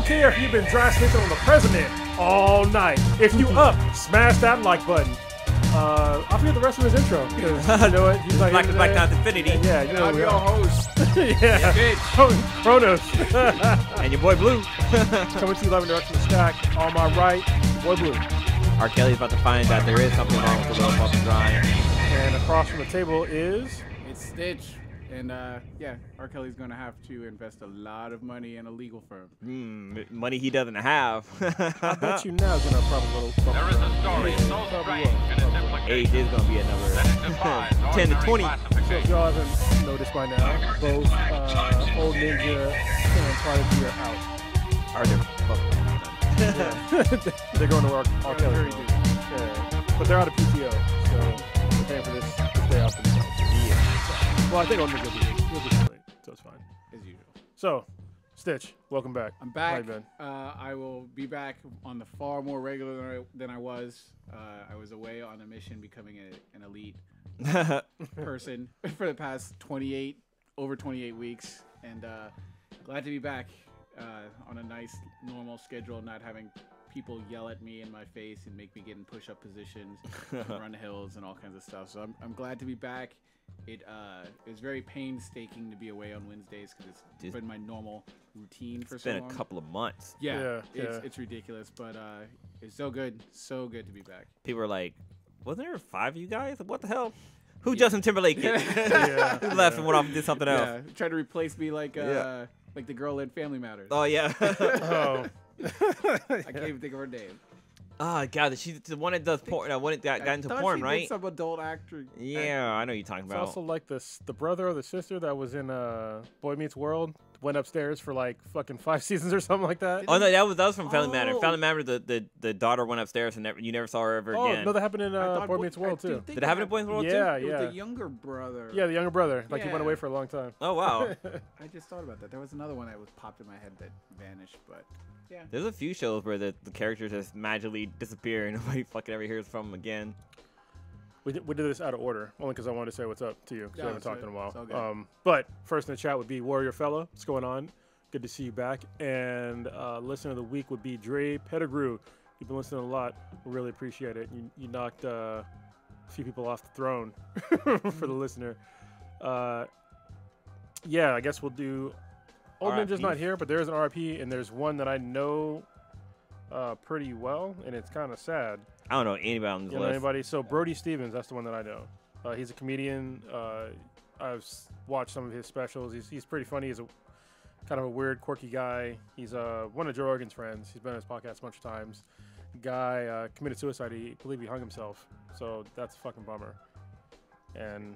don't care if you've been dry snitching on the president all night. If you up, smash that like button. I forget the rest of his intro. You know what? He's like Black Knight Infinity. Yeah, you know I'm your host. yeah. Chronos. And your boy Blue. Coming to you live in direction of Stack. On my right, boy Blue. R. Kelly's about to find that there is something wrong with the little fucking grind. And across from the table is... It's Stitch. And yeah, R. Kelly's going to have to invest a lot of money in a legal firm. Money he doesn't have. I bet you now is going to probably go. There is a story so strange in its implications Age is going to be another that it defies 10 to 20. So if y'all haven't noticed by now, both Old Ninja and Prodigy are out. Are there fucking They're going to work. R. Kelly. Yeah. But they're out of PTO, so they're paying for this day off themselves. Well, I think Old Ninja will be fine, so it's fine. As usual. So, Stitch, welcome back. I'm back. How you been? I will be back on the far more regular than I was. I was away on a mission becoming an elite person for the past over 28 weeks. And glad to be back on a nice, normal schedule, not having people yell at me in my face and make me get in push-up positions, and run hills and all kinds of stuff. So I'm glad to be back. It was very painstaking to be away on Wednesdays because it's been my normal routine for so long. It's been a couple of months. Yeah. It's ridiculous, but it's so good to be back. People are like, wasn't there 5 of you guys? What the hell? Who Justin Timberlake hit? Who left and went off and did something else? Yeah, tried to replace me like the girl in Family Matters. Oh, yeah. I can't even think of her name. Oh, God. She's the one that does porn. One that got into porn, she right? did some adult actor. Yeah, I know you're talking It's about. also like the brother or the sister that was in Boy Meets World went upstairs for like fucking 5 seasons or something like that. Oh, no, that was from Family Matter. Family Matter, the daughter went upstairs and you never saw her ever again. No, that happened in Boy Meets World too. Did it happen in Boy Meets World too? Yeah, It was the younger brother. Yeah, the younger brother. Like he went Yeah. away for a long time. Oh, wow. I just thought about that. There was another one that was popped in my head that vanished, but yeah. There's a few shows where the characters just magically disappear and nobody fucking ever hears from them again. We did this out of order, only because I wanted to say what's up to you, because we haven't talked in a while. It's all good. But first in the chat would be Warrior Fella. What's going on? Good to see you back. And listener of the week would be Dre Pettigrew. You've been listening a lot. We really appreciate it. You knocked a few people off the throne for the listener. Yeah, I guess we'll do... Old Ninja's not here, but there's an RIP, and there's one that I know pretty well, and it's kind of sad. I don't know anybody on this You know list. anybody? So Brody Stevens, that's the one that I know. He's a comedian. I've watched some of his specials. He's pretty funny. He's a kind of a weird, quirky guy. He's one of Joe Rogan's friends. He's been on his podcast a bunch of times. Guy committed suicide. I believe he hung himself. So that's a fucking bummer. And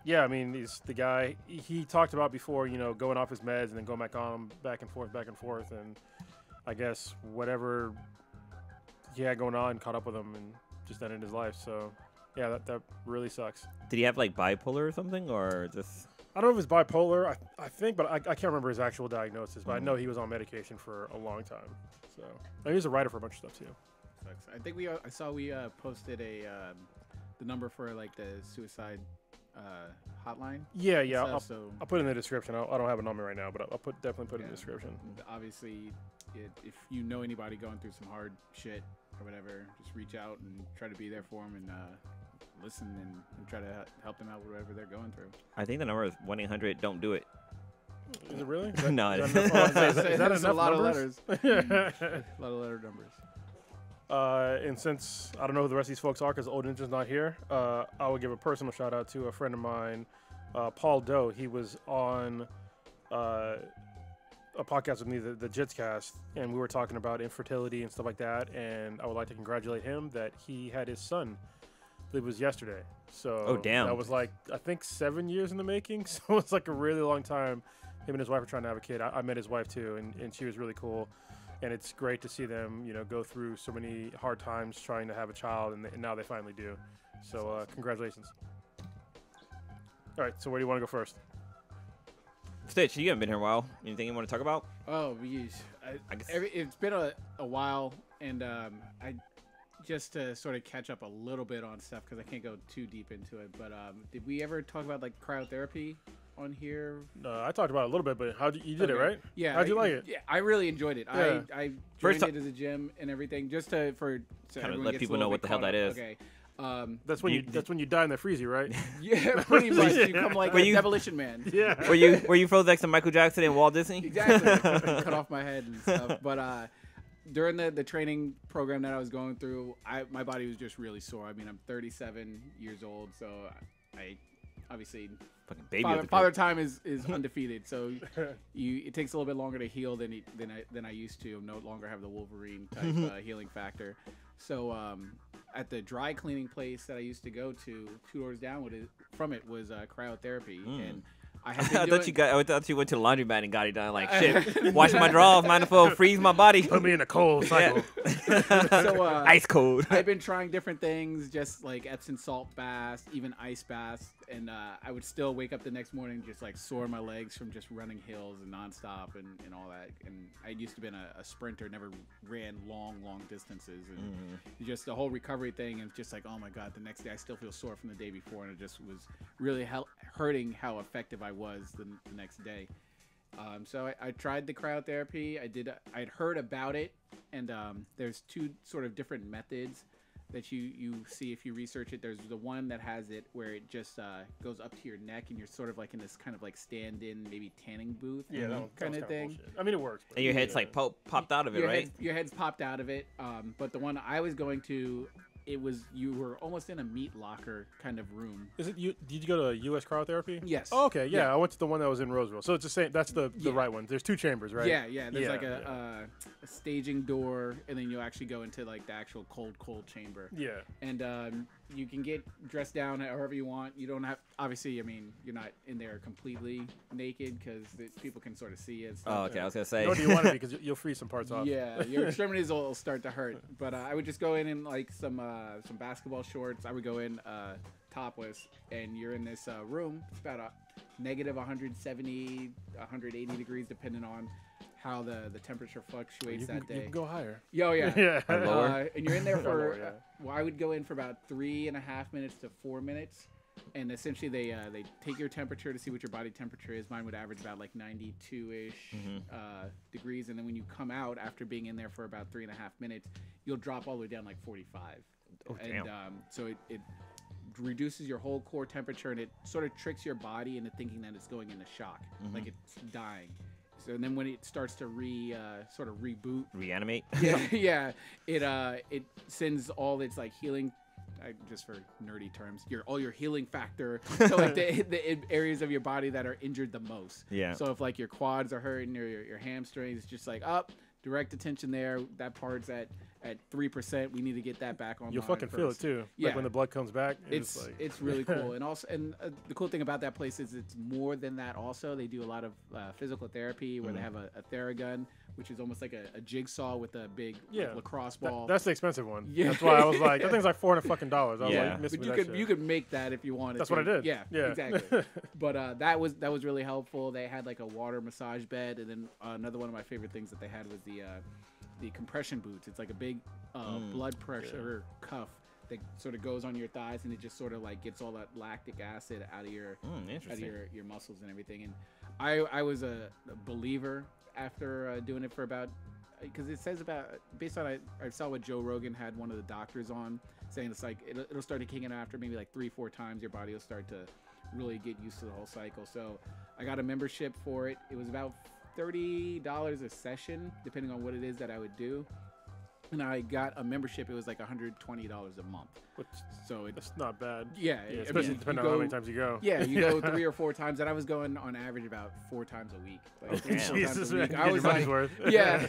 yeah, I mean, he's the guy he talked about before, going off his meds and then going back on, back and forth. And I guess whatever he had going on caught up with him and just ended his life. So yeah, that really sucks. Did he have like bipolar or something, or just? I don't know if it's bipolar. I think, but I can't remember his actual diagnosis. But I know he was on medication for a long time. So and he was a writer for a bunch of stuff too. Sucks. I think I saw we posted the number for like the suicide hotline. Yeah. Stuff, I'll put it in the description. I don't have it on me right now, but I'll definitely put it in the description. Obviously, if you know anybody going through some hard shit or whatever, just reach out and try to be there for them and listen and try to help them out with whatever they're going through. I think the number is 1-800-DON'T DO IT. Is it really? No, is it's that That's enough a lot numbers? of letters. A lot of letter numbers. And since I don't know who the rest of these folks are because Old Ninja's not here, I would give a personal shout out to a friend of mine, Paul Doe. He was on a podcast with me, the Jitscast, and we were talking about infertility and stuff like that. And I would like to congratulate him that he had his son. I believe it was yesterday. So Oh, damn. that was like I think 7 years in the making. So it's like a really long time. Him and his wife are trying to have a kid. I met his wife too, and she was really cool. And it's great to see them, go through so many hard times trying to have a child, and now they finally do. So, congratulations. All right, so where do you want to go first? Stitch, you haven't been here a while. Anything you want to talk about? Oh, geez. I guess- It's been a while, and I just to sort of catch up a little bit on stuff because I can't go too deep into it. But did we ever talk about like cryotherapy? on here. I talked about it a little bit, but you did it, Okay. right? Yeah. How'd you like it? Yeah, I really enjoyed it. Yeah. I First joined it as a gym and everything just to so Kinda everyone let gets a people little know what bit the hell caught that up. is. Okay. That's when you die in the freezy, right? Yeah, pretty much. You come like Were a you- demolition man. Yeah. Were you frozen next to Michael Jackson and Walt Disney? Exactly. Cut off my head and stuff. But during the training program that I was going through, my body was just really sore. I mean, I'm 37 years old, so I obviously Fucking baby. of the father group. time is undefeated. So it takes a little bit longer to heal than I used to. No longer have the Wolverine type healing factor. So at the dry cleaning place that I used to go to, 2 doors down from it was cryotherapy, and I had been I thought you went to the laundromat and got it done. Like shit, washing my drawers, mind if I freeze my body. Put me in a cold cycle. so Ice cold. I've been trying different things, just like Epsom salt baths, even ice baths, and I would still wake up the next morning just like sore my legs from just running hills and nonstop and all that. And I used to be a sprinter, never ran long distances, and just the whole recovery thing. And just like, oh my god, the next day I still feel sore from the day before, and it just was really hurting how effective I was the next day. So I tried the cryotherapy. I'd heard about it, and there's 2 sort of different methods that you see if you research it. There's the one that has it where it just goes up to your neck, and you're sort of like in this kind of like stand-in, maybe tanning booth, Yeah, that kind of thing. bullshit. I mean, it works. But And your head's like popped out of it, right? Your head's popped out of it. But the one I was going to, you were almost in a meat locker kind of room. Is it you? Did you go to U.S. cryotherapy? Yes. Oh, okay. Yeah, Yeah. I went to the one that was in Roseville. So it's the same. That's the Yeah. right one. There's 2 chambers, right? Yeah. There's Yeah, like a staging door, and then you'll actually go into like the actual cold chamber. Yeah. And you can get dressed down however you want. You don't have, obviously, I mean, you're not in there completely naked because people can sort of see it. Oh, okay. I was gonna say. Nor do you want to be because you'll freeze some parts off. Yeah, your extremities will start to hurt. But I would just go in like some basketball shorts. I would go in topless, and you're in this room. It's about a negative 170, 180 degrees, depending on how the temperature fluctuates You can, that day. you can go higher. Yeah, yeah. Yeah. Or lower. And you're in there for, Lower, yeah. well, I would go in for about 3.5 minutes to 4 minutes. And essentially they take your temperature to see what your body temperature is. Mine would average about like 92-ish degrees. And then when you come out after being in there for about 3.5 minutes, you'll drop all the way down like 45. Oh, And damn. so it reduces your whole core temperature, and it sort of tricks your body into thinking that it's going into shock, like it's dying. So and then when it starts to sort of reboot, Reanimate. yeah, it sends all its like healing, just for nerdy terms, all your healing factor to like the areas of your body that are injured the most. Yeah. So if like your quads are hurting or your hamstrings, it's just like direct attention there. That part's at 3%. We need to get that back on. You'll fucking feel it too. Yeah. Like when the blood comes back. It's like it's really cool, and also the cool thing about that place is it's more than that. Also, they do a lot of physical therapy where they have a Theragun, which is almost like a jigsaw with a big lacrosse ball. That's the expensive one. Yeah. That's why I was like, that thing's like $400 fucking. I was Yeah. like, missing But that shit. you could make that if you wanted. That's to. what I did. Yeah, Yeah. exactly. But that was really helpful. They had like a water massage bed, and then another one of my favorite things that they had was the compression boots. It's like a big blood pressure cuff that sort of goes on your thighs, and it just sort of like gets all that lactic acid out of your your muscles and everything. And I was a believer after doing it for about, because it says about, based on I saw what Joe Rogan had one of the doctors on saying, it's like it'll start to kick in after maybe like 3-4 times. Your body will start to really get used to the whole cycle. So I got a membership for it. It was about $30 a session, depending on what it is that I would do. And I got a membership. It was like $120 a month. So It's not bad. yeah, Especially depending on how many times you go. Yeah, you go 3 or 4 times, and I was going on average about 4 times a week. Like 3 or 4 times Jesus, a week. man, I you was get your like, money's worth. yeah.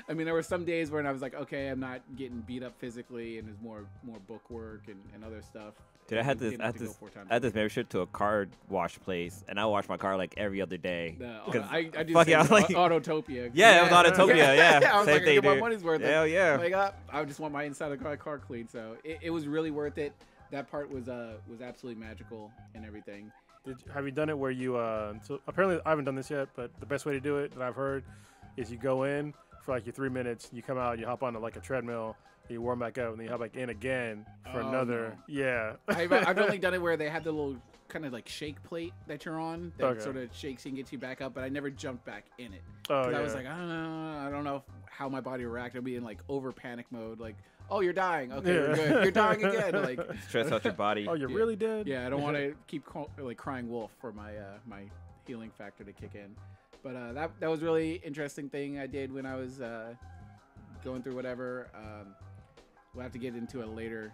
I mean, there were some days when I was like, okay, I'm not getting beat up physically, and there's more book work and other stuff. Dude, I had Didn't have to go this 4 times I had a this membership to a car wash place, and I wash my car like every other day. week. I do fuck the yeah, I same, was like- Autotopia. Yeah, it was Autotopia, yeah. I was Same like, I thing, get my dude. money's worth. Hell yeah. Like, I just want my inside of my car clean. So it was really worth it. That part was absolutely magical and everything. Have you done it where you so apparently I haven't done this yet, but the best way to do it that I've heard is you go in for like your 3 minutes, you come out, you hop onto like a treadmill, You warm back up, and then you hop back in again for Oh, another. no. Yeah. I've only done it where they had the little kind of like shake plate that you're on that Okay. sort of shakes you and gets you back up, but I never jumped back in it. Oh, 'Cause yeah. I was like, I don't know how my body will react. I'll be in like over panic mode, like, oh, you're dying. Okay, Yeah. we're good. You're dying again. Like, Stress out your body. Oh, you're Yeah. really dead? yeah, I don't want to keep like crying wolf for my my healing factor to kick in. But that was really interesting thing I did when I was going through whatever. We'll have to get into a later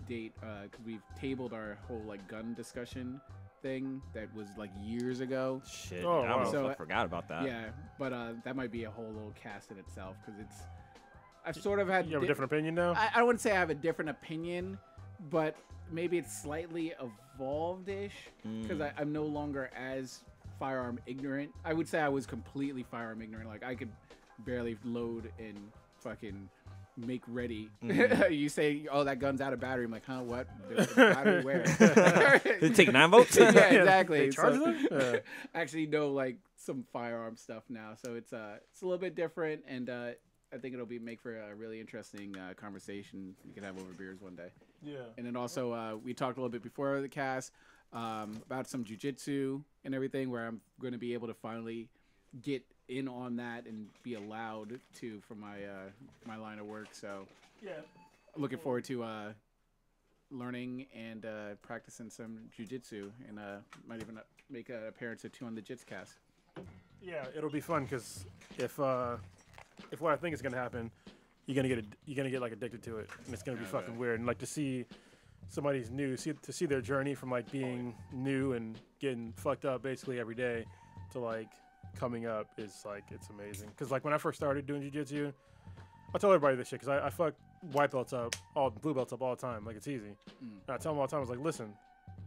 date because we've tabled our whole like gun discussion thing that was like years ago. Shit. Oh, I almost wow. forgot about that. Yeah, but that might be a whole little cast in itself because it's. I've sort of had. You have a different opinion now? I don't want to say I have a different opinion, but maybe it's slightly evolved-ish because I'm no longer as firearm ignorant. I would say I was completely firearm ignorant. Like I could barely load and fucking make ready. You say, "Oh, that gun's out of battery." I'm like, "Huh? What? Battery where?" Did it take 9 volts? Yeah, exactly. They charge So- them? Yeah. I actually know like some firearm stuff now, so it's a little bit different, and I think it'll make for a really interesting conversation we can have over beers one day. Yeah. And then also we talked a little bit before the cast about some jujitsu and everything, where I'm going to be able to finally get in on that and be allowed to for my my line of work. So Yeah. looking forward to learning and practicing some jujitsu, and might even make an appearance or two on the Jits cast. Yeah, it'll be fun because if what I think is gonna happen, you're gonna get like addicted to it, and it's gonna be Yeah, fucking right. weird. And like to see somebody's new, to see their journey from like being new and getting fucked up basically every day to like coming up is like it's amazing. Because like when I first started doing jiu-jitsu, I tell everybody this shit because I fuck white belts up, all blue belts up all the time. Like it's easy. And I tell them all the time, I was like, listen,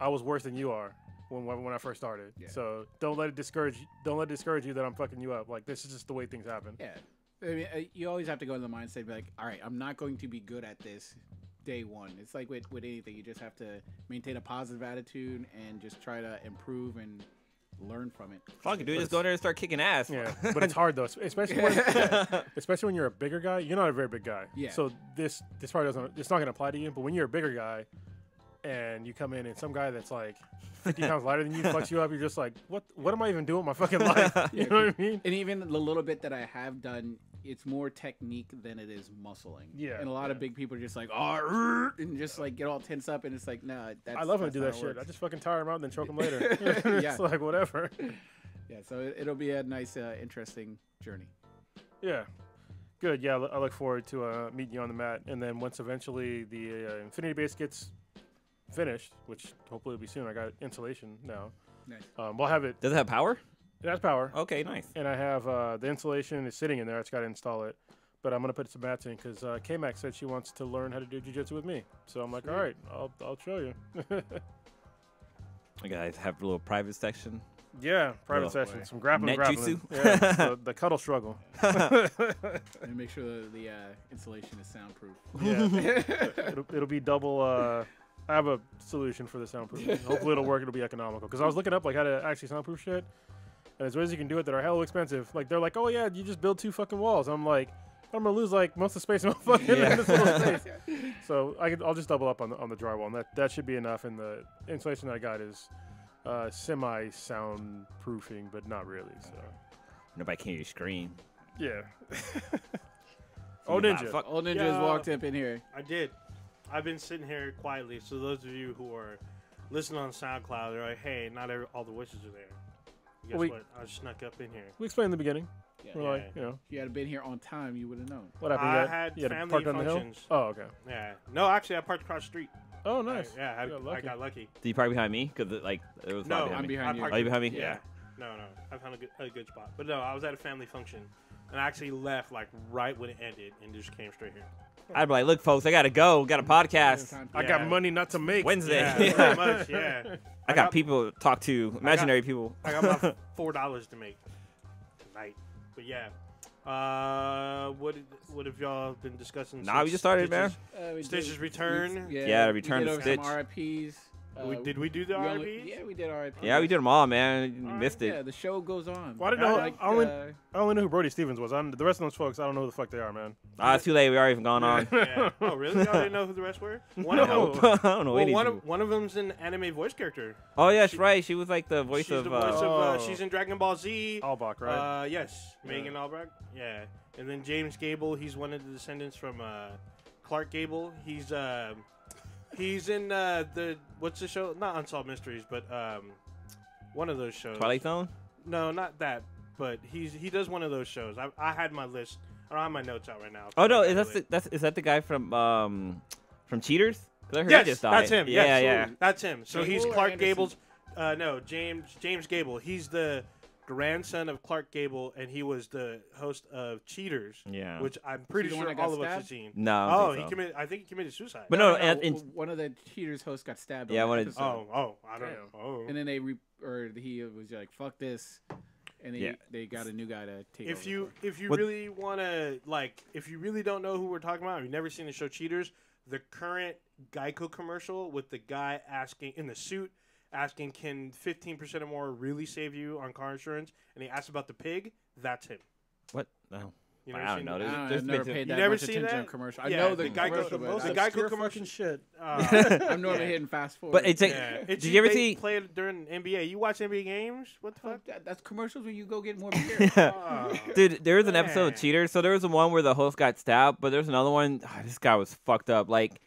I was worse than you are when I first started. Yeah. So don't let it discourage you that I'm fucking you up. Like this is just the way things happen. Yeah. I mean, you always have to go in the mindset and be like, all right, I'm not going to be good at this day one. It's like with anything. You just have to maintain a positive attitude and just try to improve and learn from it. Fuck it, dude. Just go in there and start kicking ass. Yeah, but it's hard though, especially when you're a bigger guy. You're not a very big guy. Yeah. So this probably doesn't. It's not gonna apply to you. But when you're a bigger guy, and you come in and some guy that's like 50 pounds lighter than you fucks you up, you're just like, what am I even doing with my fucking life? You know what I mean? And even the little bit that I have done, it's more technique than it is muscling. Yeah, And a lot of big people are just like, oh, and just like get all tense up, and it's like, nah, that's. I love when I that's do not that how it shit. I works. just fucking tire him out and then choke him later. Yeah. It's like whatever. Yeah, so it'll be a nice, interesting journey. Yeah. Good. Yeah, I look forward to meeting you on the mat. And then once eventually the Infinity base gets finished, which hopefully will be soon. I got insulation now. Nice. We'll have it. Does it have power? It has power. Okay, nice. And I have the insulation is sitting in there. I just got to install it. But I'm going to put some mats in because K-Mac said she wants to learn how to do jiu-jitsu with me. So I'm like, all right, I'll show you. You guys have a little private section. Yeah, private Oh, session. boy. Some grappling. Net jutsu? Yeah, the cuddle struggle. And make sure the insulation is soundproof. Yeah. it'll be double. I have a solution for the soundproof. Hopefully it'll work. It'll be economical. Because I was looking up like how to actually soundproof shit, and there's ways you can do it that are hella expensive. Like they're like, oh yeah, you just build 2 fucking walls. I'm like, I'm gonna lose like most of the space in my fucking in this little space. So I'll just double up on the drywall, and that should be enough. And the insulation that I got is semi soundproofing, but not really. So Nobody can hear you scream. yeah. You Ninja. fuck- Old Ninja's Yeah. walked up in here. I did. I've been sitting here quietly. So those of you who are listening on SoundCloud, they're like, "Hey, not all the voices are there." Guess We- what? I snuck up in here. We explained in the beginning. Yeah. We're like, you know, If you had been here on time, you would have known. what happened? I You had you family parked on the hill? functions. Oh, okay. Yeah. No, actually, I parked across the street. Oh, nice. Yeah, You got I lucky. got lucky. Did you park behind me? Because it was No, right behind I'm me. behind you. parked- Are you behind me? Yeah. No. I found a good spot. But no, I was at a family function, and I actually left like right when it ended, and just came straight here. I'd be like, look, folks, I gotta go. Got a podcast. I got Yeah. money not to make. Wednesday. Yeah, Yeah. pretty much. Yeah. I got people to talk to, imaginary people. I got my $4 to make tonight. But yeah. What have y'all been discussing? Nah, we just started, man. We Stitch's did- return. Yeah, the we return did of over Stitch. some RIPs. Did we do the RIPs? Yeah, we did RIP. Yeah, we did them all, man. You missed it. Yeah, the show goes on. Well, I didn't know. I only know who Brody Stevens was. The rest of those folks, I don't know who the fuck they are, man. It's too late. We already gone on. Yeah. Oh, really? Y'all didn't know who the rest were? One I of them. don't know. Well, one of them's an anime voice character. Oh, yeah, that's right. She was like the voice She's of. the voice of. She's in Dragon Ball Z. Albach, right? Yes, Megan Albach. Yeah, and then James Gable. He's one of the descendants from Clark Gable. He's in the what's the show? Not Unsolved Mysteries, but one of those shows. Twilight Zone? No, not that. But he does one of those shows. I had my list. I don't have my notes out right now. Oh no, is that the guy from Cheaters? 'Cause I heard he Yes, just died. that's him. Yeah, Yes, yeah. that's him. So he's Gable or Clark Anderson? Gable's. No, James Gable. He's the grandson of Clark Gable, and he was the host of Cheaters. Yeah. Which I'm pretty the one sure that got all of us have stabbed? seen. No. I don't think so. I think he committed suicide. But no, No, and one of the Cheaters hosts got stabbed. Yeah, on one that of- episode. I don't know. Oh. And then he was like, "Fuck this," and they got a new guy to take If over. you What- really want to if you really don't know who we're talking about, if you've never seen the show Cheaters, the current Geico commercial with the guy asking in the suit asking, "Can 15% or more really save you on car insurance?" And he asks about the pig. That's him. what? No. You I never don't seen know. that? I've There's never been- paid You that never much seen attention that? to commercial. Yeah, I know the the Geico- commercial, the but Geico Obscure commercial- fucking shit. I'm normally hitting fast forward. But it's like, Yeah. did you ever they see? play it during NBA? You watch NBA games? What the fuck? That's commercials where you go get more beer. Oh. Dude, there was an episode Man. of Cheaters. So there was the one where the host got stabbed, but there's another one. This guy was fucked up. Like,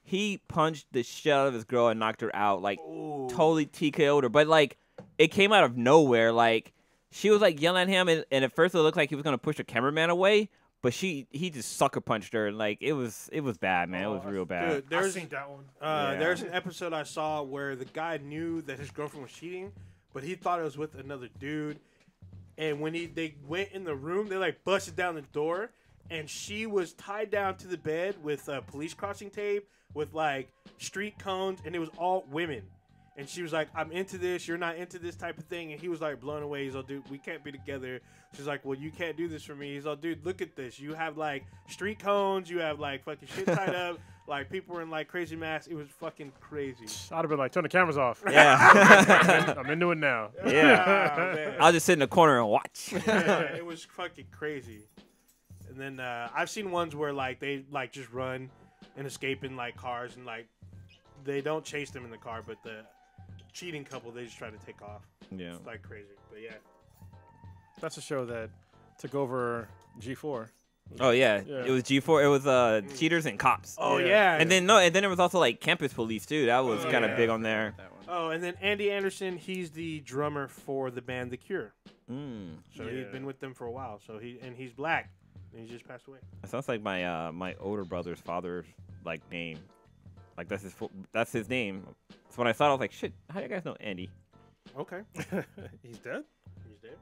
he punched the shit out of his girl and knocked her out. Like, Ooh. totally TKO'd her. But, like, it came out of nowhere. Like, she was, like, yelling at him, and at first it looked like he was going to push the cameraman away. But he just sucker punched her. And, like, it was bad, man. It was real bad. Dude, there's that one. Yeah. there's an episode I saw where the guy knew that his girlfriend was cheating, but he thought it was with another dude. And when they went in the room, they like busted down the door, and she was tied down to the bed with police crossing tape, with like street cones, and it was all women. And she was like, "I'm into this. You're not into this type of thing." And he was like blown away. He's all, "Dude, we can't be together." She's like, "Well, you can't do this for me." He's all, "Dude, look at this. You have like street cones. You have like fucking shit tied up. Like people were in like crazy masks. It was fucking crazy." I'd have been like, turn the cameras off. Yeah. I'm into it now. Yeah. Oh, man. I'll just sit in the corner and watch. Yeah, it was fucking crazy. And then I've seen ones where like they like just run and escape in like cars, and like they don't chase them in the car, but the cheating couple, they just try to take off. Yeah. It's like crazy. But yeah. That's a show that took over G4. Oh yeah. Yeah. It was G4. It was Cheaters and Cops. Oh Yeah. yeah. And then there was also like Campus Police too. That was Oh, kind of yeah. big on there. That one. Oh, and then Andy Anderson, he's the drummer for the band The Cure. Mm. So Yeah. he's been with them for a while. So he's black, and he just passed away. That sounds like my my older brother's father's like name. Like that's his name. So when I saw it, I was like, shit. How do you guys know Andy? Okay. He's dead? He's dead.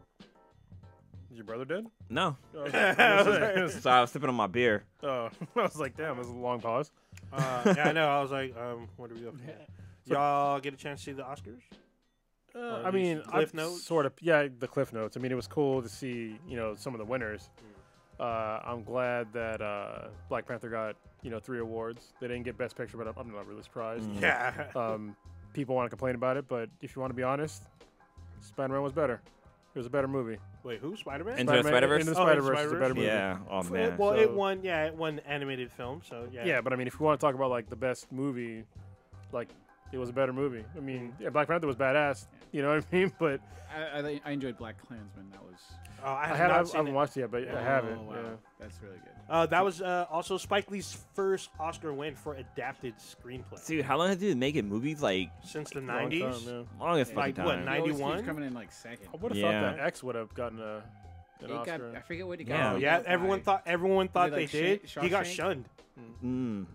Is your brother dead? No. Oh, okay. So I was sipping on my beer. Oh, I was like, damn, this is a long pause. Yeah, I know. I was like, what are we up to? Y'all get a chance to see the Oscars? I mean, Cliff I've Notes? sort of, yeah, the Cliff Notes. I mean, it was cool to see, some of the winners. I'm glad that Black Panther got, 3 awards. They didn't get Best Picture, but I'm not really surprised. Yeah. People want to complain about it, but if you want to be honest, Spider-Man was better. It was a better movie. Wait, who? Spider-Man? Into the Spider-Verse? Into the Oh, Spider-Verse is a Spider-Verse? better movie. Yeah. Oh man. Well, So- it won animated film, so yeah. Yeah, but I mean, if you want to talk about like the best movie, like it was a better movie. I mean, yeah, Black Panther was badass. You know what I mean? But I enjoyed Black Klansman. That was. Oh, I I have not seen haven't it. watched it yet, but I haven't. Oh, wow. Yeah. That's really good. That was also Spike Lee's first Oscar win for adapted screenplay Dude, how long did it make movies? Like since the Long 90s. time, yeah. long as Like, fucking what, time. nine- He always keeps 91? coming in like second. I would have Yeah. thought that X would have gotten an He got, Oscar. I forget what he Yeah. got. Oh, He yeah, got everyone by- thought they like did. He got Shawshank? shunned. Mm.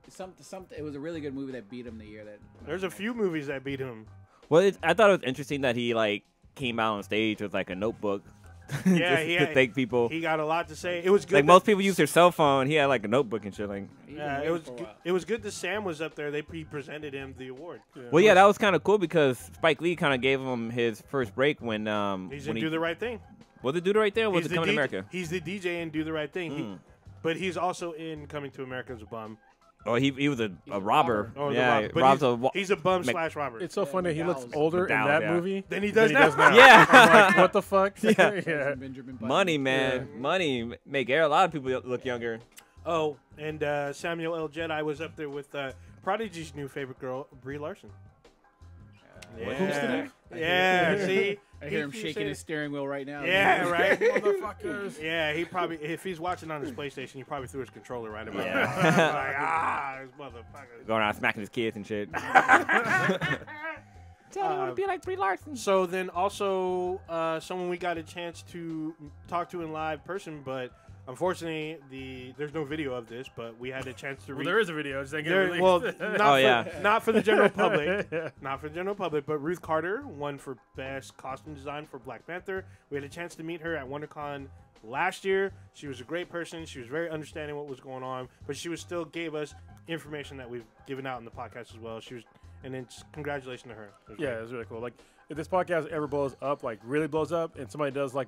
Something. It was a really good movie that beat him the year that. There's a few movies that beat him. Well, I thought it was interesting that he like came out on stage with like a notebook. Yeah, just he to had- thank people. He got a lot to say. It was good. Like that- most people use their cell phone, he had like a notebook and shit. Like, Yeah, it was good that Sam was up there. He presented him the award. well, yeah, that was kind of cool because Spike Lee kind of gave him his first break when He's when in Do the Right Thing. was it Do the Right Thing or was He's it the Coming to DJ America? He's the DJ in Do the Right Thing. Mm. But he's also in Coming to America as a Bum. Oh, he was a robber. robber. Oh, the Yeah, robber. But robs a he's a bum Mc- slash robber. It's so funny. He looks McDowell's. older in McDowell's, that yeah. movie Then he than does he now. does now. Yeah. I'm like, what the fuck? Yeah. yeah. Benjamin Button. money, man. Money make a lot of people look younger. Oh, and Samuel L. Jedi was up there with Prodigy's new favorite girl, Brie Larson. Who's the name? Yeah, see? I hear He him keeps shaking saying- his steering wheel right now. Yeah, right? Motherfuckers. Yeah, he probably, if he's watching on his PlayStation, he probably threw his controller right about Yeah. now. Like, this motherfucker. Going around smacking his kids and shit. Daddy, want to be like Brie Larson. So then also someone we got a chance to talk to in live person, but unfortunately there's no video of this, but we had a chance to Well, read. there is a video. Just ain't There- getting well, released. not for the general public. Yeah. Not for the general public, but Ruth Carter won for Best Costume Design for Black Panther. We had a chance to meet her at WonderCon last year. She was a great person. She was very understanding what was going on, but she was still gave us information that we've given out in the podcast as well. She was, and then congratulations to her. It was Yeah, great. it was really cool. Like, if this podcast ever blows up, like really blows up, and somebody does like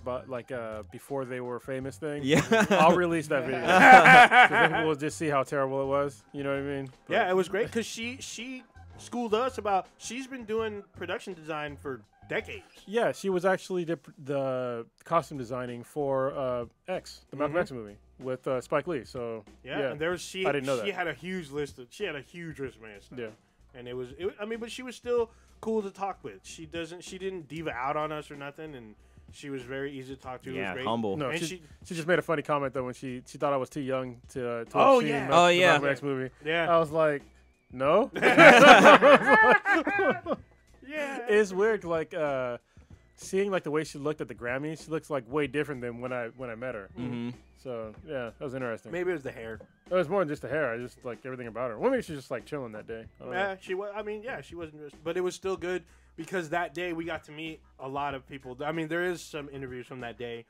before they were famous thing, Yeah. I'll release that video. 'Cause then people will just see how terrible it was. You know what I mean? But- Yeah, it was great because she schooled us about. She's been doing production design for decades. Yeah, she was actually the costume designing for X, the Malcolm Mhm. X movie with Spike Lee. So Yeah, and there was I didn't know she that. had a huge list. She had a huge resume. Of stuff. yeah, And it was. I mean, but she was still cool to talk with. She didn't diva out on us or nothing, and she was very easy to talk to. It Yeah, was great. humble. no, And she just made a funny comment though when she thought I was too young to have Oh, seen yeah. Oh, the yeah. Malcolm X movie. Yeah. I was like, no. Yeah. It's weird, like seeing like the way she looked at the Grammys. She looks like way different than when I met her. Mm-hmm. So yeah, that was interesting. Maybe it was the hair. It was more than just the hair. I just like everything about her. Well, maybe she's just like chilling that day. I don't know. Yeah, she was. I mean, yeah, she wasn't. But it was still good because that day we got to meet a lot of people. I mean, there is some interviews from that day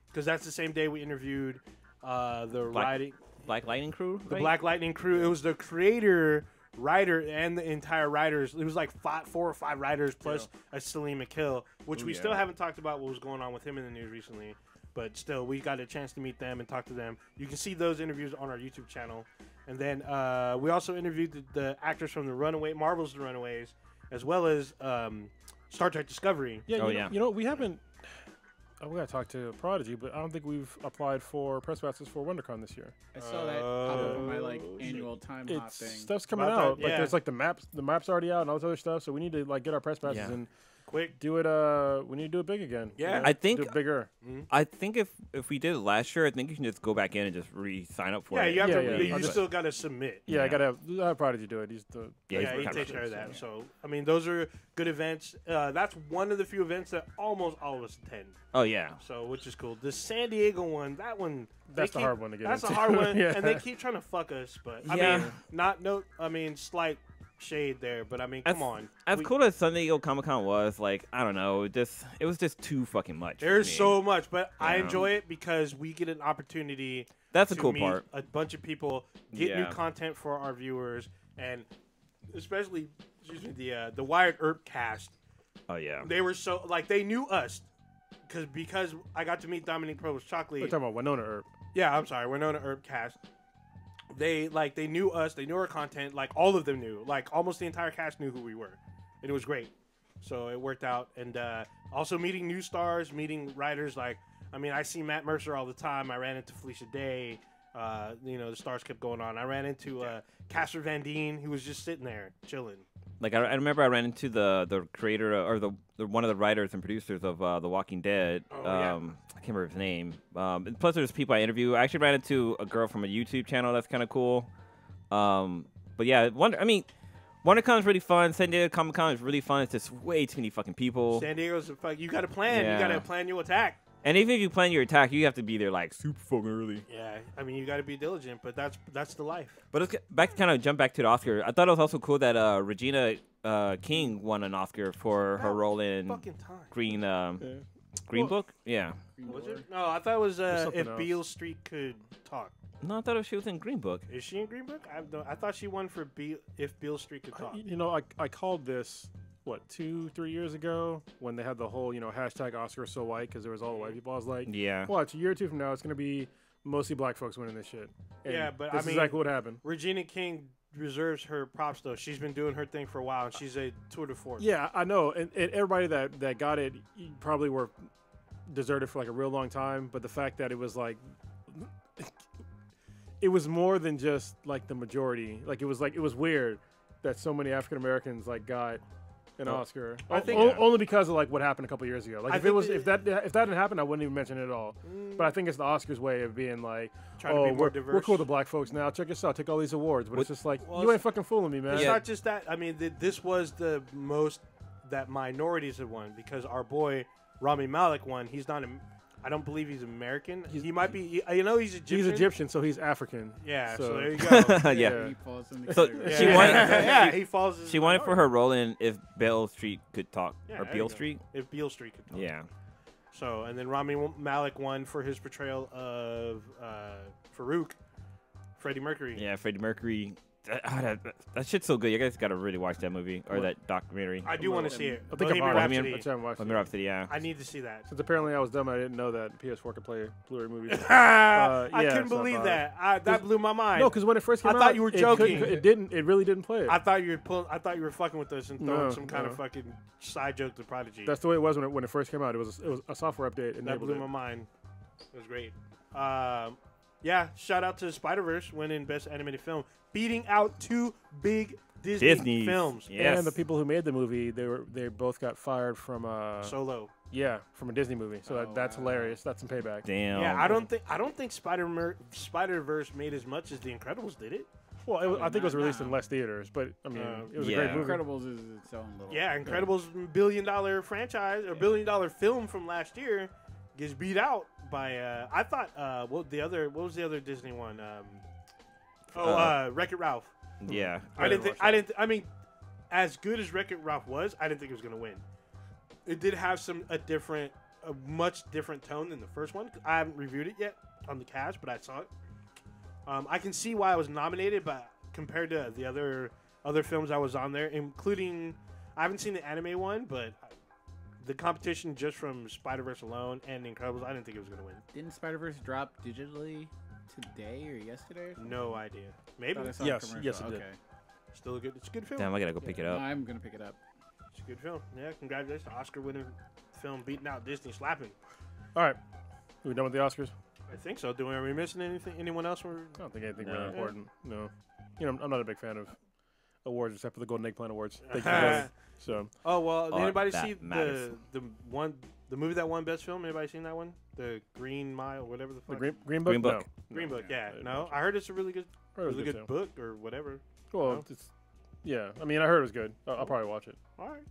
because that's the same day we interviewed the writing, Black Lightning Crew. the right? Black Lightning crew. It was the creator, writer, and the entire writers. It was like 4 or 5 writers plus a Salim Akil, which Ooh, we yeah. still haven't talked about what was going on with him in the news recently. But still, we got a chance to meet them and talk to them. You can see those interviews on our YouTube channel. And then we also interviewed the actors from Marvel's The Runaways, as well as Star Trek Discovery. Yeah, Oh, you know, yeah. you know, we haven't. We gotta talk to Prodigy, but I don't think we've applied for press passes for WonderCon this year. I saw that pop up on my like Oh, annual time hop It's thing. stuff's coming About that, out. Like yeah. there's like the maps already out and all this other stuff. So we need to like get our press passes Yeah. and Quick. do it. We need to do it big again. Yeah. You know, I think- do it bigger. I think if we did it last year, I think you can just go back in and just re-sign up for Yeah, it. you have Yeah, to. yeah. You I'll still got to submit. Yeah, I Yeah. gotta have Prodigy do it. He's the Yeah, Yeah, he kinda takes right. care of that. So, I mean, those are good events. That's one of the few events that almost all of us attend. Oh yeah. So, which is cool. The San Diego one, that one. That's the hard one to get That's into. a hard one, Yeah. and they keep trying to fuck us. But I Yeah. mean, slight shade there. But I mean, As- come on. As We- cool as San Diego Comic Con was, like I don't know, it was just too fucking much. for There's me. so much, but I Yeah. enjoy it because we get an opportunity. That's the to cool meet part. A bunch of people, get new Yeah. content for our viewers, and especially, the Wired Earp cast. Oh yeah. They were so like they knew us because I got to meet Dominique Provost We're Chocolate. talking about Winona Earp. Yeah, I'm sorry, Winona Earp cast. They knew us, they knew our content, like all of them knew, like almost the entire cast knew who we were, and it was great. So it worked out, and also meeting new stars, meeting writers like I mean I see Matt Mercer all the time. I ran into Felicia Day. The stars kept going on. I ran into Casper Van Dien, who was just sitting there chilling. Like I remember I ran into the creator or the one of the writers and producers of The Walking Dead. Oh, yeah. I can't remember his name. And plus, there's people I interview. I actually ran into a girl from a YouTube channel that's kind of cool. But yeah, WonderCon is really fun. San Diego Comic Con is really fun. It's just way too many fucking people. San Diego's you got to plan. Yeah. You got to plan your attack. And even if you plan your attack, you have to be there like super fucking early. Yeah, I mean you got to be diligent, but that's the life. But let's get back to kind of jump back to the Oscar. I thought it was also cool that Regina King won an Oscar for her role in Fucking time. Green Yeah. Book. Yeah. Was it? No, I thought it was something if else. Beale Street could talk. No, I thought she was in Green Book. Is she in Green Book? I thought she won for if Beale Street could talk. You know, I called this 2-3 years ago when they had the whole hashtag Oscar so white because there was all the white people. I was like, Yeah. watch a year or two from now, it's gonna be mostly black folks winning this shit. And Yeah, but this I mean- is exactly what happened. Regina King deserves her props though. She's been doing her thing for a while, and she's a tour de force. Yeah, I know, and everybody that got it probably were deserved it for like a real long time. But the fact that it was like, it was more than just like the majority. Like it was weird that so many African Americans like got an Oscar. I think only because of like what happened a couple years ago. Like I if that didn't happen, I wouldn't even mention it at all. But I think it's the Oscars way of being like, Trying to be more we're diverse. cool to black folks now. Check us out. Take all these awards. But it's just like well, you ain't fucking fooling me, man. It's Yeah. not just that. I mean, this was the most that minorities have won because our boy Rami Malek won. He's not. I don't believe he's American. He might be. You know, he's Egyptian. He's Egyptian, so he's African. Yeah. So So- there you go. Yeah. He falls in the So category. she yeah. won- Yeah, he falls. as She won it for minority. her role in If Beale Street Could Talk Yeah, or there you Beale go. Street. If Beale Street could talk. Yeah. So and then Rami Malek won for his portrayal of Farouk, Freddie Mercury. Yeah, Freddie Mercury. That shit's so good. You guys gotta really watch that movie or What? that documentary. I do want to see it. I think Bohemian I've Rhapsody. already haven't watched Bohemian it. Rhapsody, yeah. I need to see that. Since apparently I was dumb, I didn't know that PS4 could play Blu-ray movies. I yeah, couldn't so believe far. that. That blew my mind. No, because when it first came I out, thought you were it couldn't- joking. It didn't. It really didn't play it. I thought you were fucking with us and throwing No, some kind of no. fucking side joke to Prodigy. That's the way it was when it first came out. It was a software update. That Enabled blew it. my mind. It was great. Yeah, shout out to Spider-Verse winning Best Animated Film, beating out two big Disney films. Yes. And the people who made the movie, they both got fired from Solo. from a Disney movie. So that's wow. hilarious. That's some payback. Damn. Yeah, I don't think Spider-Verse made as much as The Incredibles did it. Well, I think it was Not released now. in less theaters, but I mean, it was Yeah. a great movie. Incredibles is its own little. Yeah, Incredibles $1 billion franchise or $1 billion film from last year gets beat out by I thought what was the other Disney one? Wreck-It Ralph. Yeah. I mean, as good as Wreck-It Ralph was, I didn't think it was gonna win. It did have a much different tone than the first one. I haven't reviewed it yet on the cast, but I saw it. I can see why I was nominated, but compared to the other films I was on there, including I haven't seen the anime one, but the competition just from Spider-Verse alone and The Incredibles, I didn't think it was gonna win. Didn't Spider-Verse drop digitally today or yesterday? Or something? No idea. Maybe. Thought I saw a Yes, commercial. yes, it did. Okay. Still a good. It's a good film. Damn, I gotta go pick it up. I'm gonna pick it up. It's a good film. Yeah, congratulations, Oscar-winning film, beating out Disney, slapping. All right, we done with the Oscars? I think so. Are we missing anything? Anyone else? I don't think anything No. really important. No, I'm not a big fan of awards except for the Golden Eggplant Awards. Thank you, guys. So Oh well, did anybody that see matters. the movie that won Best Film? Anybody seen that one? The Green Mile, whatever the the fuck. Green Book. Green Book. No. Green Book. Yeah. I No, I heard it's a really good, heard it was really good, good too. book or whatever. Well, No? yeah. I mean, I heard it was good. I'll probably watch it. All right.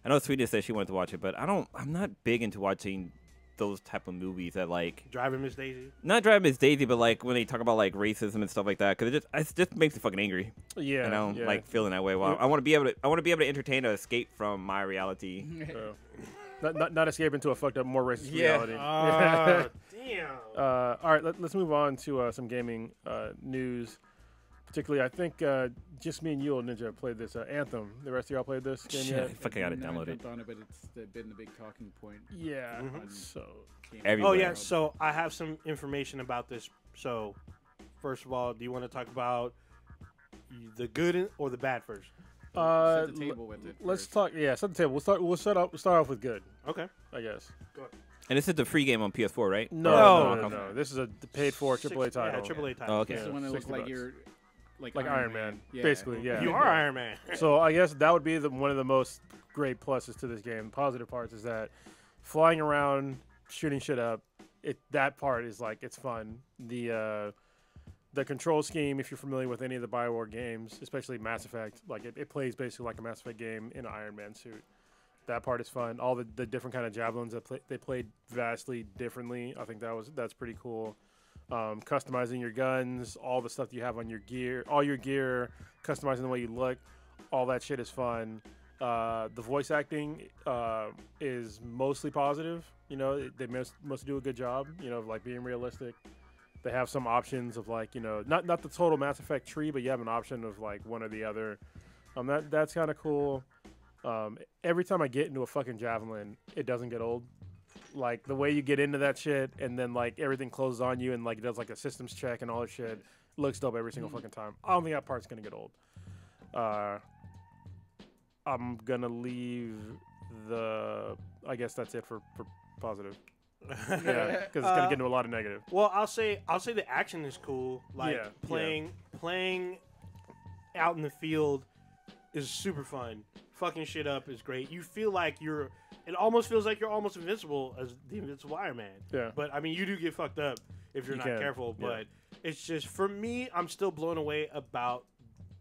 I know Sweetness said she wanted to watch it, but I'm not big into watching those type of movies that like Driving Miss Daisy. not Drive Miss Daisy, but like when they talk about like racism and stuff like that, because it just makes me fucking angry. Yeah, And I don't yeah. like feeling that way. Well, I want to be able to entertain or escape from my reality. Not escape into a fucked up, more racist Yeah. reality. Damn. All right, let's move on to some gaming news. Particularly, I think just me and you, Ninja, played this Anthem. The rest of y'all played this game Shit, yet? I fucking gotta No, I download it. jumped on it, but it's been the big talking point. Yeah. Mhm. So Game Everywhere. Oh of yeah. the So I have some information about this. So first of all, do you want to talk about the good or the bad first? world. Set the table with it. let's first. talk. Yeah, set the table. We'll start off with good, Okay. I guess. And this is the free game on PS4, right? No, Or- no, no. This is a paid-for AAA title. Yeah, AAA title. Oh, okay. This is when it looks $60 like bucks. you're like Iron Man, Yeah. basically. Yeah. You are Iron Man. So I guess that would be one of the most great pluses to this game. Positive parts is that flying around, shooting shit up, that part is like it's fun. The control scheme, if you're familiar with any of the BioWare games, especially Mass Effect, like it plays basically like a Mass Effect game in an Iron Man suit. That part is fun. All the different kind of javelins they played vastly differently. I think that's pretty cool. Customizing your guns, all the stuff you have on your gear, all your gear, customizing the way you look, all that shit is fun. The voice acting is mostly positive. You know, they mostly do a good job. You know, of like being realistic. They have some options of like, you know, not the total Mass Effect tree, but you have an option of like one or the other. That's kind of cool. Every time I get into a fucking javelin, it doesn't get old. Like the way you get into that shit, and then like everything closes on you, and like it does like a systems check and all that shit. looks dope every single fucking time. I don't think that part's gonna get old. I'm gonna leave the. I guess that's it for positive. Yeah, because it's gonna get into a lot of negative. Well, I'll say the action is cool. Like Yeah, playing out in the field is super fun. Fucking shit up is great. You feel like it almost feels like you're almost invincible as the Invincible Iron Man. Yeah. But I mean, you do get fucked up if you're You not can, careful. yeah. But it's just, for me, I'm still blown away about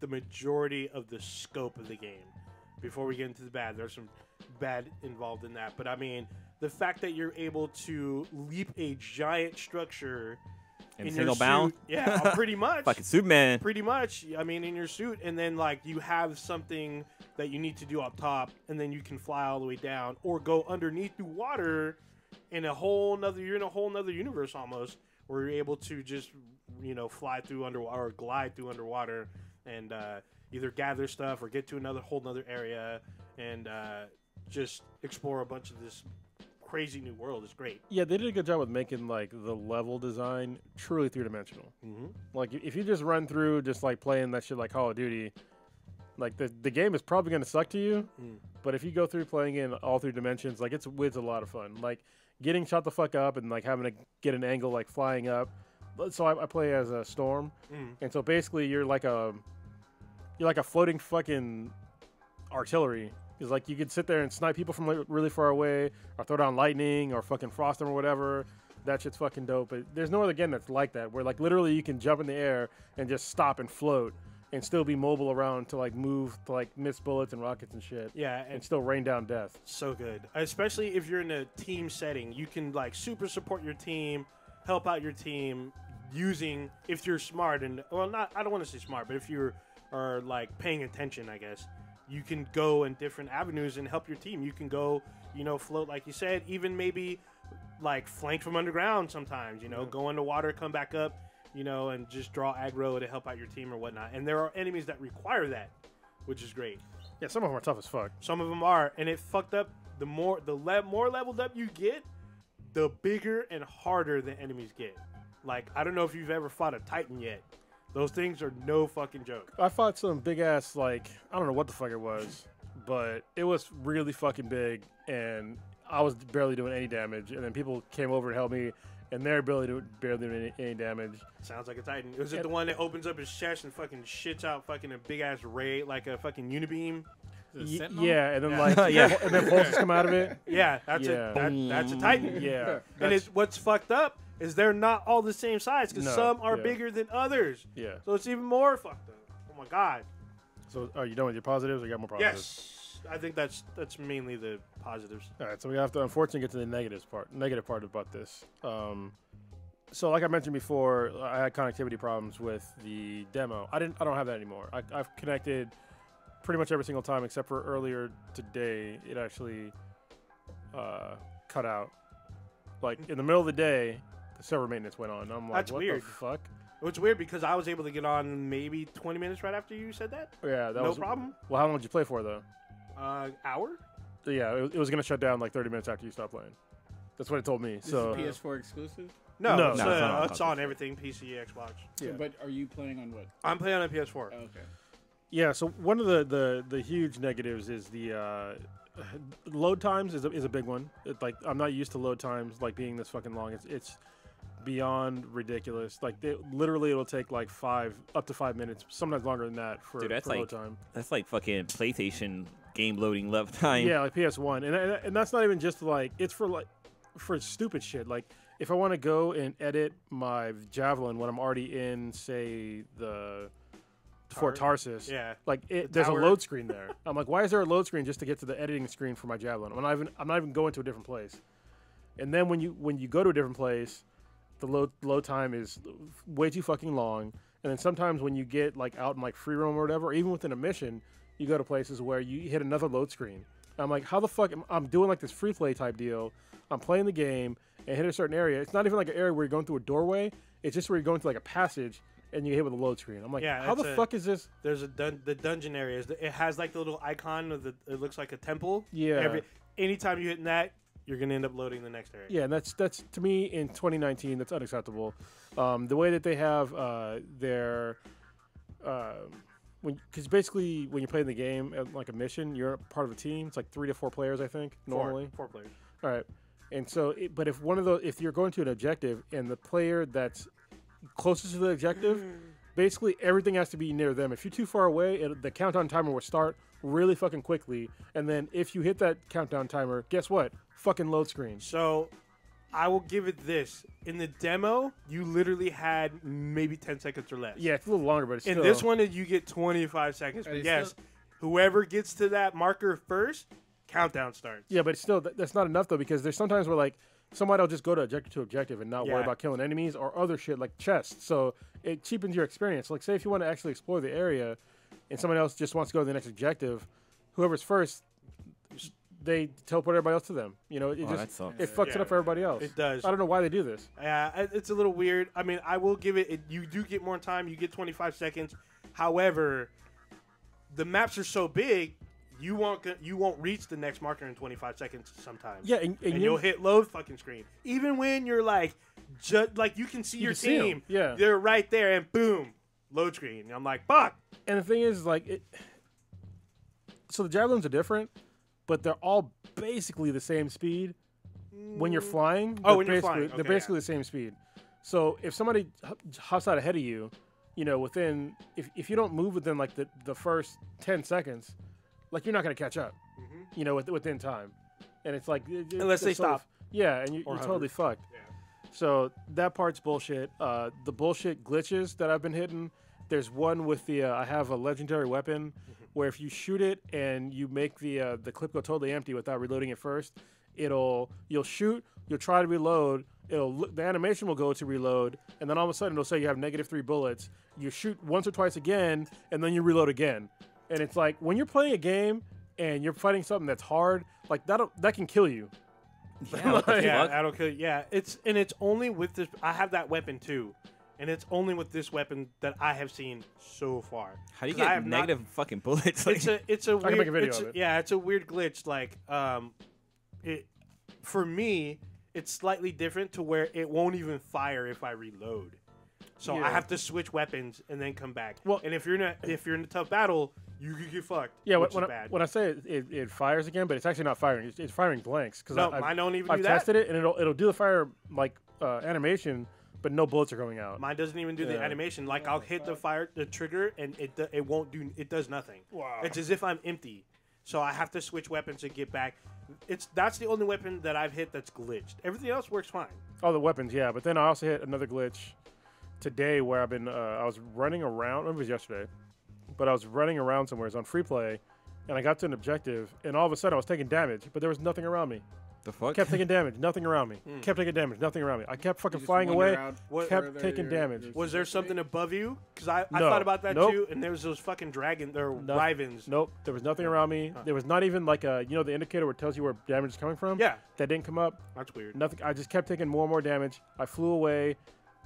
the majority of the scope of the game. Before we get into the bad, there's some bad involved in that. But I mean, the fact that you're able to leap a giant structure In your single bound? suit, yeah, pretty much. Fucking Superman. Pretty much. I mean, in your suit, and then like you have something that you need to do up top, and then you can fly all the way down, or go underneath the water in a whole nother. You're in a whole nother universe almost, where you're able to just fly through underwater or glide through underwater, and either gather stuff or get to another whole nother area, and just explore a bunch of this crazy new world. Is great. Yeah, they did a good job with making like the level design truly three-dimensional. Mm-hmm. Like if you just run through just like playing that shit like Call of Duty, like the game is probably gonna suck to you. But if you go through playing in all three dimensions, like it's a lot of fun. Like getting shot the fuck up and like having to get an angle like flying up. So I play as a Storm, and so basically you're like a floating fucking artillery. Because like you could sit there and snipe people from like, really far away, or throw down lightning, or fucking frost them or whatever. That shit's fucking dope. But there's no other game that's like that, where like literally you can jump in the air and just stop and float, and still be mobile around to like move to like miss bullets and rockets and shit. Yeah, and still rain down death. So good, especially if you're in a team setting. You can like super support your team, help out your team using, if you're smart, and I don't want to say smart, but if you are like paying attention, I guess. You can go in different avenues and help your team. You can go, float like you said, even maybe like flank from underground sometimes, go into water, come back up, and just draw aggro to help out your team or whatnot. And there are enemies that require that, which is great. Yeah, some of them are tough as fuck. Some of them are, and it fucked up. The more leveled up you get, the bigger and harder the enemies get. Like, I don't know if you've ever fought a Titan yet. Those things are no fucking joke. I fought some big ass, like, I don't know what the fuck it was, but it was really fucking big, and I was barely doing any damage. And then people came over and helped me, and they're barely doing any damage. Sounds like a Titan. Was it the one that opens up his chest and fucking shits out fucking a big ass ray, like a fucking unibeam? Yeah, and then like and then pulses come out of it. Yeah, that's a Titan. Yeah, and what's fucked up is they're not all the same size, because some are bigger than others. Yeah. So it's even more fucked up. Oh my god. So are you done with your positives, or you got more positives? Yes. I think that's mainly the positives. All right, so we have to unfortunately get to the negative part about this. So like I mentioned before, I had connectivity problems with the demo. I don't have that anymore. I've connected pretty much every single time except for earlier today. It actually cut out. Like in the middle of the day, the server maintenance went on. I'm like, That's what weird. the fuck? It's weird because I was able to get on maybe 20 minutes right after you said that. Yeah, that no was problem. Well, how long did you play for though? Hour. So, yeah, it was gonna shut down like 30 minutes after you stopped playing. That's what it told me. So Is it PS4 exclusive? No, No, it's on everything, PC, Xbox. Yeah. But are you playing on what? I'm playing on PS4. Oh, okay. yeah, so one of the huge negatives is the load times is a big one. Like I'm not used to load times like being this fucking long. It's beyond ridiculous. Like literally it'll take like up to 5 minutes, sometimes longer than that for, Dude, that's for like load time. That's like fucking PlayStation game loading love time. Yeah, like PS1, and that's not even just like it's for stupid shit. Like if I want to go and edit my Javelin when I'm already in, say, the Fort Tarsus, Yeah. like there's a tower. load screen there. I'm like, why is there a load screen just to get to the editing screen for my Javelin? I'm not even going to a different place. And then when you go to a different place, the load time is way too fucking long. And then sometimes when you get like out in like free roam or whatever, or even within a mission, you go to places where you hit another load screen. And I'm like, how the fuck I'm doing like this free play type deal? I'm playing the game and hit a certain area. It's not even like an area where you're going through a doorway. It's just where you're going to like a passage and you hit with a load screen. I'm like, Yeah, how the fuck is this? There's the dungeon areas. It has like the little icon of it looks like a temple. Yeah. Anytime you hit that, you're gonna end up loading the next area. Yeah, and that's to me in 2019 that's unacceptable. The way that they have their because basically when you're playing the game like a mission, you're part of a team. It's like 3 to 4 players, I think, normally. Four players. All right, and so but if you're going to an objective and the player that's closest to the objective, basically everything has to be near them. If you're too far away, the countdown timer will start really fucking quickly, and then if you hit that countdown timer, guess what? Fucking load screen. So, I will give it this. In the demo, you literally had maybe 10 seconds or less. Yeah, it's a little longer, but it's In still... this one, you get 25 seconds. But it's yes, still- whoever gets to that marker first, countdown starts. Yeah, but still, that's not enough, though, because there's sometimes where, like, somebody will just go to objective and not worry Yeah. about killing enemies or other shit like chests. So it cheapens your experience. Like, say if you want to actually explore the area and someone else just wants to go to the next objective, whoever's first, they teleport everybody else to them. You know, it that just sucks. it fucks it Yeah. up for everybody else. It does. I don't know why they do this. Yeah, it's a little weird. I mean, I will give it. You do get more time. You get 25 seconds. However, the maps are so big, you won't reach the next marker in 25 seconds sometimes. Yeah, and you'll hit load fucking screen. Even when you're like, like you can see your can see 'em, team. yeah. They're right there, and boom, load screen. And I'm like, fuck. And the thing is, like, so the javelins are different, but they're all basically the same speed when you're flying. Oh, they're when you're basically- flying. they're Okay, basically the same speed. So if somebody hops out ahead of you, you know, within if you don't move within like the first 10 seconds, like you're not gonna catch up. You know, within time, and it's like Unless they it's totally- stop. Yeah, and you're hover. totally fucked. So that part's bullshit. The bullshit glitches that I've been hitting. There's one with the I have a legendary weapon where if you shoot it and you make the clip go totally empty without reloading it first, you'll shoot, you'll try to reload, the animation will go to reload, and then all of a sudden it'll say you have -3 bullets. You shoot once or twice again, and then you reload again. And it's like when you're playing a game and you're fighting something that's hard, like that can kill you. Yeah, what the Yeah, fuck? that'll kill. Yeah, it's only with this. I have that weapon too, and it's only with this weapon that I have seen so far. How do you 'Cause I get have not- negative fucking bullets? Like, It's a can weird. make a video it's- of it. Yeah, it's a weird glitch. Like it for me, it's slightly different to where it won't even fire if I reload. So Yeah. I have to switch weapons and then come back. Well- and if you're in a tough battle, you could get fucked. Yeah, which when is I, bad. when I say it fires again, but it's actually not firing. It's firing blanks. Cause No, I've, mine don't even I've do that. tested it, and it'll do the fire like animation, but no bullets are going out. Mine doesn't even do the Yeah. animation. Like I'll hit the trigger and it won't do. It does nothing. Wow. It's as if I'm empty. So I have to switch weapons to get back. That's the only weapon that I've hit that's glitched. Everything else works fine. Oh, the weapons, yeah. But then I also hit another glitch today where I've been. I was running around. It was yesterday, but I was running around somewhere. It was on free play, and I got to an objective, and all of a sudden I was taking damage, but there was nothing around me. the fuck? Kept taking damage, nothing around me. Kept taking damage, nothing around me. I kept fucking just flying wander away. around What- Kept further, taking you're- damage. you're- Was there something above you? Because I No. thought about that Nope. too. And there was those fucking dragon or No- Rivens. Nope, there was nothing around me. There was not even like a the indicator where it tells you where damage is coming from. Yeah, That didn't come up. that's weird. Nothing. I just kept taking more and more damage. I flew away,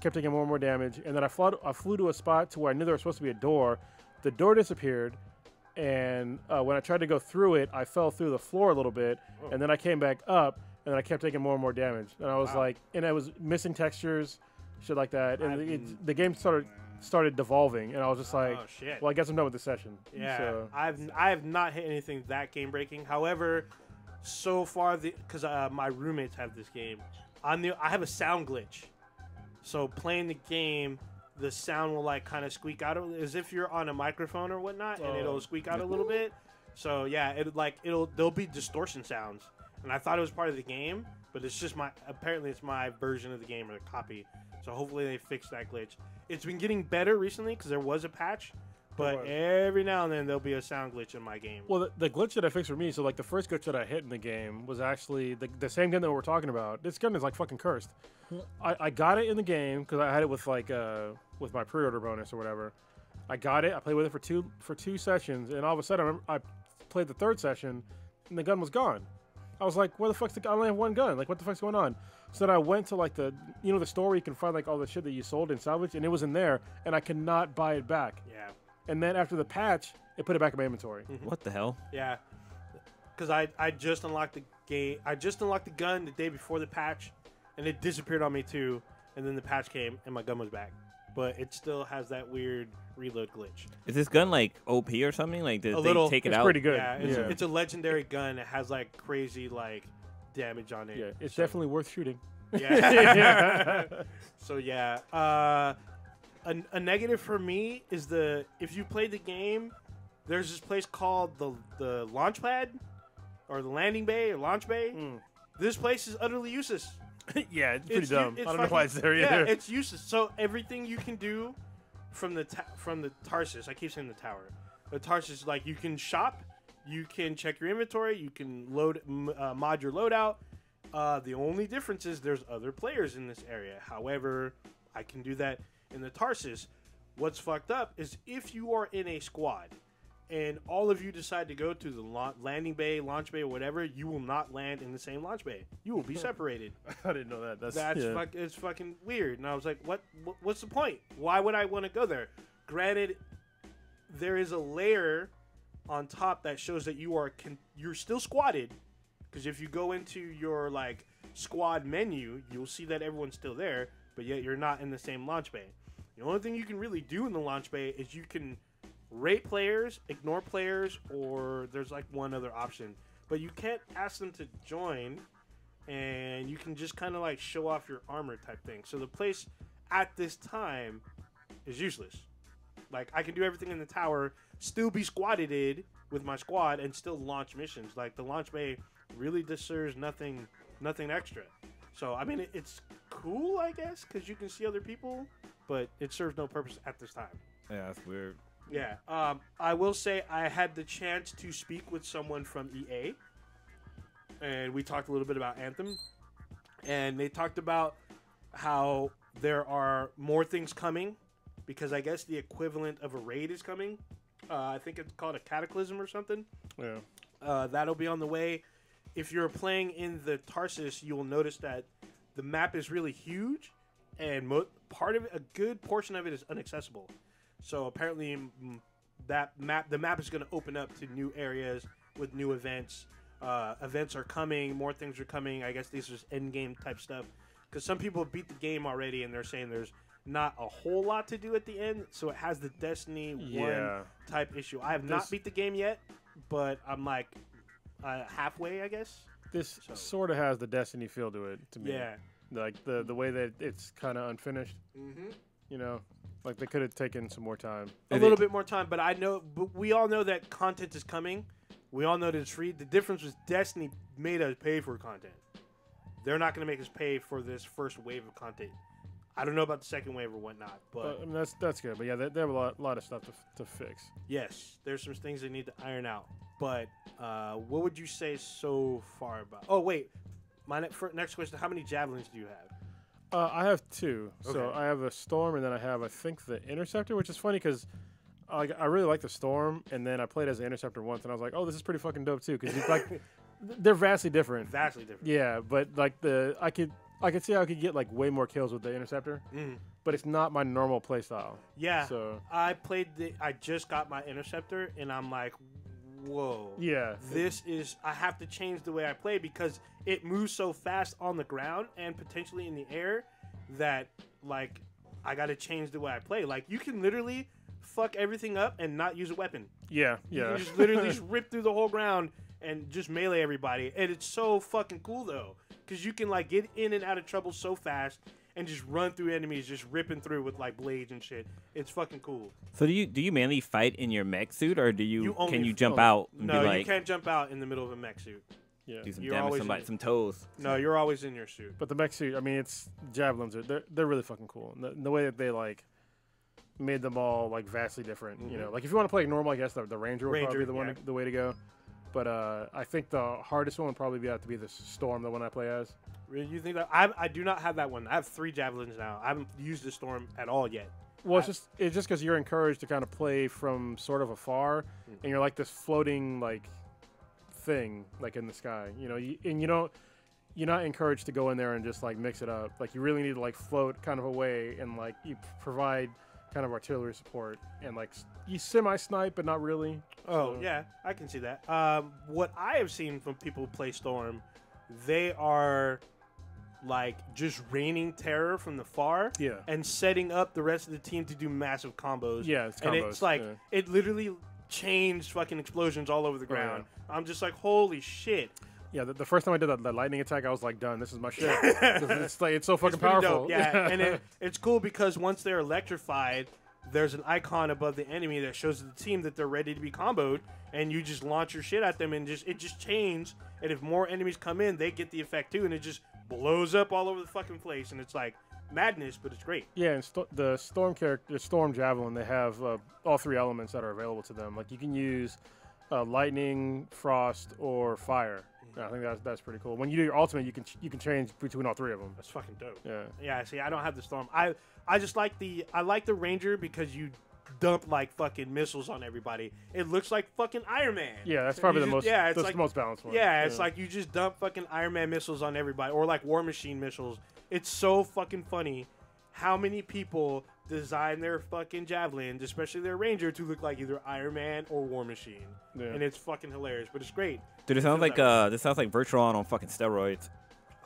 kept taking more and more damage, and then I flew to a spot to where I knew there was supposed to be a door. The door disappeared, and when I tried to go through it, I fell through the floor a little bit, and then I came back up, and then I kept taking more and more damage. And I was Wow. like, and I was missing textures, shit like that, and I've- the game started devolving, and I was just like, Oh shit. well, I guess I'm done with the session. Yeah, So, I have not hit anything that game breaking. However, so far because my roommates have this game, I have a sound glitch. So playing the game, the sound will like kind of squeak out as if you're on a microphone or whatnot, and it'll squeak out a little bit. So yeah, there'll be distortion sounds, and I thought it was part of the game, but it's just apparently it's my version of the game or the copy. So hopefully they fix that glitch. It's been getting better recently because there was a patch, but was. every now and then there'll be a sound glitch in my game. well, the glitch that I fixed for me, so like the first glitch that I hit in the game was actually the same gun that we're talking about. This gun is like fucking cursed. I got it in the game because I had it with like with my pre-order bonus or whatever. I got it. I played with it for two sessions, and all of a sudden I played the third session, and the gun was gone. I was like, where the fuck's the gun? I only have one gun. Like, what the fuck's going on? So then I went to like the store where you can find like all the shit that you sold and salvaged, and it was in there, and I could not buy it back. Yeah, And then after the patch, it put it back in my inventory. What the hell? yeah. Because I just unlocked game. I just unlocked the gun the day before the patch, and it disappeared on me too. And then the patch came, and my gun was back. But it still has that weird reload glitch. Is this gun like OP or something? Like, did A they little. take it It's out? pretty good. Yeah, it's a legendary gun. It has like crazy like damage on it. Yeah, it's definitely worth shooting. Yeah. So yeah, a negative for me is if you played the game, there's this place called the launch pad, or the landing bay or launch bay. This place is utterly useless. Yeah, it's pretty dumb. I don't know fucking- why it's there Yeah, either. it's useless. So everything you can do from the Tarsus, I keep saying the tower. The Tarsus, like you can shop, you can check your inventory, you can mod your loadout. The only difference is there's other players in this area. However, I can do that in the Tarsus. What's fucked up is if you are in a squad and all of you decide to go to the landing bay, launch bay, or whatever, you will not land in the same launch bay. You will be separated. I didn't know that. That's That's it's fucking weird. And I was like, what's the point? Why would I want to go there? Granted, there is a layer on top that shows that you're still squatted, because if you go into your like squad menu, you'll see that everyone's still there, but yet you're not in the same launch bay. The only thing you can really do in the launch bay is you can rate players, ignore players, or there's like one other option, but you can't ask them to join, and you can just kind of like show off your armor type thing. So the place at this time is useless. Like I can do everything in the tower, still be squatted with my squad, and still launch missions. Like the launch bay really just serves nothing extra. So I mean it's cool, I guess, because you can see other people, but it serves no purpose at this time. Yeah, that's weird. Yeah, I will say I had the chance to speak with someone from EA, and we talked a little bit about Anthem, and they talked about how there are more things coming, because I guess the equivalent of a raid is coming. I think it's called a cataclysm or something. Yeah. That'll be on the way. If you're playing in the Tarsus, you will notice that the map is really huge, and a good portion of it is inaccessible. So apparently, the map is going to open up to new areas with new events. Events are coming, more things are coming. I guess these are end game type stuff, because some people beat the game already, and they're saying there's not a whole lot to do at the end. So it has the Destiny 1 type issue. I have not beat the game yet, but I'm like halfway, I guess. This sort of has the Destiny feel to it to me. Yeah. Like the way that it's kind of unfinished. Mm-hmm. You know, like they could have taken some more time. A little bit more time, but we all know that content is coming. We all know that it's free. The difference was Destiny made us pay for content. They're not going to make us pay for this first wave of content. I don't know about the second wave or whatnot, but I mean, that's good. But yeah, they have a lot of stuff to fix. yes, there's some things they need to iron out. But what would you say so far about? Oh wait, my next question: how many javelins do you have? I have two. So Okay. I have a Storm, and then I have, I think, the Interceptor, which is funny because I really like the Storm, and then I played as the Interceptor once, and I was like, oh, this is pretty fucking dope too, because like they're vastly different. Vastly different. Yeah, but like I could see how I could get like way more kills with the Interceptor, but it's not my normal play style. Yeah. So I just got my Interceptor, and I'm like, whoa. yeah, I have to change the way I play, because it moves so fast on the ground and potentially in the air that, like, I got to change the way I play. Like, you can literally fuck everything up and not use a weapon. yeah. You can just literally just rip through the whole ground and just melee everybody. And it's so fucking cool, though, because you can, like, get in and out of trouble so fast and just run through enemies, just ripping through with, like, blades and shit. It's fucking cool. So do you mainly fight in your mech suit, or can you jump no, out and No, be like you can't jump out in the middle of a mech suit. Yeah. do some You're damage always to in somebody, it. some toes? No, you're always in your suit. But the mech suit, I mean, it's javelins. They're really fucking cool. The way that they like made them all like vastly different. You know, like if you want to play normal, I guess the Ranger will probably be the way to go. But I think the hardest one would probably have to be the Storm, the one I play as. Really, you think that I do not have that one? I have 3 javelins now. I haven't used the Storm at all yet. Well, it's just because you're encouraged to kind of play from sort of afar, and you're like this floating like thing like in the sky. You know, you're not encouraged to go in there and just like mix it up. Like you really need to like float kind of away and like you provide kind of artillery support, and like you semi-snipe, but not really. Oh So- yeah, I can see that. What I have seen from people who play Storm, they are like just raining terror from the far, Yeah. and setting up the rest of the team to do massive combos. Yeah, it's and combos, it's like yeah. it literally changed fucking explosions all over the ground. I'm just like, holy shit. Yeah, the first time I did that lightning attack, I was like, done. This is my shit. it's like it's so fucking It's pretty powerful. dope, yeah. And it's cool because once they're electrified, there's an icon above the enemy that shows the team that they're ready to be comboed, and you just launch your shit at them, and it just changes. And if more enemies come in, they get the effect too, and it just blows up all over the fucking place. And it's like madness, but it's great. Yeah, and the Storm character, Storm Javelin, they have all 3 elements that are available to them. Like you can use lightning, frost, or fire. I think that's pretty cool. When you do your ultimate, you can change between all 3 of them. That's fucking dope. Yeah. Yeah, see, I don't have the Storm. I just like the Ranger because you dump like fucking missiles on everybody. It looks like fucking Iron Man. Yeah, that's probably You the just- most. yeah, it's that's like- the most balanced one. Yeah, it's like you just dump fucking Iron Man missiles on everybody, or like War Machine missiles. It's so fucking funny how many people design their fucking javelins, especially their Ranger, to look like either Iron Man or War Machine. Yeah. And it's fucking hilarious, but it's great. Dude, it sounds like this sounds like Virtual on fucking steroids.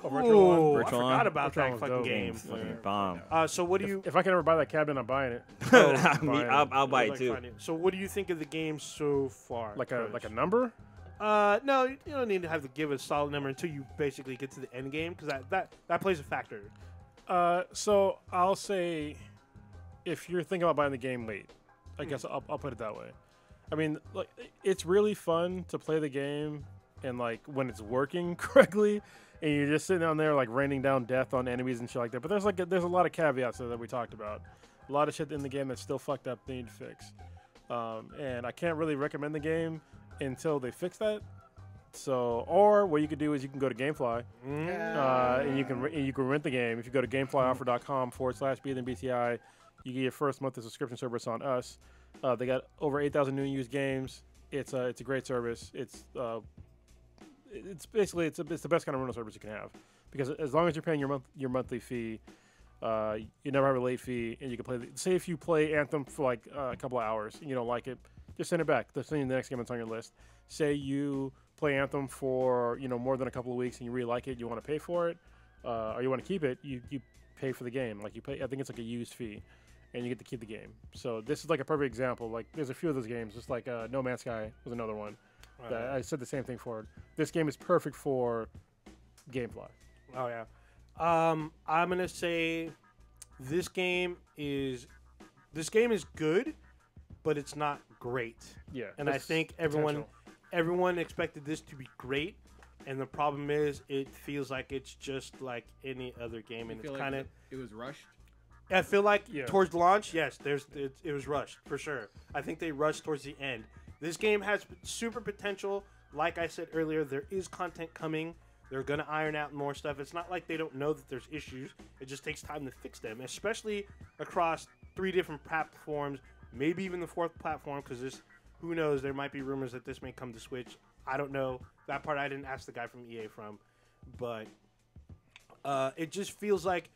Oh, Virtual Ooh, One. I Virtual forgot On. about Virtual that One's fucking dope. game. It's fucking bomb. So what do you? If I can ever buy that cabinet, I'm buying it. I mean, Buying it. I'll buy like it too. find it. So what do you think of the game so far? Like a Coach? number. No, you don't need to have to give a solid number until you basically get to the end game, because that plays a factor. So I'll say, if you're thinking about buying the game late, I guess I'll put it that way. I mean, like it's really fun to play the game, and like when it's working correctly, and you're just sitting down there like raining down death on enemies and shit like that. But there's a lot of caveats that we talked about. A lot of shit in the game that's still fucked up. They need to fix, and I can't really recommend the game until they fix that. So, or what you could do is you can go to GameFly, and you can rent the game. If you go to GameFlyOffer.com/BTI, you get your first month of subscription service on us. They got over 8,000 new and used games. It's a great service. It's basically it's the best kind of rental service you can have, because as long as you're paying your monthly fee, you never have a late fee, and you can play. Say if you play Anthem for like a couple of hours and you don't like it, just send it back. They'll send you the next game that's on your list. Say you play Anthem for more than a couple of weeks and you really like it, you want to pay for it, or you want to keep it, you pay for the game. Like you pay, I think it's like a used fee, and you get to keep the game. So this is like a perfect example. Like there's a few of those games, just like No Man's Sky was another one. That I said the same thing for. This game is perfect for GameFly. Oh yeah. I'm gonna say this game is good, but it's not great. Yeah, And I there's think potential. everyone expected this to be great, and the problem is it feels like it's just like any other game, and I feel it's like kind of. it was rushed. I feel like Yeah. towards launch, yes, it was rushed for sure. I think they rushed towards the end. This game has super potential. Like I said earlier, there is content coming. They're gonna iron out more stuff. It's not like they don't know that there's issues. It just takes time to fix them, especially across 3 different platforms, maybe even the 4th platform. Because this, who knows? There might be rumors that this may come to Switch. I don't know. That part I didn't ask the guy from EA from, but it just feels like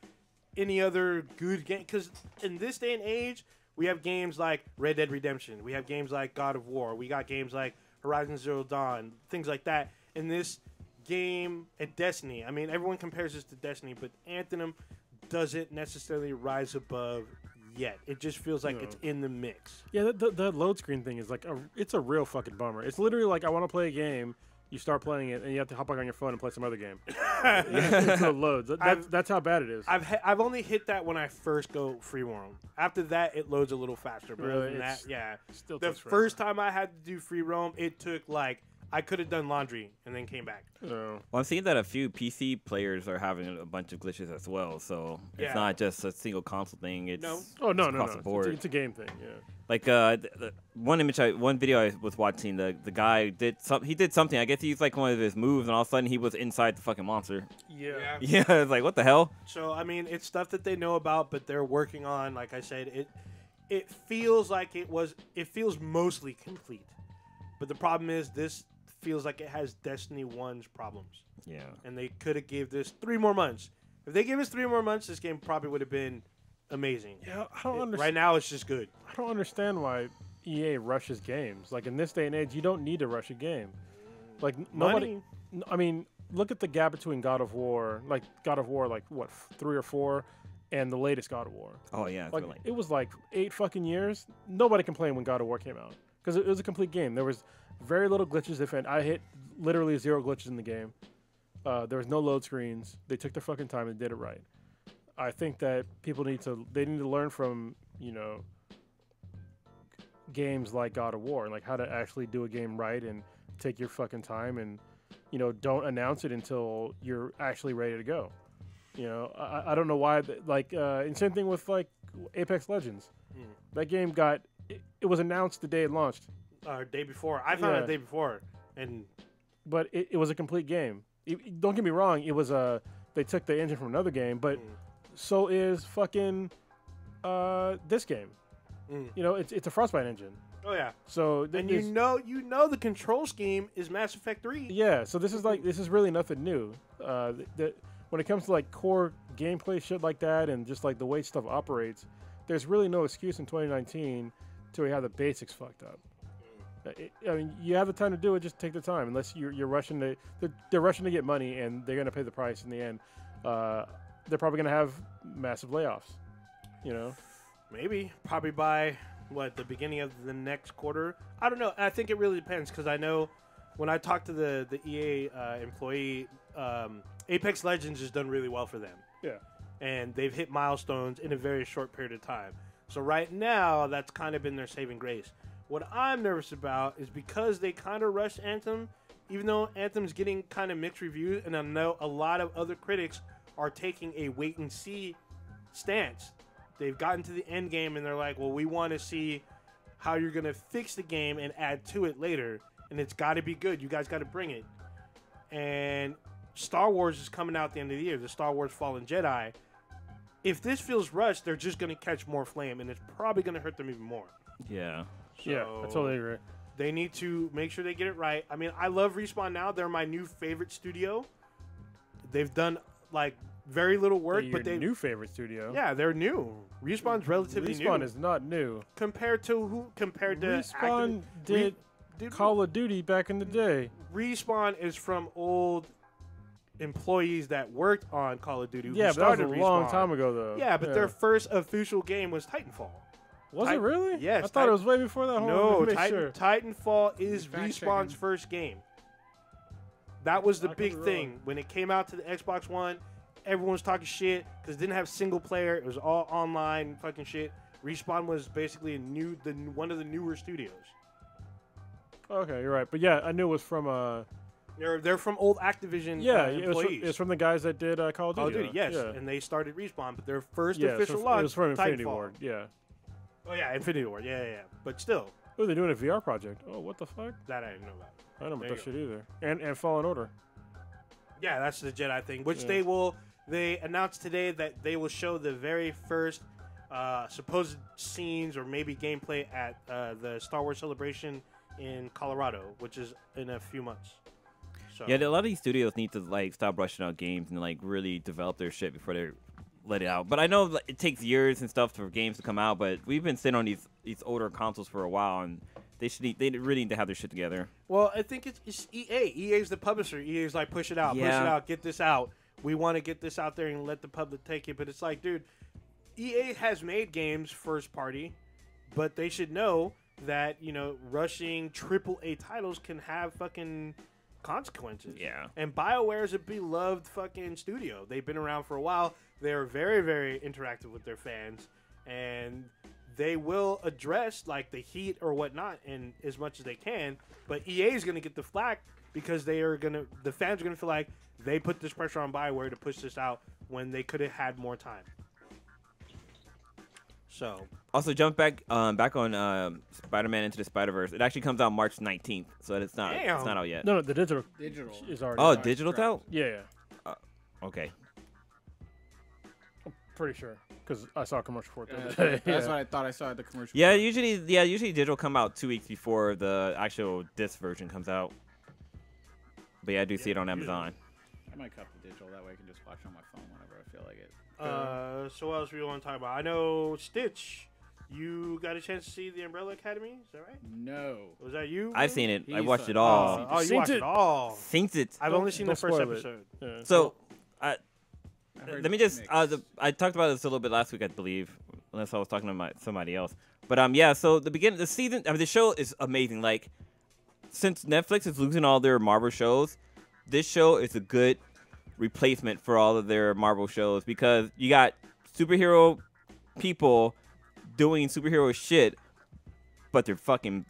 any other good game. Because in this day and age, we have games like Red Dead Redemption. We have games like God of War. We got games like Horizon Zero Dawn, things like that. And this game and Destiny, I mean, everyone compares this to Destiny, but Anthem doesn't necessarily rise above yet. It just feels like it's in the mix. Yeah, the load screen thing is like it's a real fucking bummer. It's literally like I want to play a game, you start playing it, and you have to hop back on your phone and play some other game. Until it loads. That's how bad it is. I've only hit that when I first go free roam. After that, it loads a little faster. But Really? other than that, It's- yeah. still The takes forever. first time I had to do free roam, it took like I could have done laundry and then came back. So, Well, I'm seeing that a few PC players are having a bunch of glitches as well. So Yeah. it's not just a single console thing. It's No. oh no, it's no, across no. the board. It's a game thing. Yeah. Like one video I was watching, the guy did something. I guess he used like one of his moves, and all of a sudden he was inside the fucking monster. Yeah. Yeah, it's like what the hell? So I mean, it's stuff that they know about, but they're working on. Like I said, it feels like it feels mostly complete. But the problem is, this feels like it has Destiny 1's problems, Yeah. and they could have gave this 3 more months. If they gave us 3 more months, this game probably would have been amazing. Yeah, I don't understand. Right now, it's just good. I don't understand why EA rushes games. Like in this day and age, you don't need to rush a game. Like nobody. I mean, look at the gap between God of War, like what 3 or 4, and the latest God of War. Oh yeah, it's Like really. it was like 8 fucking years. Nobody complained when God of War came out because it was a complete game. There was very little glitches. If any. I hit literally 0 glitches in the game. There was no load screens. They took their fucking time and did it right. I think that people need to learn from games like God of War, like how to actually do a game right and take your fucking time and don't announce it until you're actually ready to go. I don't know why. And same thing with like Apex Legends. That game it was announced the day it launched. Day before, I found out the day before, but it was a complete game. Don't get me wrong. It was they took the engine from another game, but so is fucking this game. It's a Frostbite engine. Oh yeah. So and you know the control scheme is Mass Effect 3. Yeah. So this is really nothing new. When it comes to like core gameplay shit like that and just like the way stuff operates, there's really no excuse in 2019 to have the basics fucked up. I mean, you have the time to do it. Just take the time. Unless you're rushing they're rushing to get money and they're gonna pay the price in the end. They're probably gonna have massive layoffs. Maybe probably by the beginning of the next quarter. I don't know. I think it really depends because I know when I talked to the EA employee, Apex Legends has done really well for them. Yeah, and they've hit milestones in a very short period of time. So right now, that's kind of been their saving grace. What I'm nervous about is because they kind of rushed Anthem, even though Anthem's getting kind of mixed reviews, and I know a lot of other critics are taking a wait-and-see stance. They've gotten to the end game, and they're like, well, we want to see how you're going to fix the game and add to it later, and it's got to be good. You guys got to bring it. And Star Wars is coming out at the end of the year, the Star Wars Fallen Jedi. If this feels rushed, they're just going to catch more flame, and it's probably going to hurt them even more. Yeah. So yeah, I totally agree. They need to make sure they get it right. I mean, I love Respawn now. They're my new favorite studio. They've done like very little work, but they new favorite studio. Yeah, they're new. Respawn's relatively new. Respawn is not new. Compared to who? Compared to Respawn did Call of Duty back in the day. Respawn is from old employees that worked on Call of Duty. Yeah, but that was a long time ago, though. Yeah, but their first official game was Titanfall. Was it really? Yes. I thought it was way before that. No, Titanfall is Respawn's first game. That was the big thing. When it came out to the Xbox One, everyone was talking shit because it didn't have single player. It was all online fucking shit. Respawn was basically one of the newer studios. Okay, you're right. But yeah, I knew it was from... They're from old Activision employees. It's from the guys that did Call of Duty. Call of Duty, yes. Yeah. And they started Respawn, but their first official launch it was from Infinity Titanfall. Ward, yeah. Oh, yeah, Infinity Ward, yeah. But still. Oh, they're doing a VR project. Oh, what the fuck? That I didn't know about. I don't know about that shit either. And Fallen Order. Yeah, that's the Jedi thing, which Yeah. they announced today that they will show the very first supposed scenes or maybe gameplay at the Star Wars Celebration in Colorado, which is in a few months. So. Yeah, a lot of these studios need to like stop rushing out games and like really develop their shit before they let it out. But I know it takes years and stuff for games to come out. But we've been sitting on these older consoles for a while, and they really need to have their shit together. Well, I think it's EA. EA's the publisher. EA's like push it out, get this out. We want to get this out there and let the public take it. But it's like, dude, EA has made games first party, but they should know that rushing AAA titles can have fucking consequences. Yeah. And BioWare is a beloved fucking studio. They've been around for a while. They're very, very interactive with their fans, and they will address like the heat or whatnot in as much as they can. But EA is going to get the flack because the fans are going to feel like they put this pressure on BioWare to push this out when they could have had more time. So also jump back on Spider-Man Into the Spider-Verse. It actually comes out March 19th, so it's not out yet. No, the digital is already. Oh, digital's out? Yeah. Okay. I'm pretty sure because I saw a commercial for it the other day. That's what I thought I saw at the commercial. Yeah, usually digital come out 2 weeks before the actual disc version comes out. But yeah, I do see it on Amazon. I might cut the digital. That way I can just watch it on my phone whenever I feel like it. So what else we want to talk about? I know Stitch. You got a chance to see the Umbrella Academy? Is that right? No. Was that you? I've seen it. I He's watched a- it all. Oh, you Seen watched it. it all. Seen it. I've only seen the Don't first spoil it. episode. Yeah. So, I heard let me just. mixed. I talked about this a little bit last week, I believe, unless I was talking to somebody else. But yeah. So the season, the show is amazing. Like, since Netflix is losing all their Marvel shows, this show is a good replacement for all of their Marvel shows because you got superhero people doing superhero shit, but they're fucking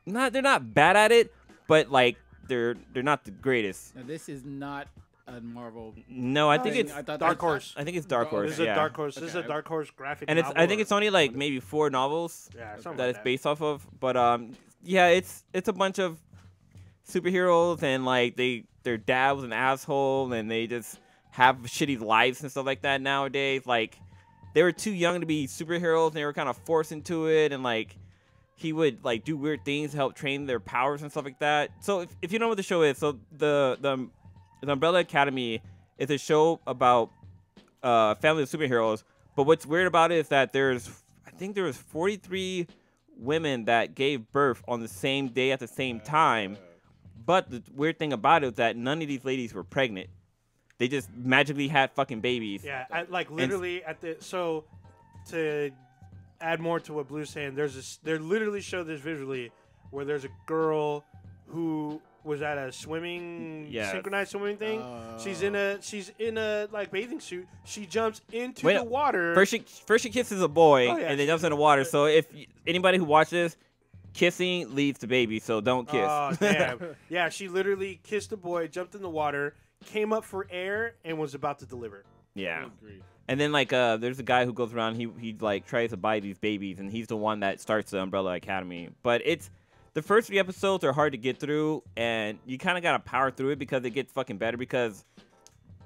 not. They're not bad at it, but like they're not the greatest. Now, this is not a Marvel. No, I think thing. it's I thought Dark that's- Horse. I think it's Dark Oh, Horse. This is a yeah. Dark Horse. This is a Okay. Dark Horse graphic And it's novel I think it's or- only like maybe 4 novels yeah, something that like it's based off of. But yeah, it's a bunch of superheroes and like their dad was an asshole and they just have shitty lives and stuff like that nowadays. Like they were too young to be superheroes and they were kind of forced into it and like he would like do weird things to help train their powers and stuff like that. So if you know what the show is, so the Umbrella Academy is a show about family of superheroes. But what's weird about it is that I think there was 43 women that gave birth on the same day at the same time. But the weird thing about it is that none of these ladies were pregnant. They just magically had fucking babies. Yeah, like literally to add more to what Blue's saying, they literally show this visually where there's a girl who was at a synchronized swimming thing. She's in a like bathing suit. She jumps into the water. First she kisses a boy Oh, yeah, and then jumps in the water. So if anybody who watches, kissing leads to baby, so don't kiss. Oh, damn. Yeah, she literally kissed a boy, jumped in the water, came up for air, and was about to deliver. Yeah. Good grief. And then like there's a guy who goes around, he like tries to buy these babies and he's the one that starts the Umbrella Academy. But the first 3 episodes are hard to get through and you kind of got to power through it because it gets fucking better because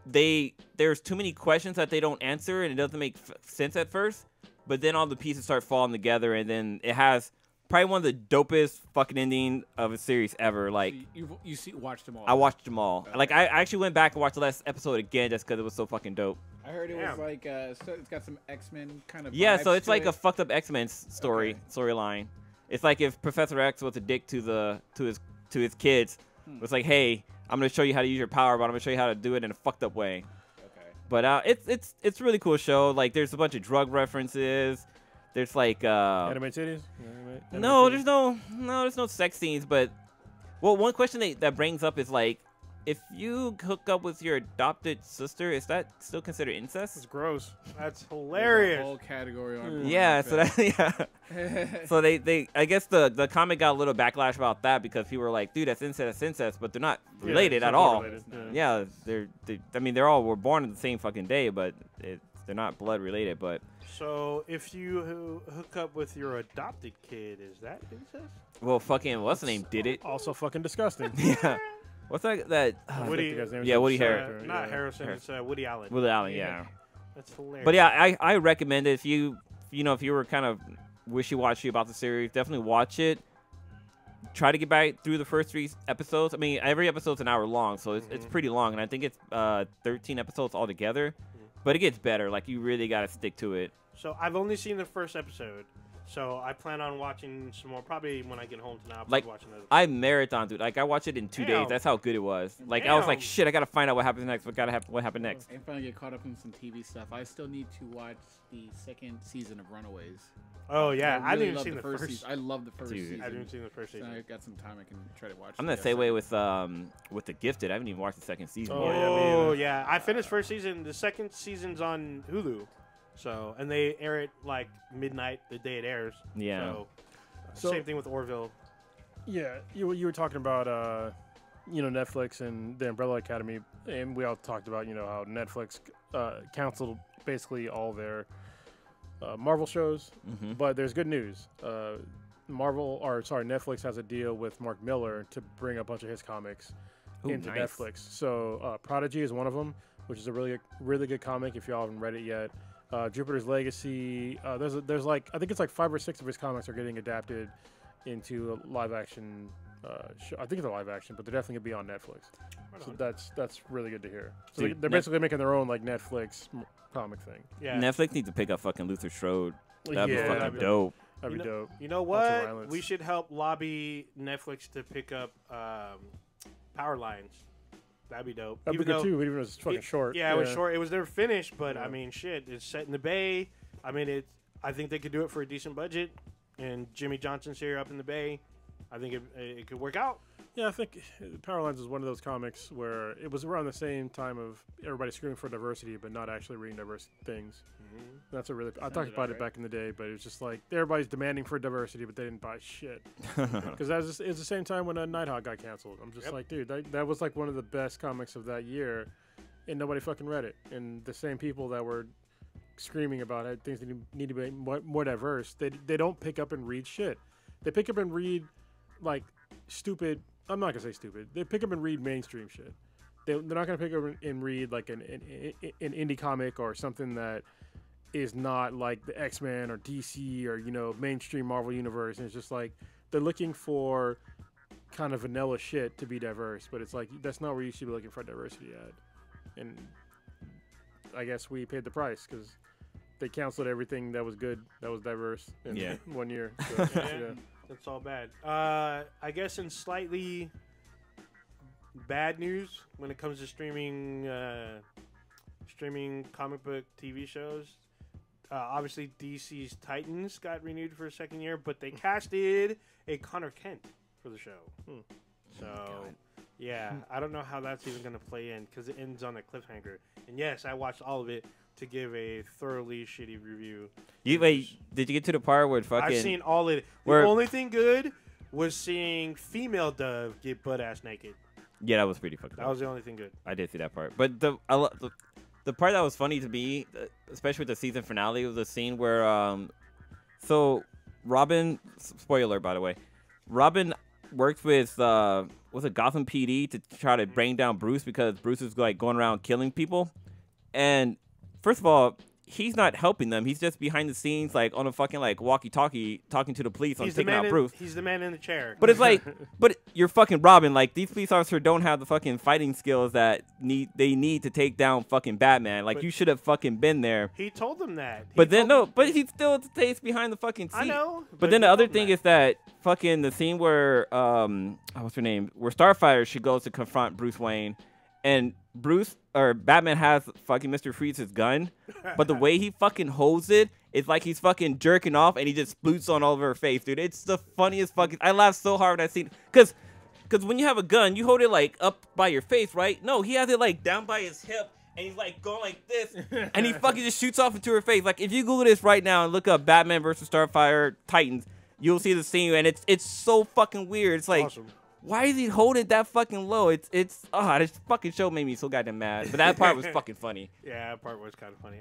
there's too many questions that they don't answer and it doesn't make sense at first. But then all the pieces start falling together and then it has probably one of the dopest fucking ending of a series ever. Like So you watched them all. I watched them all. Like I actually went back and watched the last episode again just because it was so fucking dope. I heard it Damn. was like so it's got some X-Men kind of. Yeah, vibes so it's to like it. a fucked up X-Men storyline. It's like if Professor X was a dick to his kids. It's like, hey, I'm gonna show you how to use your power, but I'm gonna show you how to do it in a fucked up way. Okay. But it's a really cool show. Like there's a bunch of drug references. There's like Anime titties? no, there's no sex scenes. But well, one question that brings up is like, if you hook up with your adopted sister, is that still considered It's incest? gross. That's There's a hilarious. whole category on. Yeah, so Pornhub. that yeah. So they I guess the comic got a little backlash about that because people were like, dude, that's incest, but they're not related Yeah, at it's not all. related, Yeah, I mean they all were born on the same fucking day, but they're not blood related. But So if you hook up with your adopted kid, is that incest? well, fucking what's the name did it? Also fucking disgusting. Yeah, what's that? Woody- The guy's name is yeah, Woody Sam Harrelson. Character, Not yeah. Harrison. It's Woody Allen. Will Allen, yeah. That's hilarious. But yeah, I recommend it if you were kind of wishy-washy about the series, definitely watch it. Try to get back through the first 3 episodes. I mean, every episode's an hour long, so it's pretty long, and I think it's 13 episodes altogether. But it gets better. Like you really got to stick to it. So I've only seen the first episode. So I plan on watching some more. Probably when I get home tonight. I'll Like, watching those. I marathoned it. Like I watched it in 2 days. Damn. That's how good it was. Like I was like, Damn. shit, I gotta find out what happens next. What happened next? I'm finally get caught up in some TV stuff. I still need to watch the 2nd season of Runaways. Oh yeah, I really didn't love even see the first. season. I love the first Dude. season. I didn't see the first So season. I got some time. I can try to watch. I'm the the same second. way with The Gifted. I haven't even watched the 2nd season Oh, yet. yeah, me Oh either. yeah, I finished first season. The 2nd season's on Hulu. So and they air it like midnight the day it airs. Yeah. So- same thing with Orville. Yeah, you were talking about Netflix and the Umbrella Academy, and we all talked about how Netflix canceled basically all their Marvel shows. Mhm. But there's good news. Netflix has a deal with Mark Miller to bring a bunch of his comics Ooh, into nice. Netflix. So Prodigy is one of them, which is a really good comic. If y'all haven't read it yet, Jupiter's Legacy. There's like I think it's like 5 or 6 of his comics are getting adapted into live action I think it's a live action, but they're definitely gonna be on Netflix. Right So on. that's really good to hear. So Dude, they're basically making their own like Netflix comic thing. Yeah. Netflix needs to pick up fucking Luther Strode. That'd be Yeah, fucking that'd be- dope. That'd be dope. You know Lots of what? violence. We should help lobby Netflix to pick up Power Lines. That'd be dope. That'd be good too, even if it's fucking short. Yeah, it was short. It was never finished, but I mean, shit, it's set in the Bay. I mean, I think they could do it for a decent budget, and Jimmy Johnson's here up in the Bay. I think it could work out. Yeah, I think Power Lines is one of those comics where it was around the same time of everybody screaming for diversity, but not actually reading diverse things. Mm-hmm. That's a really I Sounded talked about it right. back in the day, but it was just like everybody's demanding for diversity, but they didn't buy shit. Because it's the same time when Nighthawk got canceled. I'm just Yep. like, dude, that was like one of the best comics of that year, and nobody fucking read it. And the same people that were screaming about it, things that need to be more diverse, they don't pick up and read shit. They pick up and read like stupid. I'm not gonna say stupid. They pick up and read mainstream shit. They're not gonna pick up and read like an indie comic or something that is not like the X-Men or DC or mainstream Marvel universe. And it's just like they're looking for kind of vanilla shit to be diverse, but it's like that's not where you should be looking for diversity at. And I guess we paid the price because they canceled everything that was good, that was diverse in Yeah. 1 year. So, yeah. That's all bad. I guess in slightly bad news when it comes to streaming comic book TV shows. Obviously, DC's Titans got renewed for a second year, but they casted a Connor Kent for the show. So, yeah, I don't know how that's even going to play in because it ends on a cliffhanger. And yes, I watched all of it to give a thoroughly shitty review. Did you get to the part where fucking? I've seen all of it. The Where- only thing good was seeing female Dove get butt ass naked. Yeah, that was pretty fucking. That was the only thing good. I did see that part, but the part that was funny to me, especially with the season finale, was the scene where so Robin, spoiler by the way, Robin worked with was it Gotham PD to try to bring down Bruce because Bruce is like going around killing people, and first of all, he's not helping them. He's just behind the scenes, like on a fucking like walkie-talkie, talking to the police on taking out Bruce. He's the man in the chair. But it's like, but you're fucking Robin. Like these police officers don't have the fucking fighting skills that they need to take down fucking Batman. Like But- you should have fucking been there. He told them that. But then he still stays behind the fucking seat. I know. But then he the other told them thing that. is that fucking the scene where what's her name? Where Starfire she goes to confront Bruce Wayne, and Batman has fucking Mr. Freeze's gun, but the way he fucking holds it, it's like he's fucking jerking off and he just sploots on all over her face, dude. It's the funniest fucking. I laughed so hard when I seen, cause when you have a gun, you hold it like up by your face, right? No, he has it like down by his hip. And he's like going like this, and he fucking just shoots off into her face. Like if you Google this right now and look up Batman versus Starfire Titans, you'll see the scene, and it's so fucking weird. It's like, Awesome. why is he holding it that fucking low? This fucking show made me so goddamn mad. But that part was fucking funny. Yeah, that part was kind of funny.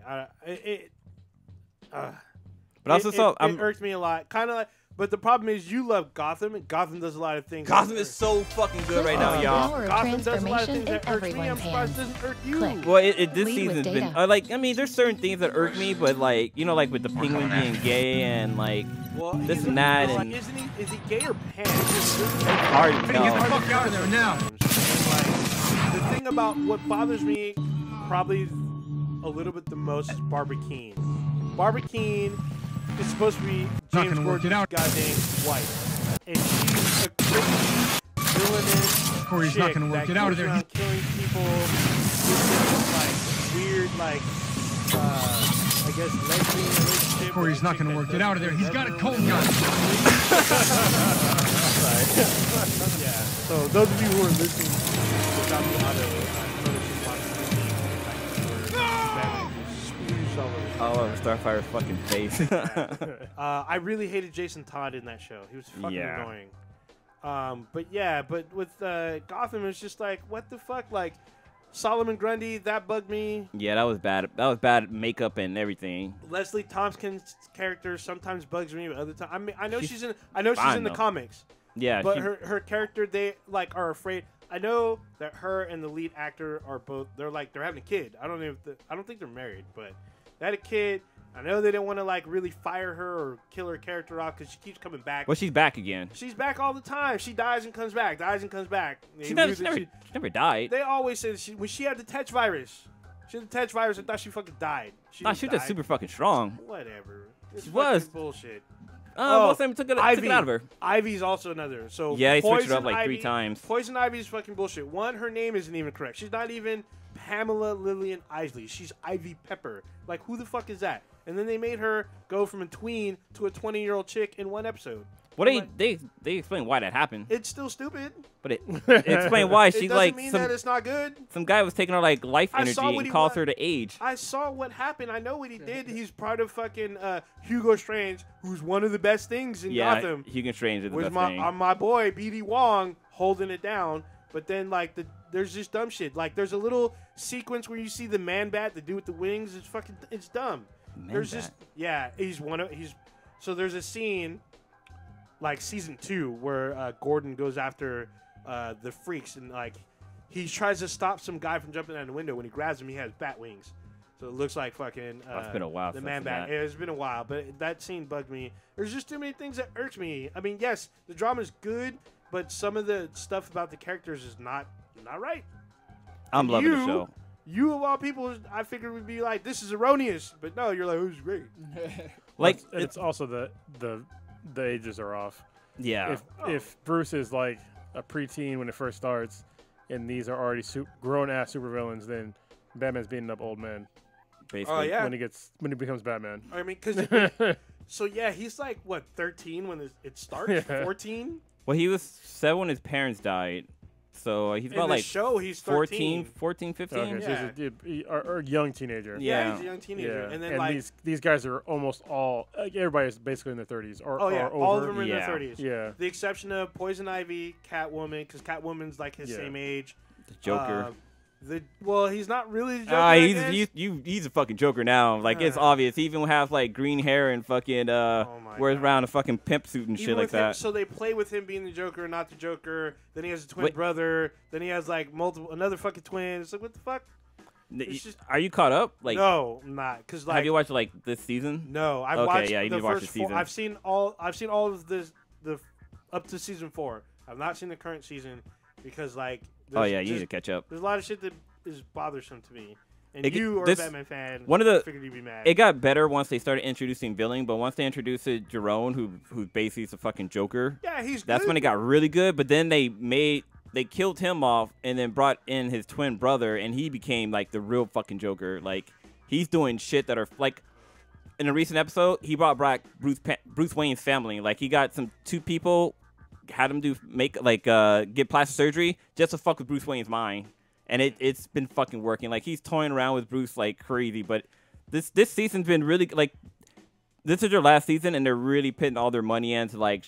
But also, it irked me a lot. Kind of like, but the problem is you love Gotham, and Gotham does a lot of things. Gotham is so fucking good right now, y'all. Hour of Gotham does a lot of transformation things in that irk me. I'm everyone's surprised it hands. doesn't irk you. Click. Well, this Lead with season's been data. like, I mean, there's certain things that irk me, but like, like with the penguin being gay and like Well, this he's and that, and isn't he? Is he gay or pan? hard to tell. fuck out of there now. Like, the thing about what bothers me probably a little bit the most is Barbara Keene. Barbara Keene is supposed to be Not James gonna work it Gordon's out. goddamn wife. And she's a crazy, villainous Corey's not chick gonna work that it out of goes there. around killing people with this, like, weird, like, I guess, lesbian relationship. Corey's with a not chick gonna that work it does out of there. He's got a whatever. cold gun. Yeah. So those of you who are listening without the audio, notice just watch All over Starfire's fucking face. I really hated Jason Todd in that show. He was fucking Yeah. annoying. But with Gotham, it's just like, what the fuck? Like, Solomon Grundy, that bugged me. Yeah, that was bad. That was bad makeup and everything. Leslie Thompson's character sometimes bugs me, but other times, I mean, I know She's she's in fine, the though. comics, Yeah, but she- her character, they like are afraid. I know that her and the lead actor are both. They're having a kid. I don't think they're married, but they had a kid, I know they didn't want to like really fire her or kill her character off because she keeps coming back. Well, she's back again. She's back all the time. She dies and comes back. Dies and comes back. She never died. They always say that when she had the Tetch virus. She had the Tetch virus. I thought she fucking died. She was just super fucking strong. Whatever. She was bullshit. Most of them took it out of her. Ivy's also another. So yeah, he switched it up Poison like Ivy, 3 times. Poison Ivy's fucking bullshit. One, her name isn't even correct. She's not even Pamela Lillian Isley. She's Ivy Pepper. Like, who the fuck is that? And then they made her go from a tween to a 20-year-old chick in one episode. Well, they explain why that happened. It's still stupid. But it explain why It she doesn't like mean some, that it's not good. some guy was taking her like life I energy saw what and he caused wa- her to age. I saw what happened. I know what he did. He's part of fucking Hugo Strange, who's one of the best things in Gotham. Hugo Strange is the Was best my thing. my boy BD Wong holding it down. But then like there's just dumb shit. Like there's a little sequence where you see the Man Bat, the dude with the wings. It's dumb. There's just so there's a scene like season 2 where Gordon goes after the freaks and like he tries to stop some guy from jumping out the window. When he grabs him, he has bat wings. So it looks like fucking It's been a while the since Man Bat. that. It's been a while, but that scene bugged me. There's just too many things that irked me. I mean, yes, the drama's good, but some of the stuff about the characters is not right. I'm loving the you- show. You of all people, I figured would be like, this is erroneous, but no, you're like, it was great. Like it's also the ages are off. yeah. If Bruce is like a preteen when it first starts, and these are already grown ass supervillains, then Batman's beating up old men Basically. Oh, yeah. when he becomes Batman. I mean, because so yeah, he's like what 13 when it starts, Yeah. 14. Well, he was 7 when his parents died. So he's In about the like show, he's 14, 13. 14, 15. Okay, so he's a young teenager. Yeah. He's a young teenager, Yeah, and then like, these guys are almost all everybody's basically in their 30s or oh yeah, or all of over. them are in Yeah. their 30s. Yeah, The exception of Poison Ivy, Catwoman, because Catwoman's like his Yeah. same age. The Joker. He's not really the Joker. I guess. He's a fucking Joker now. Like it's obvious. He even has like green hair and fucking my wears God. around a fucking pimp suit and Even shit like with him, that. so they play with him being the Joker, not the Joker. Then he has a twin Wait. brother. Then he has like another fucking twin. It's like, what the fuck? It's just- Are you caught up? Like, no, I'm not. Because like, have you watched like this season? no, I've Okay, watched yeah, you the need to watch first the 4. season. I've seen all of this up to season 4. I've not seen the current season because like. Oh yeah, you just- need to catch up. There's a lot of shit that is bothersome to me. And It- you are this- a Batman fan. one of the- I figured you'd be mad. It got better once they started introducing villain, but once they introduced Jerome, who's basically the fucking Joker, yeah, he's that's good. when it got really good. But then they killed him off and then brought in his twin brother, and he became like the real fucking Joker. Like he's doing shit that are like in a recent episode, he brought back Bruce Wayne's family. Like he got 2 people, had him get plastic surgery just to fuck with Bruce Wayne's mind. And it's been fucking working. Like he's toying around with Bruce like crazy. But this season's been really like this is their last season, and they're really putting all their money into like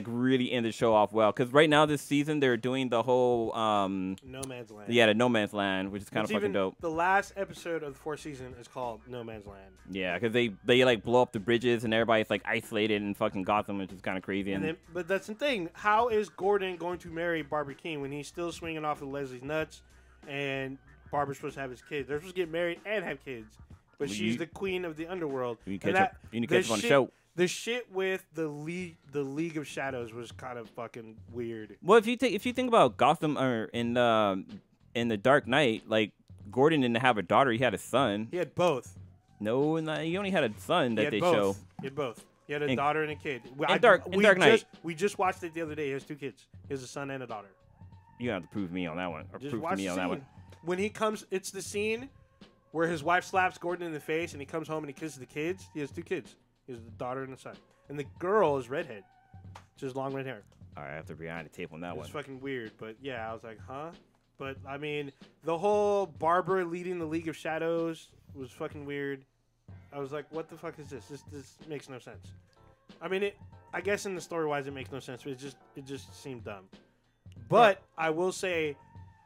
really end the show off well. Because right now this season they're doing the whole No Man's Land. the No Man's Land, which is kind of It's fucking even- dope. The last episode of the 4th season is called No Man's Land. Yeah, because they like blow up the bridges and everybody's like isolated in fucking Gotham, which is kind of crazy. And then, but that's the thing. How is Gordon going to marry Barbara King when he's still swinging off of Leslie's nuts, and Barbara's supposed to have his kids? They're supposed to get married and have kids, but Well, she's you- the queen of the underworld. You And need to catch up on the show. The shit with the League of Shadows was kind of fucking weird. Well, if you think about Gotham or in the Dark Knight, like Gordon didn't have a daughter; he had a son. He had both. No, he only had a son He that had they both. show. He had both. He had a In- daughter and a kid. Dark Knight. We just watched it the other day. He has 2 kids. He has a son and a daughter. You have to prove me on that one, or Just prove watch me the on that scene. one. When he comes, it's the scene where his wife slaps Gordon in the face, and he comes home and he kisses the kids. He has 2 kids. He has a daughter and a son. And the girl is redhead. She has long red hair. All right, I have to be behind the tape on that It's one. fucking weird, but yeah, I was like, huh? But I mean, the whole Barbara leading the League of Shadows was fucking weird. I was like, what the fuck is this? This makes no sense. I mean, I guess in the story wise it makes no sense, but it just seemed dumb. But I will say,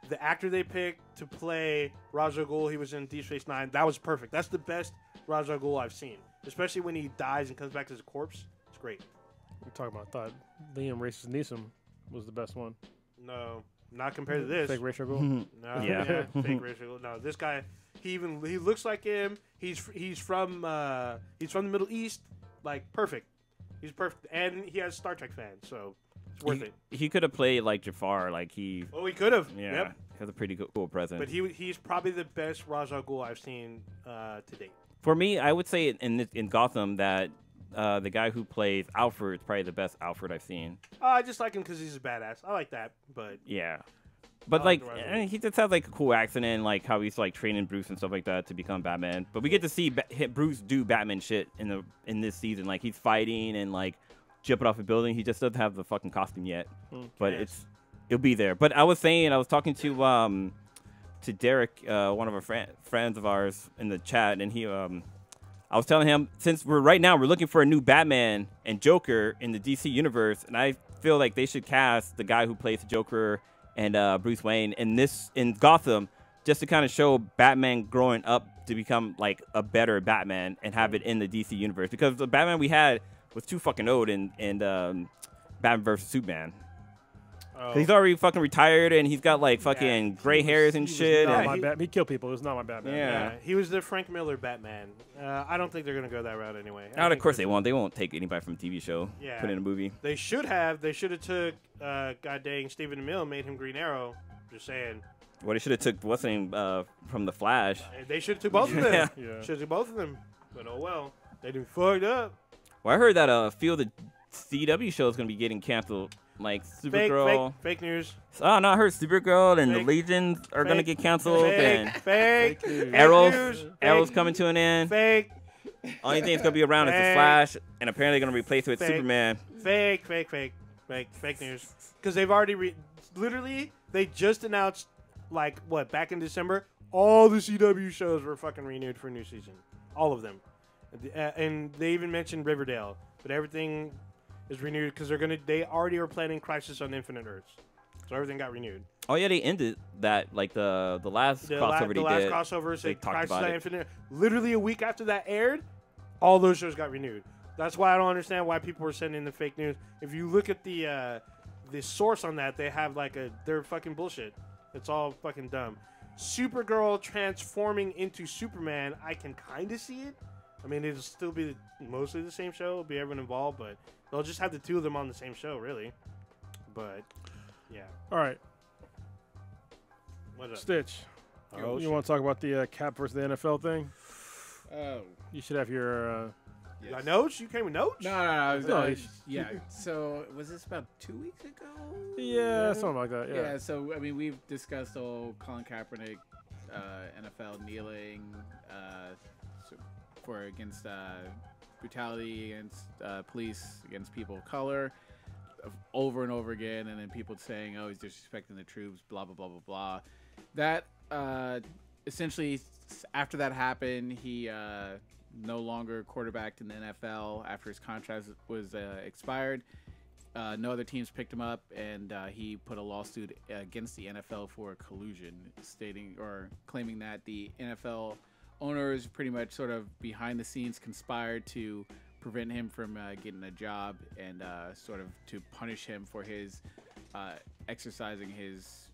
the actor they picked to play Ra's al Ghul, he was in Deep Space Nine. That was perfect. That's the best Ra's al Ghul I've seen, especially when he dies and comes back as a corpse. It's great. We're talking about. I thought Liam Racist Neeson was the best one. No, not compared to this. Fake racial goal. No, Yeah. fake racial. No, this guy, He looks like him. He's from the Middle East. Like perfect. He's perfect, and he has Star Trek fans, so it's worth it. He could have played like Jafar, like he. Oh, he could have. Yeah, Yep. he has a pretty cool presence. But he's probably the best Ra's al Ghul I've seen to date. For me, I would say in Gotham that the guy who plays Alfred is probably the best Alfred I've seen. I just like him because he's a badass. I like that, but Yeah. But I like like, the Ra's al Ghul. he just has like a cool accent and like how he's like training Bruce and stuff like that to become Batman. But we get to see Bruce do Batman shit in this season. Like he's fighting and like jumping off a building. He just doesn't have the fucking costume yet. But Yes. it'll be there. But I was talking to Derek, one of our friends of ours in the chat, and he I was telling him, since we're looking for a new Batman and Joker in the DC universe, and I feel like they should cast the guy who plays the Joker and Bruce Wayne in Gotham, just to kind of show Batman growing up to become like a better Batman and have it in the DC universe, because the Batman we had was too fucking old in Batman vs Superman. He's already fucking retired and he's got like fucking gray hairs and shit. Not and- my Bat- He'd kill people. It was not my Batman. Yeah. He was the Frank Miller Batman. I don't think they're gonna go that route anyway. I Of think course they're they won't. They won't take anybody from a TV show, Yeah. put in a movie. They should have. They should have took. God dang, Stephen Amell and made him Green Arrow. Just saying. Well, they should have took what's the name from The Flash. They should have took both of them. Yeah. Yeah. Should have took both of them. But oh well. They done fucked up. Well, I heard that a few of the CW shows gonna be getting canceled, like Supergirl. Fake news. Oh no, I heard Supergirl and Fake- the Legions are gonna fake- get canceled, and Fake news. Arrow's Fake- coming to an end. Fake. Only thing that's gonna be around is the Fake. Flash, and apparently they're gonna replace it with Fake. Superman. Fake news. Because they've already literally they just announced like what back in December, all the CW shows were fucking renewed for a new season, all of them, and they even mentioned Riverdale, but everything is renewed because they already are planning Crisis on Infinite Earths, so everything got renewed. Oh yeah, they ended that like the last crossover The last did. crossover they said talked Crisis about on it. Infinite. Literally a week after that aired, all those shows got renewed. That's why I don't understand why people were sending the fake news. If you look at the source on that, they have they're fucking bullshit. It's all fucking dumb. Supergirl transforming into Superman, I can kind of see it. I mean, it'll still be mostly the same show. It'll be everyone involved, but they'll just have the two of them on the same show, really. But yeah, All right, what's up? Stitch. Oh, You want to talk about the Cap versus the NFL thing? Oh. You should have your. You got notes? You came with notes? No. I was, No, yeah. So was this about 2 weeks ago? Yeah, something like that. Yeah. Yeah. So I mean, we've discussed the whole Colin Kaepernick, NFL kneeling against brutality against police against people of color over and over again, and then people saying, "Oh, he's disrespecting the troops," blah blah blah blah blah. That essentially, after that happened, he no longer quarterbacked in the NFL after his contract was expired. No other teams picked him up, and he put a lawsuit against the NFL for collusion, claiming that the NFL owners pretty much sort of behind the scenes conspired to prevent him from getting a job and sort of to punish him for his exercising his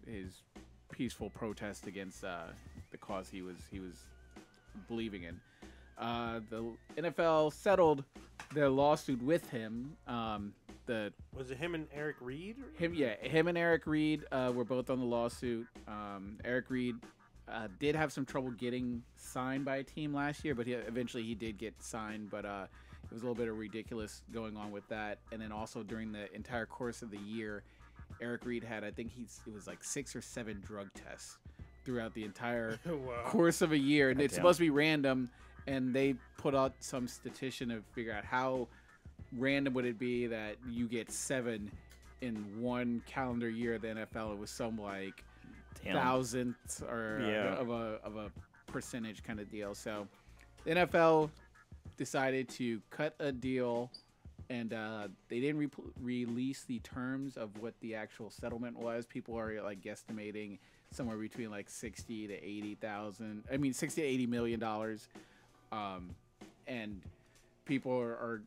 peaceful protest against the cause he was believing in. The NFL settled their lawsuit with him. Was it him and Eric Reed? Him and Eric Reed were both on the lawsuit. Eric Reed did have some trouble getting signed by a team last year, but eventually he did get signed. But it was a little bit of ridiculous going on with that. And then also during the entire course of the year, Eric Reed had, I think it was like 6 or 7 drug tests throughout the entire course of a year. And it's supposed to be random. And they put out some statistician to figure out how random would it be that you get 7 in one calendar year of the NFL. It was some like thousandth or of a percentage kind of deal. So the NFL decided to cut a deal, and they didn't release the terms of what the actual settlement was. People are like guesstimating somewhere between like 60 to 80 million dollars. And people are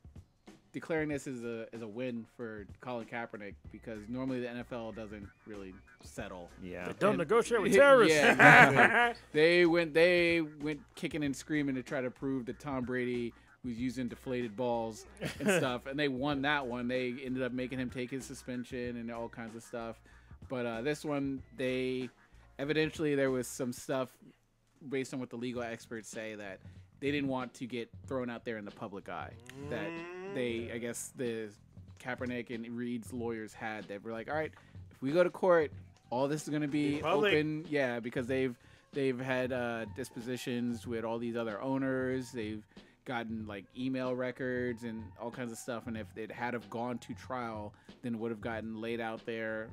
declaring this as a win for Colin Kaepernick because normally the NFL doesn't really settle. Yeah. Don't negotiate with terrorists. Yeah, exactly. they went kicking and screaming to try to prove that Tom Brady was using deflated balls and stuff, and they won that one. They ended up making him take his suspension and all kinds of stuff. But this one, evidently there was some stuff based on what the legal experts say that they didn't want to get thrown out there in the public eye. That I guess the Kaepernick and Reed's lawyers had that were like, all right, if we go to court, all this is going to be open. Yeah, because they've had dispositions with all these other owners. They've gotten like email records and all kinds of stuff. And if it had have gone to trial, then it would have gotten laid out there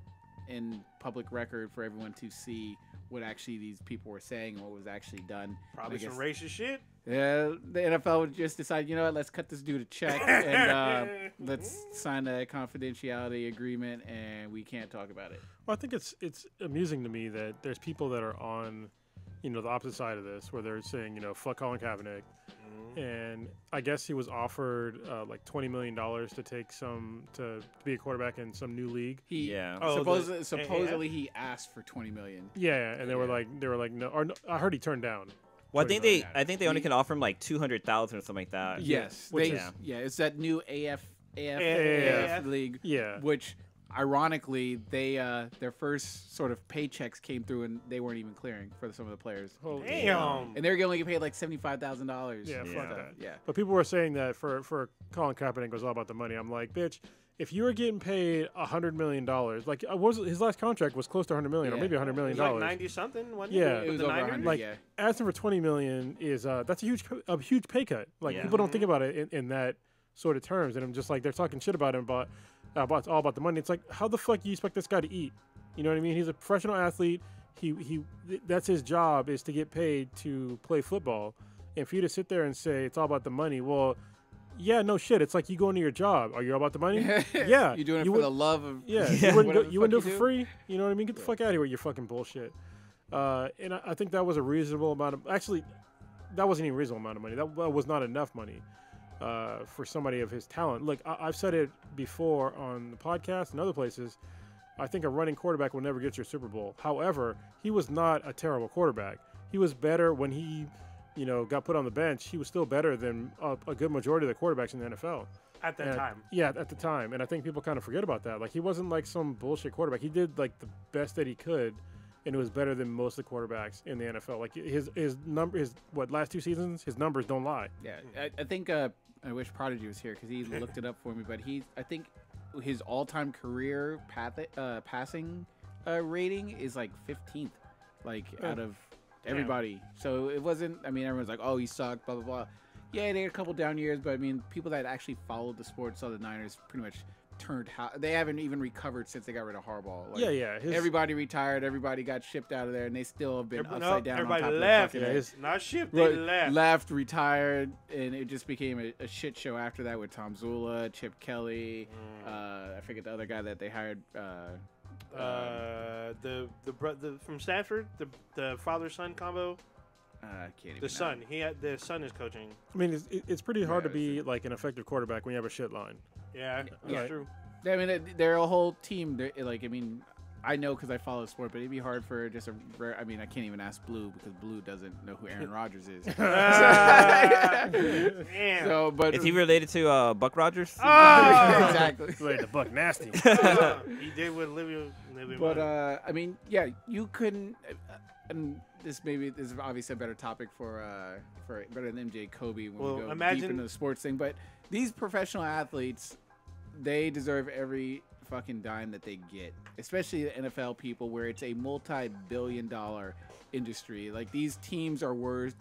in public record for everyone to see what actually these people were saying and what was actually done. Probably some racist shit. Yeah, the NFL would just decide, you know what, let's cut this dude a check and let's sign a confidentiality agreement and we can't talk about it. Well, I think it's amusing to me that there's people that are on, the opposite side of this, where they're saying, fuck Colin Kaepernick. And I guess he was offered like $20 million to take to be a quarterback in some new league. Supposedly he asked for $20 million. Yeah, and they were like no, or no, I heard he turned down. Well, I think they only can offer him like 200,000 or something like that. Yes, it's that new AF league. Yeah, which ironically their first sort of paychecks came through and they weren't even clearing for some of the players. Damn. And they were only getting paid like $75,000. Yeah, fuck that. Yeah. But people were saying that for Colin Kaepernick it was all about the money. I'm like, bitch. If you were getting paid $100 million, like his last contract was close to $100 million, or maybe $100 million. Like 90 something, wasn't yeah, it? It was over 100. Like asking for $20 million is that's a huge pay cut. Like people don't think about it in that sort of terms, and I'm just like they're talking shit about him, but all about the money. It's like how the fuck do you expect this guy to eat? You know what I mean? He's a professional athlete. He that's his job is to get paid to play football, and for you to sit there and say it's all about the money, well. Yeah, no shit. It's like you going to your job. Are you all about the money? Yeah. You're doing it for the love of... Yeah. You wouldn't do it for free? You know what I mean? Get the fuck out of here with your fucking bullshit. And I think that was a reasonable amount of... Actually, that wasn't even a reasonable amount of money. That was not enough money for somebody of his talent. Look, I've said it before on the podcast and other places. I think a running quarterback will never get your Super Bowl. However, he was not a terrible quarterback. He was better when he... got put on the bench, he was still better than a good majority of the quarterbacks in the NFL. At that time. Yeah, at the time. And I think people kind of forget about that. Like, he wasn't like some bullshit quarterback. He did, like, the best that he could, and it was better than most of the quarterbacks in the NFL. Like, last 2 seasons, his numbers don't lie. Yeah, I think, I wish Prodigy was here because he looked it up for me, but I think his all-time career passing rating is, like, 15th, out of... everybody. So it wasn't, everyone's like, oh, he sucked, blah, blah, blah. Yeah, they had a couple down years, but people that actually followed the sport saw the Niners pretty much they haven't even recovered since they got rid of Harbaugh. Everybody retired, everybody got shipped out of there, and they still have been upside down. Everybody on top left. Of not shipped, they left. Left, retired, and it just became a shit show after that with Tom Zula, Chip Kelly, I forget the other guy that they hired, the from Stanford, the father-son combo. I can't even. The son, the son is coaching. It's pretty hard to be like an effective quarterback when you have a shit line. Yeah, that's true. They're a whole team. I know because I follow the sport, but it'd be hard for just I can't even ask Blue because Blue doesn't know who Aaron Rodgers is. Damn. So, but is he related to Buck Rogers? Exactly. Related to Buck Nasty. He did with Livia. But you couldn't. And this is obviously a better topic for better than MJ Kobe when we go deep into the sports thing. But these professional athletes, they deserve every fucking dime that they get, especially the NFL people, where it's a multi-billion-dollar industry. Like these teams are worth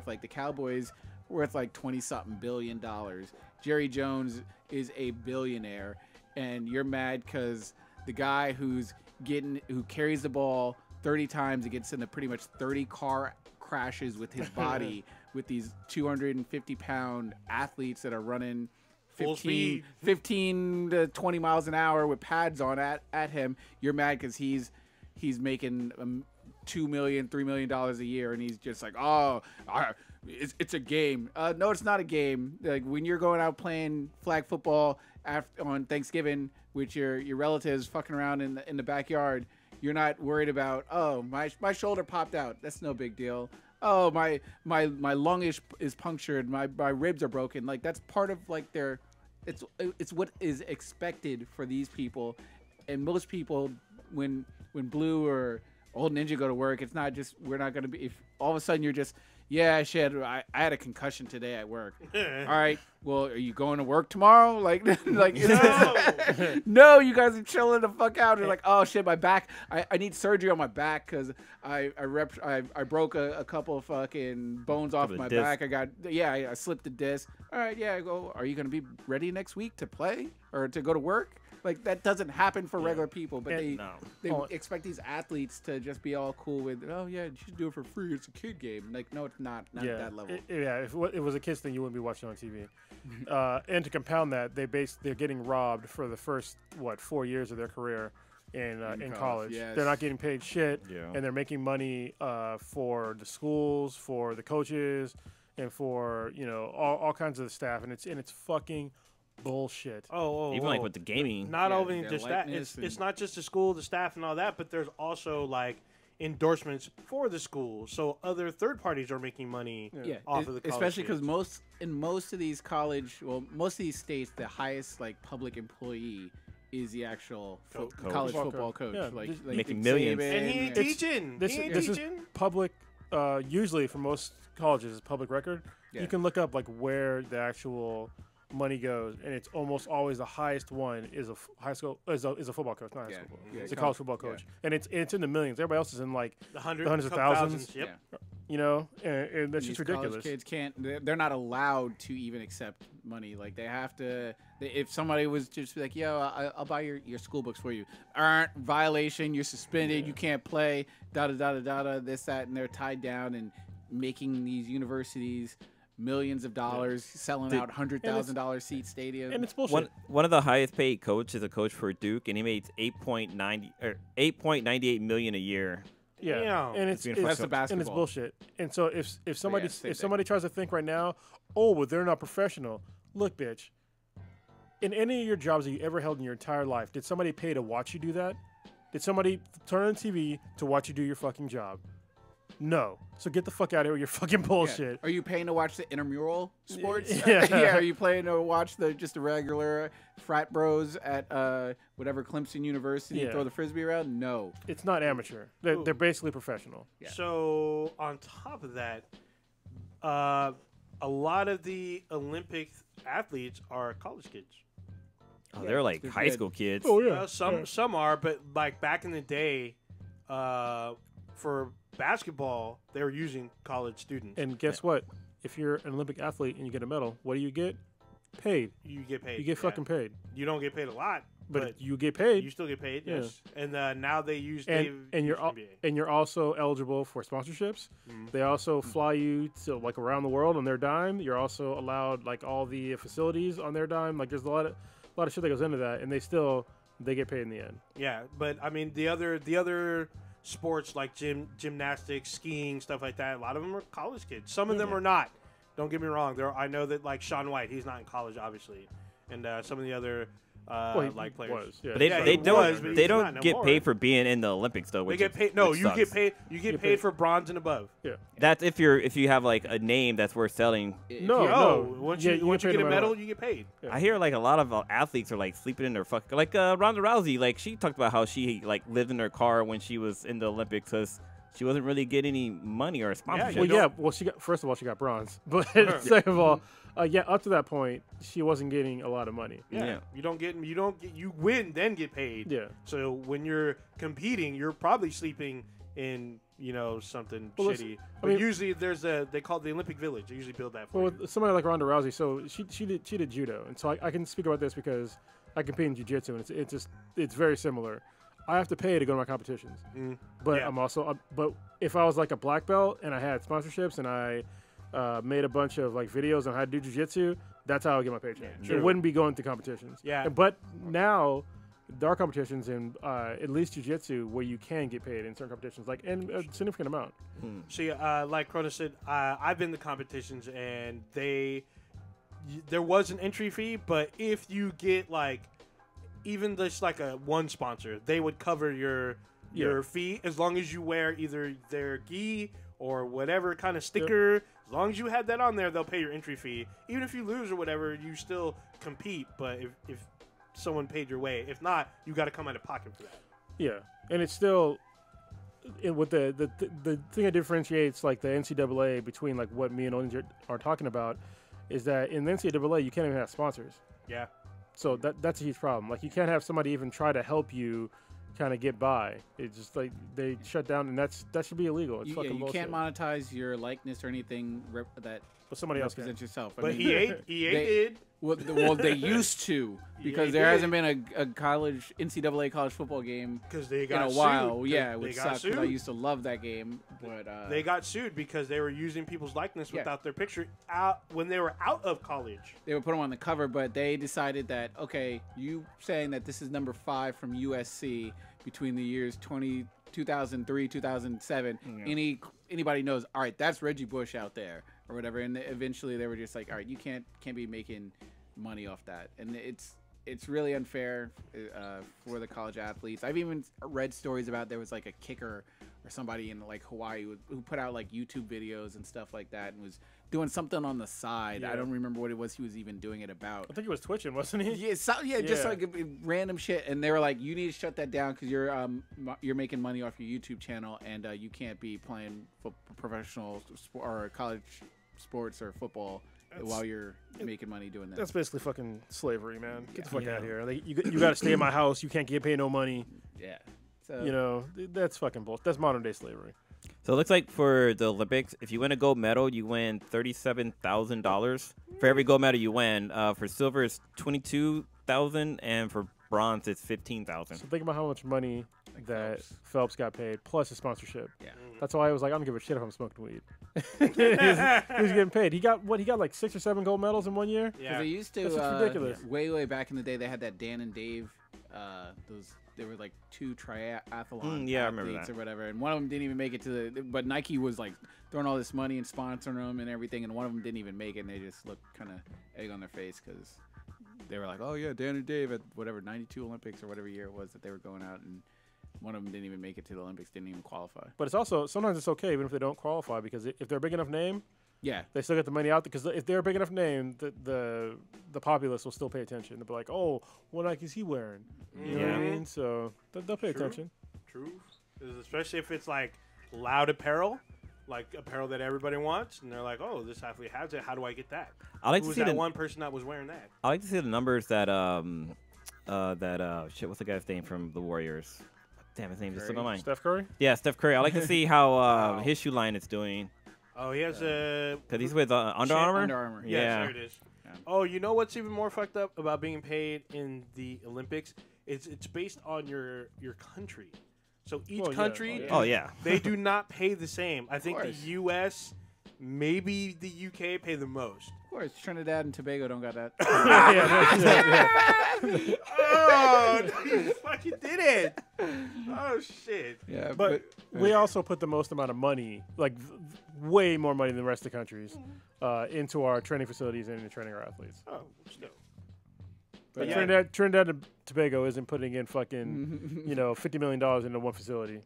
like the Cowboys worth like $20-something billion. Jerry Jones is a billionaire, and you're mad because the guy who carries the ball 30 times and gets into pretty much 30 car crashes with his body with these 250-pound athletes that are running 15 to 20 miles an hour with pads on at him. You're mad because he's making $2 million, $3 million a year, and he's just like, it's a game. No, it's not a game. Like when you're going out playing flag football on Thanksgiving with your relatives, fucking around in the backyard, you're not worried about, oh, my shoulder popped out. That's no big deal. Oh, my lung is punctured. My ribs are broken. Like that's part of like their. It's what is expected for these people, and most people when Blue or Old Ninja go to work, it's not just we're not gonna be. If all of a sudden you're just I had a concussion today at work. All right, well, are you going to work tomorrow? Like no, you guys are chilling the fuck out. You're like, oh shit, my back. I need surgery on my back because I broke a couple of fucking bones off my back. I slipped a disc. All right, yeah. I go. Are you gonna be ready next week to play or to go to work? Like that doesn't happen for regular people, but they expect these athletes to just be all cool with, oh yeah, you should do it for free. It's a kid game. Like no, it's not at that level. If it was a kid's thing, you wouldn't be watching on TV. And to compound that, they're getting robbed for the first 4 years of their career in college. Yes. They're not getting paid shit, and they're making money for the schools, for the coaches, and for all kinds of the staff, and it's fucking bullshit. Even like with the gaming. Not only just that, it's not just the school, the staff, and all that, but there's also like endorsements for the school, so other third parties are making money off of the college especially because kids. most of these most of these states, the highest like public employee is the actual college football coach. Yeah, like making millions. And he ain't teaching. This is public. Usually for most colleges, it's public record. Yeah. You can look up like where the actual money goes, and it's almost always the highest one is a football coach, not high school. Yeah, it's a college football coach, and it's in the millions. Everybody else is in like the hundreds of thousands. Yep. And that's just ridiculous. College kids can't. They're not allowed to even accept money. Like they have to. If somebody was just like, "Yo, I'll buy your school books for you," violation. You're suspended. You can't play. This, that, and they're tied down and making these universities millions of dollars, selling out $100,000 seat stadiums. And it's bullshit. One of the highest paid coaches is a coach for Duke, and he made $8.98 million a year. Yeah, and that's the basketball. And it's bullshit. And so if somebody tries to think right now, oh, well, they're not professional. Look, bitch. In any of your jobs that you ever held in your entire life, did somebody pay to watch you do that? Did somebody turn on TV to watch you do your fucking job? No. So get the fuck out of here with your fucking bullshit. Yeah. Are you paying to watch the intramural sports? Yeah. Are you paying to watch just the regular frat bros at whatever Clemson University throw the frisbee around? No. It's not amateur. They're basically professional. Yeah. So on top of that, a lot of the Olympic athletes are college kids. Oh, they're like high school kids. Oh yeah. Some are, but like back in the day, for basketball, they were using college students. And guess what? If you're an Olympic athlete and you get a medal, what do you get? Paid. You get paid. You get fucking paid. You don't get paid a lot, but you get paid. You still get paid. Yes. And now they use and you're also eligible for sponsorships. They also fly you to like around the world on their dime. You're also allowed like all the facilities on their dime. Like there's a lot of shit that goes into that, and they get paid in the end. Yeah, but I mean the other sports like gymnastics, skiing, stuff like that, a lot of them are college kids. Some of them are not. Don't get me wrong. I know that like Shaun White, he's not in college, obviously, and some of the other players. Was, yeah. But they don't get paid for being in the Olympics though. They get paid. No, you get paid. You get paid for bronze and above. Yeah. That's if you have like a name that's worth selling. No. Once you get a medal, you get paid. Yeah. I hear like a lot of athletes are like sleeping in their fucking like Ronda Rousey. Like she talked about how she like lived in her car when she was in the Olympics because she wasn't really getting any money or sponsorship. Well, she got first of all she got bronze, but second of all, up to that point she wasn't getting a lot of money. Yeah. You win then get paid. Yeah. So when you're competing, you're probably sleeping in something shitty. But usually they call it the Olympic Village. They usually build that for you. With somebody like Ronda Rousey, so she did judo, and so I can speak about this because I compete in jiu-jitsu, and it's very similar. I have to pay to go to my competitions, but I'm also but if I was like a black belt and I had sponsorships and I made a bunch of like videos on how to do jiu-jitsu, that's how I would get my paycheck. It wouldn't be going to competitions. Yeah. But now there are competitions in at least jiu-jitsu where you can get paid in certain competitions, like in a significant amount. See, like Cronus said, I've been to competitions and there was an entry fee, but if you get like even just like a one sponsor, they would cover your fee as long as you wear either their gi or whatever kind of sticker. Yep. As long as you have that on there, they'll pay your entry fee. Even if you lose or whatever, you still compete. But if someone paid your way, if not, you got to come out of pocket for that. Yeah, and it's still with the thing that differentiates like the NCAA between like what me and Orange are talking about is that in the NCAA you can't even have sponsors. Yeah. So that's a huge problem. Like you can't have somebody even try to help you kind of get by. It's just like they shut down, and that should be illegal. It's fucking bullshit. Can't monetize your likeness or anything that but somebody else represents yourself. But EA did. Well, they used to because there hasn't been a college NCAA college football game because they got in a while. Sued. Yeah, it would suck. I used to love that game, but they got sued because they were using people's likeness without their picture out when they were out of college. They would put them on the cover, but they decided that okay, you saying that this is number 5 from USC between the years 2003, 2007. Anybody knows? All right, that's Reggie Bush out there. Or whatever, and eventually they were just like, all right, you can't be making money off that, and it's really unfair for the college athletes. I've even read stories about there was like a kicker or somebody in like Hawaii who put out like YouTube videos and stuff like that, and was doing something on the side. I don't remember what it was he was even doing it about. I think he was twitching, wasn't he? Yeah, just like random shit, and they were like, you need to shut that down because you're making money off your YouTube channel, and you can't be playing professional or college sports or football while you're making money doing that. That's basically fucking slavery, man. Get the fuck out of here. Like, you got to stay in my house. You can't get paid no money. Yeah. So, that's fucking bullshit. That's modern day slavery. So it looks like for the Olympics, if you win a gold medal, you win $37,000 for every gold medal you win. For silver, it's $22,000, and for bronze, it's $15,000. So think about how much money that Phelps got paid plus his sponsorship. Yeah. That's why I was like, I don't give a shit if I'm smoking weed. he was getting paid. He got like 6 or 7 gold medals in 1 year. Yeah. They used to. That's ridiculous. Way back in the day, they had that Dan and Dave. They were like 2 triathlon athletes or whatever, and one of them didn't even make it to the. But Nike was like throwing all this money and sponsoring them and everything, and one of them didn't even make it, and they just looked kind of egg on their face because they were like, oh yeah, Dan and Dave at whatever 92 Olympics or whatever year it was that they were going out, and one of them didn't even make it to the Olympics, didn't even qualify. But it's also sometimes it's okay even if they don't qualify because if they're a big enough name, they still get the money out because if they're a big enough name, the populace will still pay attention. They'll be like, oh, what Nike is he wearing? You know what I mean? So they'll pay attention. True. Especially if it's like loud apparel, like apparel that everybody wants, and they're like, oh, this athlete has it. How do I get that? I like Who to was see that one person that was wearing that? I like to see the numbers that what's the guy's name from the Warriors? Damn, his name just slipped my mind. Steph Curry? Yeah, Steph Curry. I like to see how his shoe line is doing. Oh, he has a... Because he's with Under Armour? Under Armour. Yeah, there it is. Yeah. Oh, you know what's even more fucked up about being paid in the Olympics? It's based on your country. So each country... They do not pay the same. I think the U.S., maybe the U.K. pay the most. Of course, Trinidad and Tobago don't got that. Oh, you fucking did it. Oh, shit. Yeah, but we also put the most amount of money, like way more money than the rest of the countries, into our training facilities and into training our athletes. Oh, still. But Trinidad and Tobago isn't putting in fucking, $50 million into one facility.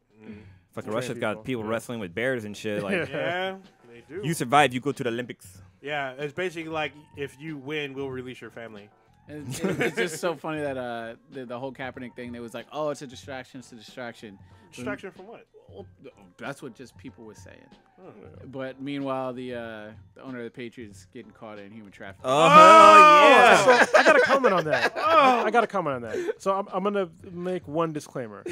Fucking Russia's got people wrestling with bears and shit. Like, yeah, they do. You survive, you go to the Olympics. Yeah, it's basically like if you win, we'll release your family. And it's just so funny that the whole Kaepernick thing, they was like, oh, it's a distraction, it's a distraction. Distraction from what? Well, that's what just people were saying. Oh, yeah. But meanwhile, the owner of the Patriots getting caught in human trafficking. Oh, yeah. So I got to comment on that. I got to comment on that. So I'm going to make one disclaimer.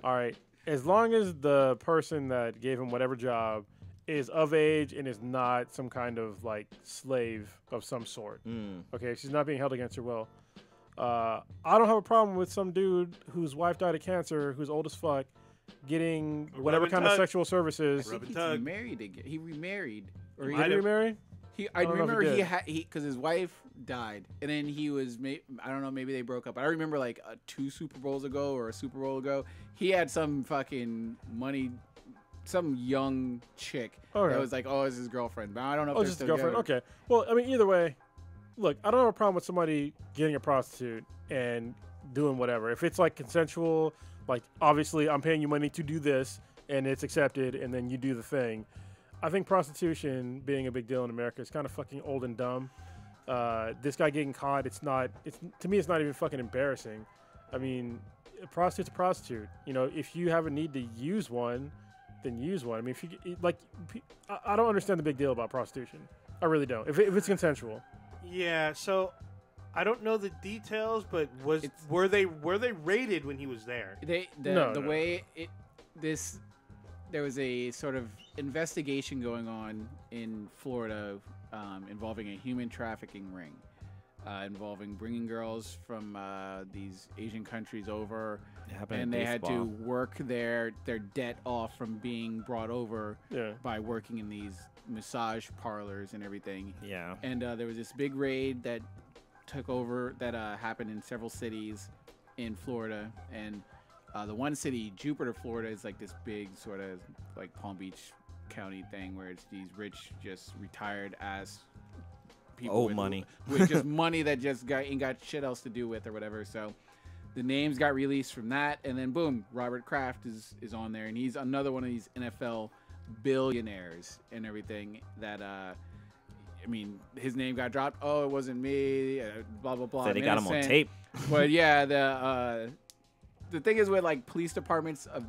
All right. As long as the person that gave him whatever job is of age and is not some kind of like slave of some sort. Okay, she's not being held against her will. I don't have a problem with some dude whose wife died of cancer, who's old as fuck, getting whatever kind of sexual services. I think he's married again. He remarried. Or he remarried? I don't know if he remember did. because his wife died, and then he was. I don't know. Maybe they broke up. But I remember like 2 Super Bowls ago or a Super Bowl ago, he had some fucking money, some young chick Okay. that was like, oh, it's his girlfriend. But I don't know if Oh, they're just a still girlfriend. together. Okay. Well, I mean, either way, look, I don't have a problem with somebody getting a prostitute and doing whatever. If it's like consensual, like obviously I'm paying you money to do this and it's accepted, and then you do the thing. I think prostitution being a big deal in America is kind of fucking old and dumb. This guy getting caught, it's to me, it's not even fucking embarrassing. I mean, a prostitute's a prostitute. You know, if you have a need to use one, then use one. I mean, if you like, I don't understand the big deal about prostitution. I really don't. If it's consensual. Yeah, so I don't know the details, but were they raided when he was there? No. There was a sort of investigation going on in Florida involving a human trafficking ring, involving bringing girls from these Asian countries over, and they had to work their debt off from being brought over by working in these massage parlors and everything. Yeah. And there was this big raid that happened in several cities in Florida, and the one city, Jupiter, Florida, is like this big sort of like Palm Beach County thing where it's these rich, just retired ass people with money. with just money that just ain't got shit else to do with or whatever. So the names got released from that, and then boom, Robert Kraft is on there, and he's another one of these NFL billionaires and everything that I mean, his name got dropped. Oh, it wasn't me. Blah blah blah. So they got him on tape. But yeah, the thing is with like police departments of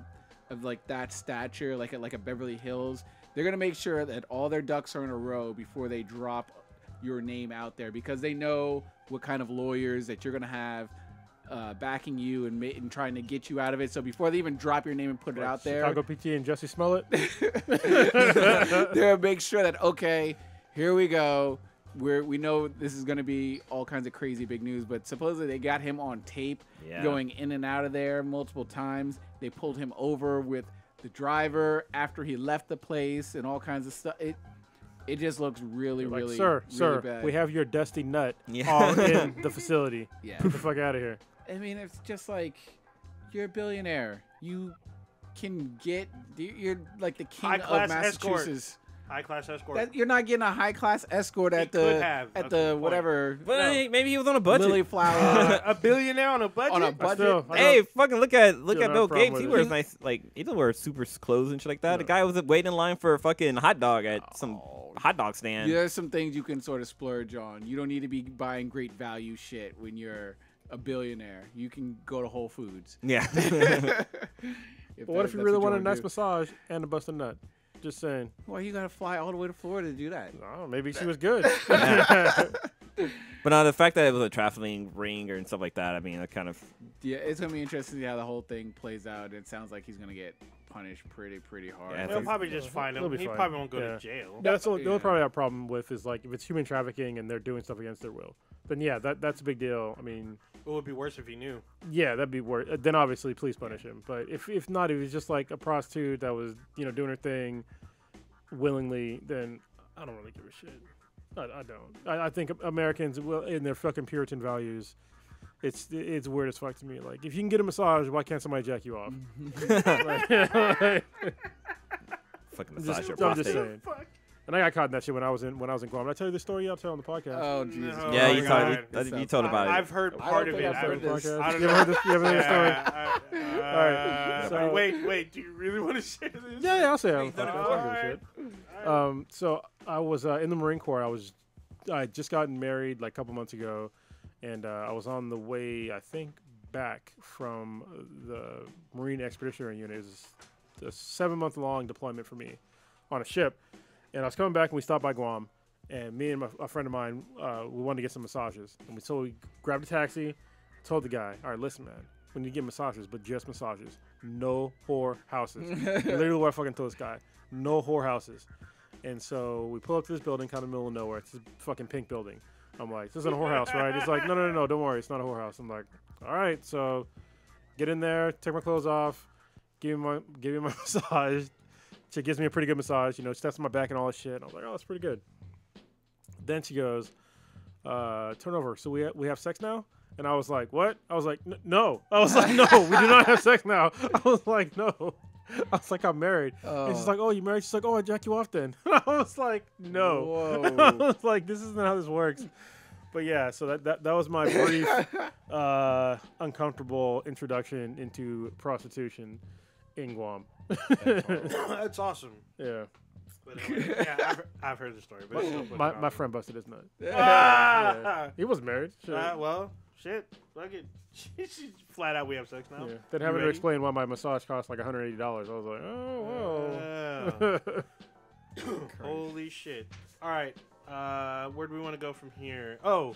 like that stature, like a Beverly Hills, they're gonna make sure that all their ducks are in a row before they drop your name out there, because they know what kind of lawyers that you're gonna have backing you and trying to get you out of it. So before they even drop your name and put it out there, Chicago PT and Jesse Smollett. they'll make sure that, okay, here we go. We know this is going to be all kinds of crazy big news, but supposedly they got him on tape going in and out of there multiple times. They pulled him over with the driver after he left the place and all kinds of stuff. It just looks really, Like, really, sir, really bad. we have your dusty nut Yeah. all in the facility. Yeah. Get the fuck out of here. I mean, it's just like, you're a billionaire. You can you're like the king of High-class Massachusetts. High-class escort. You're not getting a high class escort at could have, at that's the the point. whatever But maybe he was on a budget. Lily Flower A billionaire on a budget? on a I budget. still- I Hey, don't- fucking look at don't have Bill a problem Gates. with He it. wears nice, like he doesn't wear super clothes and shit like that. The guy was waiting in line for a fucking hot dog at some hot dog stand. There's some things you can sort of splurge on. You don't need to be buying great value shit when you're a billionaire. You can go to Whole Foods. Yeah. But what if you really want a nice massage and a busted nut? Just saying. Well, you gotta fly all the way to Florida to do that. Oh, maybe she was good. But the fact that it was a trafficking ring and stuff like that, I mean, that kind of. Yeah, it's gonna be interesting to see how the whole thing plays out. It sounds like he's gonna get punished pretty hard. Yeah, They'll probably just find He'll him. be He fine. probably won't go Yeah. to jail. That's the only Yeah. problem I have a problem with is like if it's human trafficking and they're doing stuff against their will, then yeah, that's a big deal. I mean, It would be worse if he knew. yeah, that'd be worse. Then obviously, please punish him. But if not, if he's just like a prostitute that was doing her thing willingly, then I don't really give a shit. I don't. I think Americans will in their fucking Puritan values. It's weird as fuck to me. Like if you can get a massage, why can't somebody jack you off? Like, Fucking I'm massage your just prostate. saying. And I got caught in that shit when I was in Guam. Did I tell you this story? I'll tell on the podcast. Oh Jesus! No. Yeah, Oh you my told God. you told about it. I've heard I part don't of think it. I've heard this. I don't You know. ever heard this? You ever heard this story? Alright. So- Wait. Do you really want to share this? Yeah, I'll say it. Alright. So I was in the Marine Corps. I had just gotten married like a couple months ago, and I was on the way, I think, back from the Marine Expeditionary Unit. It was a 7-month-long deployment for me on a ship, and I was coming back, and we stopped by Guam, and me and a friend of mine, we wanted to get some massages, and we grabbed a taxi, told the guy, all right, listen, man, we need to get massages, but just massages, no whore houses. Literally what I fucking told this guy, no whore houses. And so we pull up to this building, kind of in the middle of nowhere. It's this fucking pink building. I'm like, this isn't a whorehouse, right? He's like, no, don't worry, it's not a whorehouse. I'm like, all right, so get in there, take my clothes off, give me my massage. She gives me a pretty good massage, steps on my back and all this shit. I was like, oh, that's pretty good. Then she goes, turn over. So we have sex now? And I was like, what? I was like, no. I was like, no, we do not have sex now. I was like, no. I was like, I'm married. And she's like, oh, you married? She's like, oh, I jack you off then. I was like, no. Whoa. I was like, this isn't how this works. But yeah, so that was my brief, uncomfortable introduction into prostitution in Guam. That's awesome. Yeah. But yeah, I've heard the story. But it's still My friend busted his nut. Ah! Yeah. He was married. Shit. Well, shit. Fuck it. She's flat out. We have sex now. Yeah. Then You having to ready? explain why my massage cost like $180, I was like, oh, whoa. Holy shit. All right. Where do we want to go from here? Oh,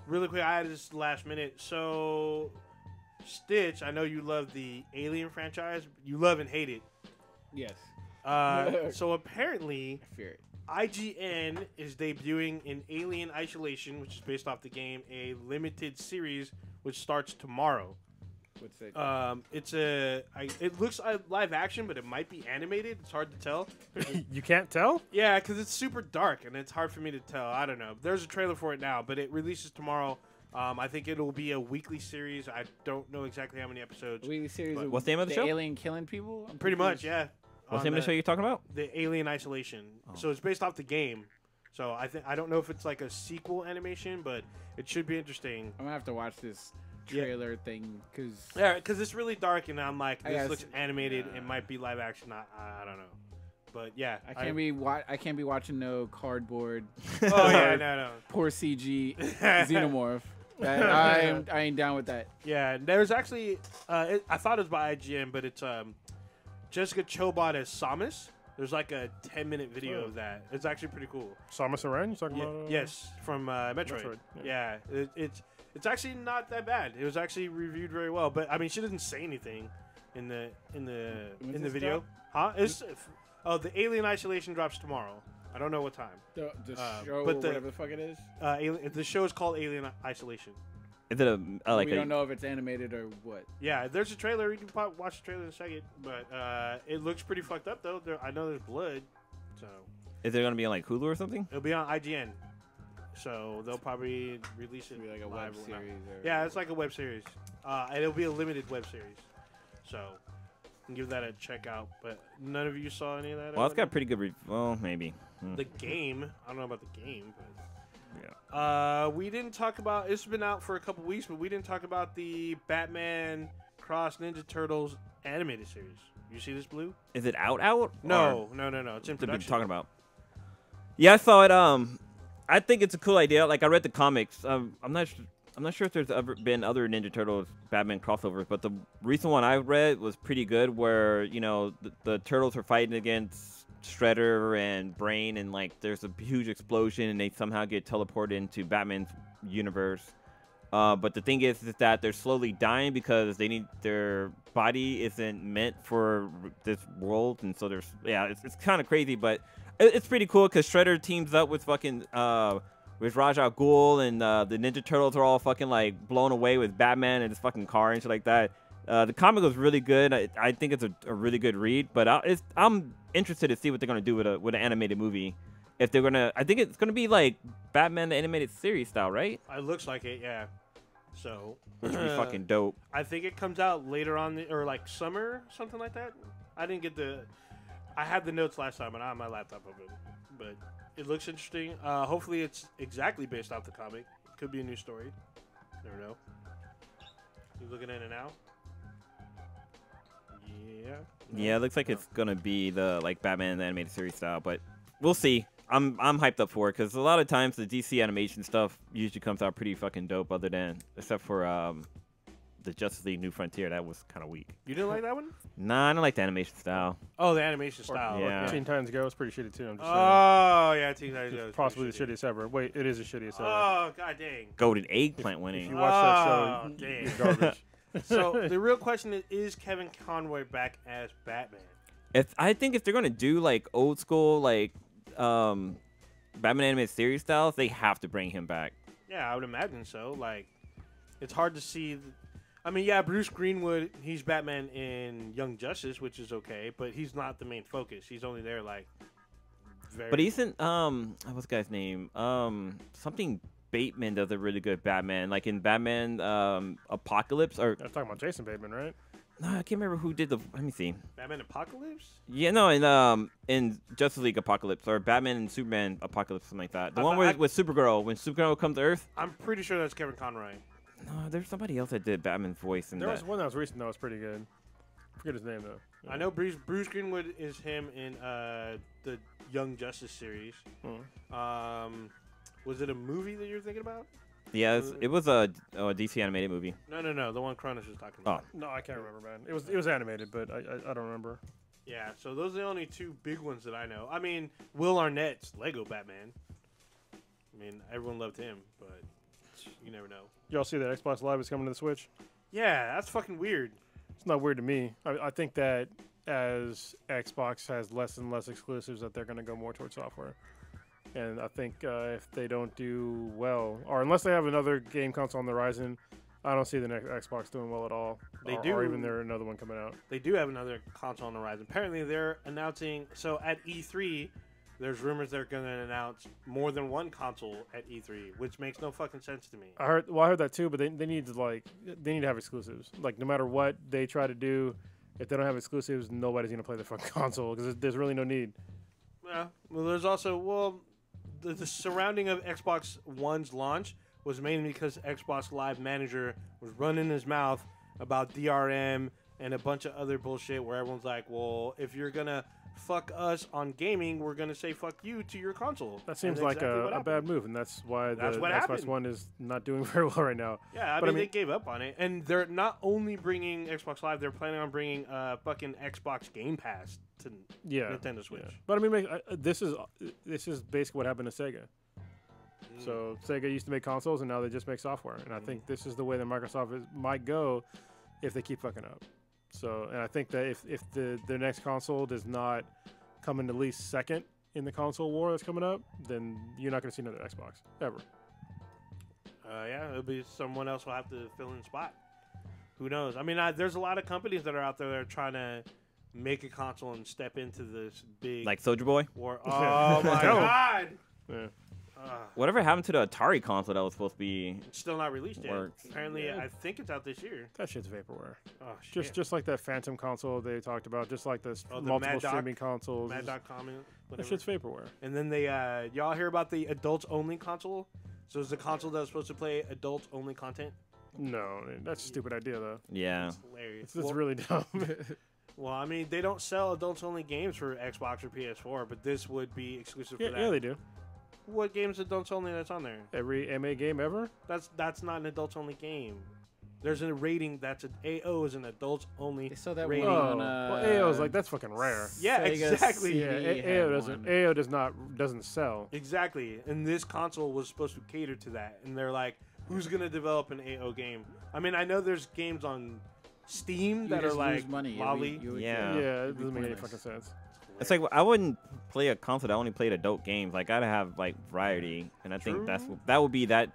really quick. I had this last minute. So, Stitch, I know you love the Alien franchise. You love and hate it. Yes. So apparently, I fear it. IGN is debuting in Alien Isolation, which is based off the game, a limited series which starts tomorrow. What's it? It looks like live action, but it might be animated. It's hard to tell. You can't tell? Yeah, because it's super dark and it's hard for me to tell. I don't know. There's a trailer for it now, but it releases tomorrow. I think it'll be a weekly series. I don't know exactly how many episodes. Weekly series. But- Of What's the name of the show? Alien killing people. I'm Pretty much, confused. yeah. What's the On name of the show you're talking about? The Alien Isolation. So it's based off the game. So I don't know if it's like a sequel animation, but it should be interesting. I'm gonna have to watch this trailer thing because Yeah, because it's really dark, and I'm like, I this guess- looks animated. yeah. It might be live action. I don't know, but yeah, I can't be watching no cardboard. Oh yeah, no. Poor CG xenomorph. I ain't down with that. Yeah, there's actually, I thought it was by IGN, but it's Jessica Chobot as Samus. There's like a 10-minute video of that. It's actually pretty cool. Samus Aran? You talking about? Yes, from Metroid. Metroid, Yeah, it's actually not that bad. It was actually reviewed very well. But I mean, she doesn't say anything in the this video. Huh? It's the Alien Isolation drops tomorrow. I don't know what time. The show, but the- whatever the fuck it is. The show is called Alien Isolation. Is it like we a don't know if it's animated or what. Yeah, there's a trailer. You can probably watch the trailer in a second. But it looks pretty fucked up though. I know there's blood, so Is it gonna be on like Hulu or something? it'll be on IGN. So they'll probably release it It'll be like a live web or not. series. Or Yeah, it's like a web series. And it'll be a limited web series. So you can give that a check out. But none of you saw any of that? Well, it's got already? pretty good. Well, maybe. The game. I don't know about the game, but Yeah. we didn't talk about. It's been out for a couple weeks, but we didn't talk about the Batman Cross Ninja Turtles animated series. You see this, Blue? Is it out? Or No. It's in what have you been production. talking about? Yeah, I saw it. I think it's a cool idea. Like I read the comics. I'm not sure if there's ever been other Ninja Turtles Batman crossovers, but the recent one I read was pretty good. Where the turtles are fighting against Shredder and Brain, and like there's a huge explosion, and they somehow get teleported into Batman's universe. But the thing is that they're slowly dying because their body isn't meant for this world, and so it's kind of crazy, but it's pretty cool because Shredder teams up with fucking with Ra's al Ghul, and the Ninja Turtles are all fucking like blown away with Batman and his fucking car and shit like that. The comic was really good. I think it's a really good read, but I'm interested to see what they're gonna do with an animated movie. If they're gonna, I think it's gonna be like Batman the animated series style, right? It looks like it, yeah. So Which would be fucking dope. I think it comes out later on, or like summer, something like that. I didn't get I had the notes last time, and I have my laptop open, but it looks interesting. Hopefully, it's exactly based off the comic. Could be a new story. Never know. You looking at it now? Yeah. No? Yeah, it looks like No. it's gonna be the like Batman the animated series style, but we'll see. I'm hyped up for it because a lot of times the DC animation stuff usually comes out pretty fucking dope. Except for the Justice League New Frontier, that was kind of weak. You didn't like that one? Nah, I don't like the animation style. Oh, the animation style. Yeah. Okay. Teen Titans Go is pretty shitty too. I'm just saying. Oh yeah, Teen Titans Go is It's possibly the pretty shittiest ever. Wait, it is the shittiest ever. Oh god dang. Golden Eggplant If winning. you watch that Oh, show, damn. it's garbage. So the real question is Kevin Conroy back as Batman? I think if they're gonna do like old school like Batman animated series styles, they have to bring him back. Yeah, I would imagine so. Like, it's hard to see. I mean, yeah, Bruce Greenwood, he's Batman in Young Justice, which is okay, but he's not the main focus. He's only there like Very. But isn't what's the guy's name? Something Bateman does a really good Batman. Like in Batman Apocalypse, or I'm talking about Jason Bateman, right? no, I can't remember who did the. Let me see. Batman Apocalypse. Yeah, no, in Justice League Apocalypse or Batman and Superman Apocalypse, something like that. The one with Supergirl, when Supergirl comes to Earth. I'm pretty sure that's Kevin Conroy. No, there's somebody else that did Batman's voice in There that. was one that was recent that was pretty good. I forget his name though. I know Bruce Greenwood is him in the Young Justice series. Was it a movie that you're thinking about? Yeah, it was a DC animated movie. No, the one Cronus was talking about. No, I can't remember, man. It was animated, but I don't remember. Yeah, so those are the only two big ones that I know. I mean, Will Arnett's Lego Batman. I mean, everyone loved him, but you never know. Y'all see that Xbox Live is coming to the Switch? Yeah, that's fucking weird. It's not weird to me. I think that as Xbox has less and less exclusives, that they're going to go more towards software. And I think if they don't do well, or unless they have another game console on the horizon, I don't see the next Xbox doing well at all. Or even there another one coming out. They do have another console on the horizon. Apparently, they're announcing. So at E3, there's rumors they're going to announce more than one console at E3, which makes no fucking sense to me. I heard that too, but they need to have exclusives. Like no matter what they try to do, if they don't have exclusives, nobody's gonna play the fucking console because there's really no need. Yeah. Well, there's also the surrounding of Xbox One's launch was mainly because Xbox Live Manager was running his mouth about DRM and a bunch of other bullshit where everyone's like, well, if you're gonna fuck us on gaming, we're gonna say fuck you to your console. That seems And like exactly a bad move, and that's why the what Xbox happened. One is not doing very well right now. Yeah, I mean, they gave up on it, and they're not only bringing Xbox Live, they're planning on bringing fucking Xbox Game Pass to Nintendo Switch. Yeah. But I mean, this is basically what happened to Sega. So Sega used to make consoles, and now they just make software. And I think this is the way that Microsoft might go if they keep fucking up. So, and I think that if their next console does not come in at least second in the console war that's coming up, then you're not going to see another Xbox ever. Yeah, it'll be someone else will have to fill in the spot. Who knows? I mean, there's a lot of companies that are out there that are trying to make a console and step into this big Like Soulja Boy. war. Oh my god! Yeah. Whatever happened to the Atari console that was supposed to be? It's still not released yet. Works. Apparently, I think it's out this year. That shit's vaporware. Oh shit! Just like that Phantom console they talked about, just like this the multiple Mad Doc- streaming consoles. Mad.com, That whatever. shit's vaporware. And then they, y'all hear about the adults only console? So it's a console that's supposed to play adults only content. No, that's a stupid idea though. Yeah. It's hilarious. It's really dumb. Well, I mean, they don't sell adults only games for Xbox or PS4, but this would be exclusive for that. Yeah, they do. What game's adults only that's on there? Every MA game ever. That's not an adults only game. There's a rating that's an AO is an adults only. They saw that rating. one on well, AO's like that's fucking rare. Yeah, Sega exactly. CD Yeah, AO had doesn't. one. AO doesn't sell. Exactly. And this console was supposed to cater to that. And they're like, who's gonna develop an AO game? I mean, I know there's games on Steam You that are just like lose money. lolly. Yeah. Yeah, it It'd be doesn't make any pointless. fucking sense. It's like I wouldn't play a console that only played adult games. Like I'd have like variety, and I think that would be that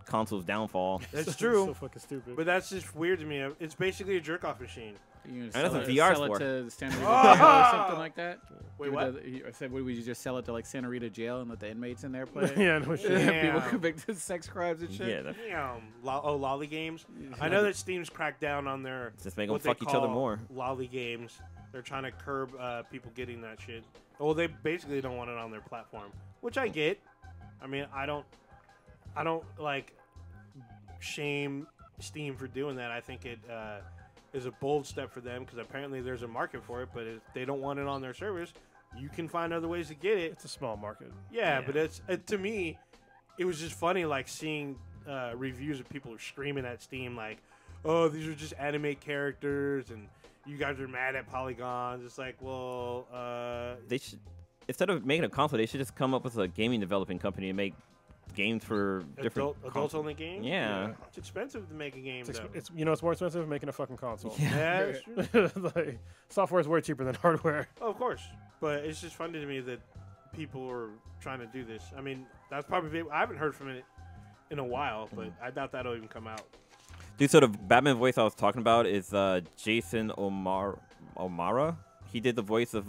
console's downfall. That's So true. fucking stupid. But that's just weird to me. It's basically a jerk off machine. You And that's what it, VR 's sell for. it to the Santa Rita jail or something like that. Wait, Give it what? to- I said, would we just sell it to like Santa Rita jail and let the inmates in there play? yeah, no shit. Yeah. People convicted of sex crimes and shit. Yeah, that's Damn. Lolly games. I know that Steam's cracked down on their just make them what they fuck each other call more. Lolly games. They're trying to curb people getting that shit. Well, they basically don't want it on their platform, which I get. I mean, I don't like shame Steam for doing that. I think it is a bold step for them because apparently there's a market for it. But if they don't want it on their service, you can find other ways to get it. It's a small market. Yeah, but it's to me, it was just funny like seeing reviews of people screaming at Steam like, "Oh, these are just anime characters," and you guys are mad at polygons. It's like, well, They should, instead of making a console, they should just come up with a gaming developing company and make games for different adults only games. Yeah. It's expensive to make a game. It's, though. it's it's more expensive than making a fucking console. Yeah, it's true. Like software is way cheaper than hardware. Oh, of course, but it's just funny to me that people are trying to do this. I mean, that's probably I haven't heard from it in a while, but I doubt that'll even come out. Dude, so the Batman voice I was talking about is Jason O'Mara. He did the voice of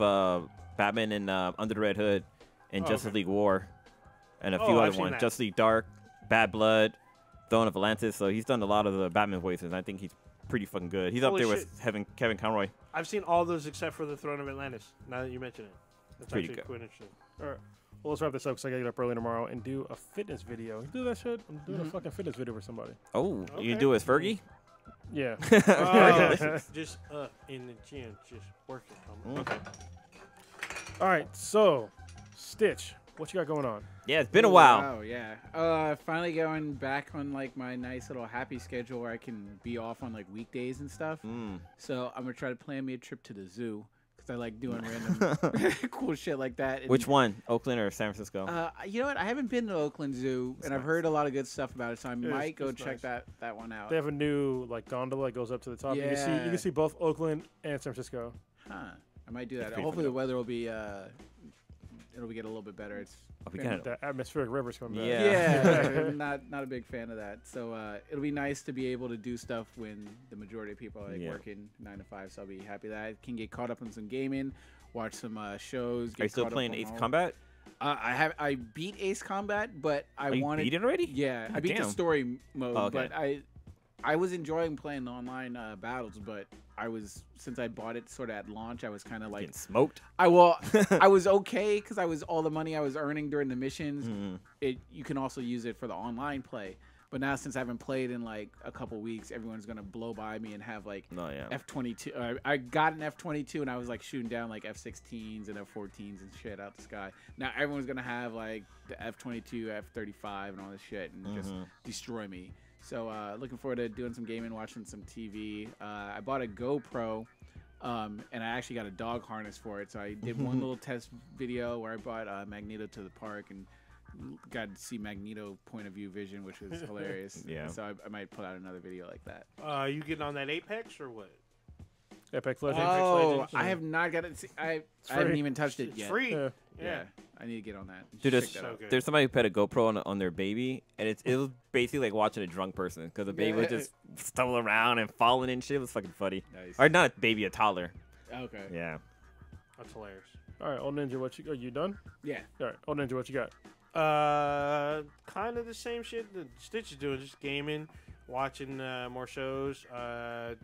Batman in Under the Red Hood, and Oh, Justice okay. League War, and a Oh, few I've other seen ones. that. Justice League Dark, Bad Blood, Throne of Atlantis. So he's done a lot of the Batman voices. I think he's pretty fucking good. He's up Holy there shit. with Kevin Conroy. I've seen all those except for the Throne of Atlantis. Now that you mention it, that's Pretty actually good. quite interesting. All right. Well, let's wrap this up because I got to get up early tomorrow and do a fitness video. You do that shit? I'm doing a fucking fitness video for somebody. Oh, you Okay. do it as Fergie? Yeah. Just in the gym, just working. Mm. Okay. All right. So, Stitch, what you got going on? Yeah, it's been a Ooh, while. Wow, yeah. Finally going back on like my nice little happy schedule where I can be off on like weekdays and stuff. Mm. So I'm gonna try to plan me a trip to the zoo because I like doing random cool shit like that. And, Which one, Oakland or San Francisco? you know what? I haven't been to Oakland Zoo, and I've heard a lot of good stuff about it. So I might go it's check nice. that one out. They have a new like gondola that goes up to the top. You Yeah. can see both Oakland and San Francisco. Huh. I might do that. pretty Hopefully fun. the weather will be it'll get a little bit better. It's we been- got The atmospheric river's coming back. Yeah. yeah, not a big fan of that. So it'll be nice to be able to do stuff when the majority of people are like Yeah. working 9 to 5. So I'll be happy that I can get caught up on some gaming, watch some shows. Are Get you still caught up playing on Ace all- Combat? I beat Ace Combat, but I Oh, you wanted. beat it already? Yeah, I God beat the damn. story mode, Oh, okay. but I was enjoying playing the online battles, but since I bought it sort of at launch, I was kind of like Getting smoked. I was okay because I was all the money I was earning during the missions. Mm. You can also use it for the online play. But now since I haven't played in like a couple weeks, everyone's gonna blow by me and have like Oh, yeah. F-22. I got an F-22 and I was like shooting down like F-16s and F-14s and shit out the sky. Now everyone's gonna have like the F-22, F-35 and all this shit and just destroy me. So looking forward to doing some gaming, watching some TV. I bought a GoPro. And I actually got a dog harness for it. So I did one little test video where I brought Magneto to the park and got to see Magneto point of view vision, which was hilarious. Yeah. So I might put out another video like that. You getting on that Apex or what? Apex Legends. Oh, Legends? I have not got it. I free. haven't even touched it It's yet. free. Yeah. Yeah. I need to get on that. Dude, Check there's, that out. good. there's somebody who put a GoPro on their baby, and it was basically like watching a drunk person because the baby would just stumble around and falling and shit. It was fucking funny. Nice. Or not a baby, a toddler. Okay. Yeah. That's hilarious. All right, Old Ninja, are you done? Yeah. All right, Old Ninja, what you got? Kind of the same shit that Stitch is doing, just gaming, watching more shows. I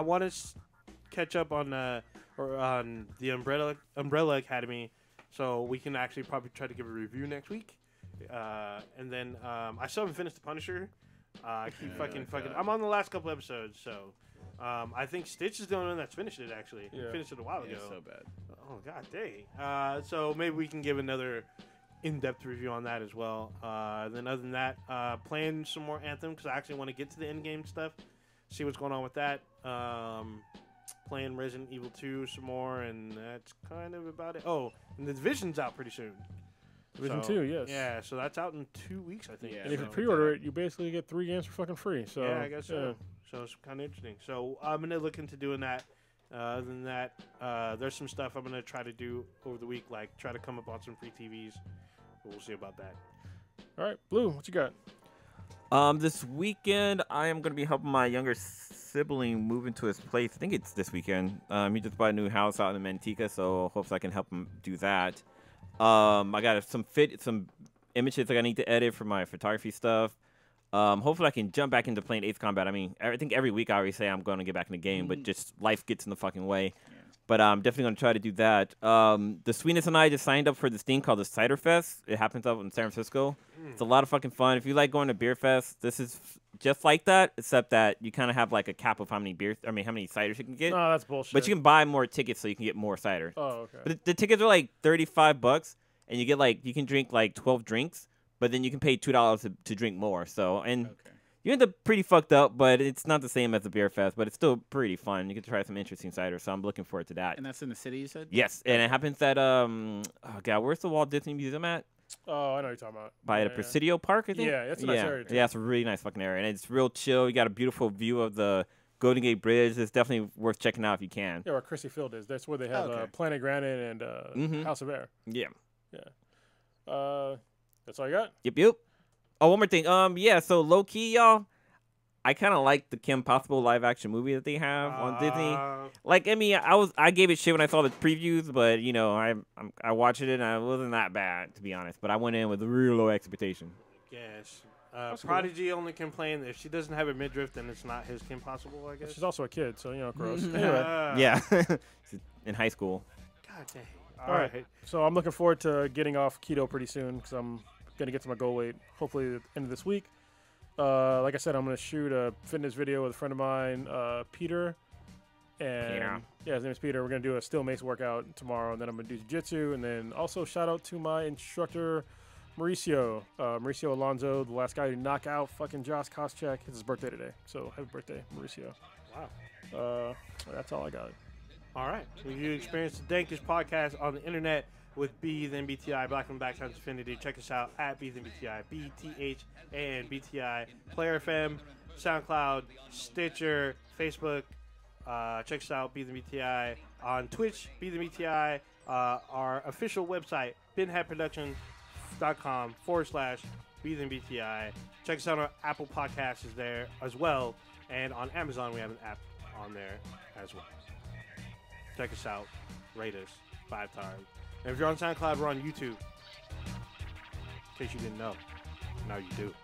want to catch up on on the Umbrella Academy, so we can actually probably try to give a review next week. And then I still haven't finished The Punisher. I keep fucking. I'm on the last couple episodes, so I think Stitch is the only one that's finished it. Actually, Yeah. He finished it a while Yeah, ago. so bad. Oh god dang. So maybe we can give another in-depth review on that as well. Then other than that, playing some more Anthem because I actually want to get to the end game stuff, see what's going on with that. Playing Resident Evil 2 some more, and that's kind of about it. Oh, and the Division's out pretty soon. Division So, 2, yes. Yeah, so that's out in 2 weeks, I think. Yeah, And if you So- pre-order it, you basically get 3 games for fucking free. So yeah, I guess so. So it's kind of interesting. So I'm gonna look into doing that. Other than that, there's some stuff I'm gonna try to do over the week, like try to come up on some free TVs. But we'll see about that. All right, Blue, what you got? This weekend I am gonna be helping my younger sibling move into his place. I think it's this weekend. He just bought a new house out in Manteca, so hopefully I can help him do that. I got some images I need to edit for my photography stuff. Hopefully I can jump back into playing Ace Combat. I mean, I think every week I always say I'm going to get back in the game, but just life gets in the fucking way. But I'm definitely going to try to do that. The Sweetness and I just signed up for this thing called the Cider Fest. It happens up in San Francisco. It's a lot of fucking fun. If you like going to beer fest, this is just like that, except that you kind of have like a cap of how many ciders you can get. No, that's bullshit. But you can buy more tickets so you can get more cider. Oh, okay. But the tickets are like $35, and you can drink like 12 drinks, but then you can pay $2 to drink more. So Okay. you end up pretty fucked up, but it's not the same as the beer fest, but it's still pretty fun. You can try some interesting cider, so I'm looking forward to that. And that's in the city, you said? Yes, and it happens at oh god, where's the Walt Disney Museum at? Oh, I know what you're talking about. By the Presidio Park, I think. Yeah, it's a nice area, too. Yeah, it's a really nice fucking area, and it's real chill. You got a beautiful view of the Golden Gate Bridge. It's definitely worth checking out if you can. Yeah, where Chrissy Field is. That's where they have Okay. Planet Granite and House of Air. Yeah. That's all you got? Yep. Oh, one more thing. Yeah. So low key, y'all. I kind of like the Kim Possible live action movie that they have on Disney. Like, I mean, I gave it shit when I saw the previews, but you know, I watched it and it wasn't that bad, to be honest. But I went in with real low expectation. Yes. Prodigy only complained if she doesn't have a midriff, then it's not his Kim Possible, I guess. She's also a kid, so, you know, gross. Anyway. Yeah, in high school. God dang. All right. So I'm looking forward to getting off keto pretty soon because I'm going to get to my goal weight hopefully at the end of this week. Like I said, I'm going to shoot a fitness video with a friend of mine, Peter. And yeah, his name is Peter. We're going to do a steel mace workout tomorrow, and then I'm going to do jiu-jitsu. And then also shout out to my instructor, Mauricio Alonso, the last guy to knock out fucking Josh Koscheck. It's his birthday today. So happy birthday, Mauricio. Wow. That's all I got. All right. If you experience the dankest podcast on the internet with B then BTI, Black and Black Times Infinity, check us out at B then BTI, BTHANBTI, Player FM, SoundCloud, Stitcher, Facebook. Check us out, B then BTI, on Twitch, B then BTI, our official website, binheadproductions.com/B then BTI. Check us out on Apple Podcasts is there as well, and on Amazon we have an app on there as well. Check us out. Rate us 5 times. And if you're on SoundCloud, we're on YouTube. In case you didn't know. Now you do.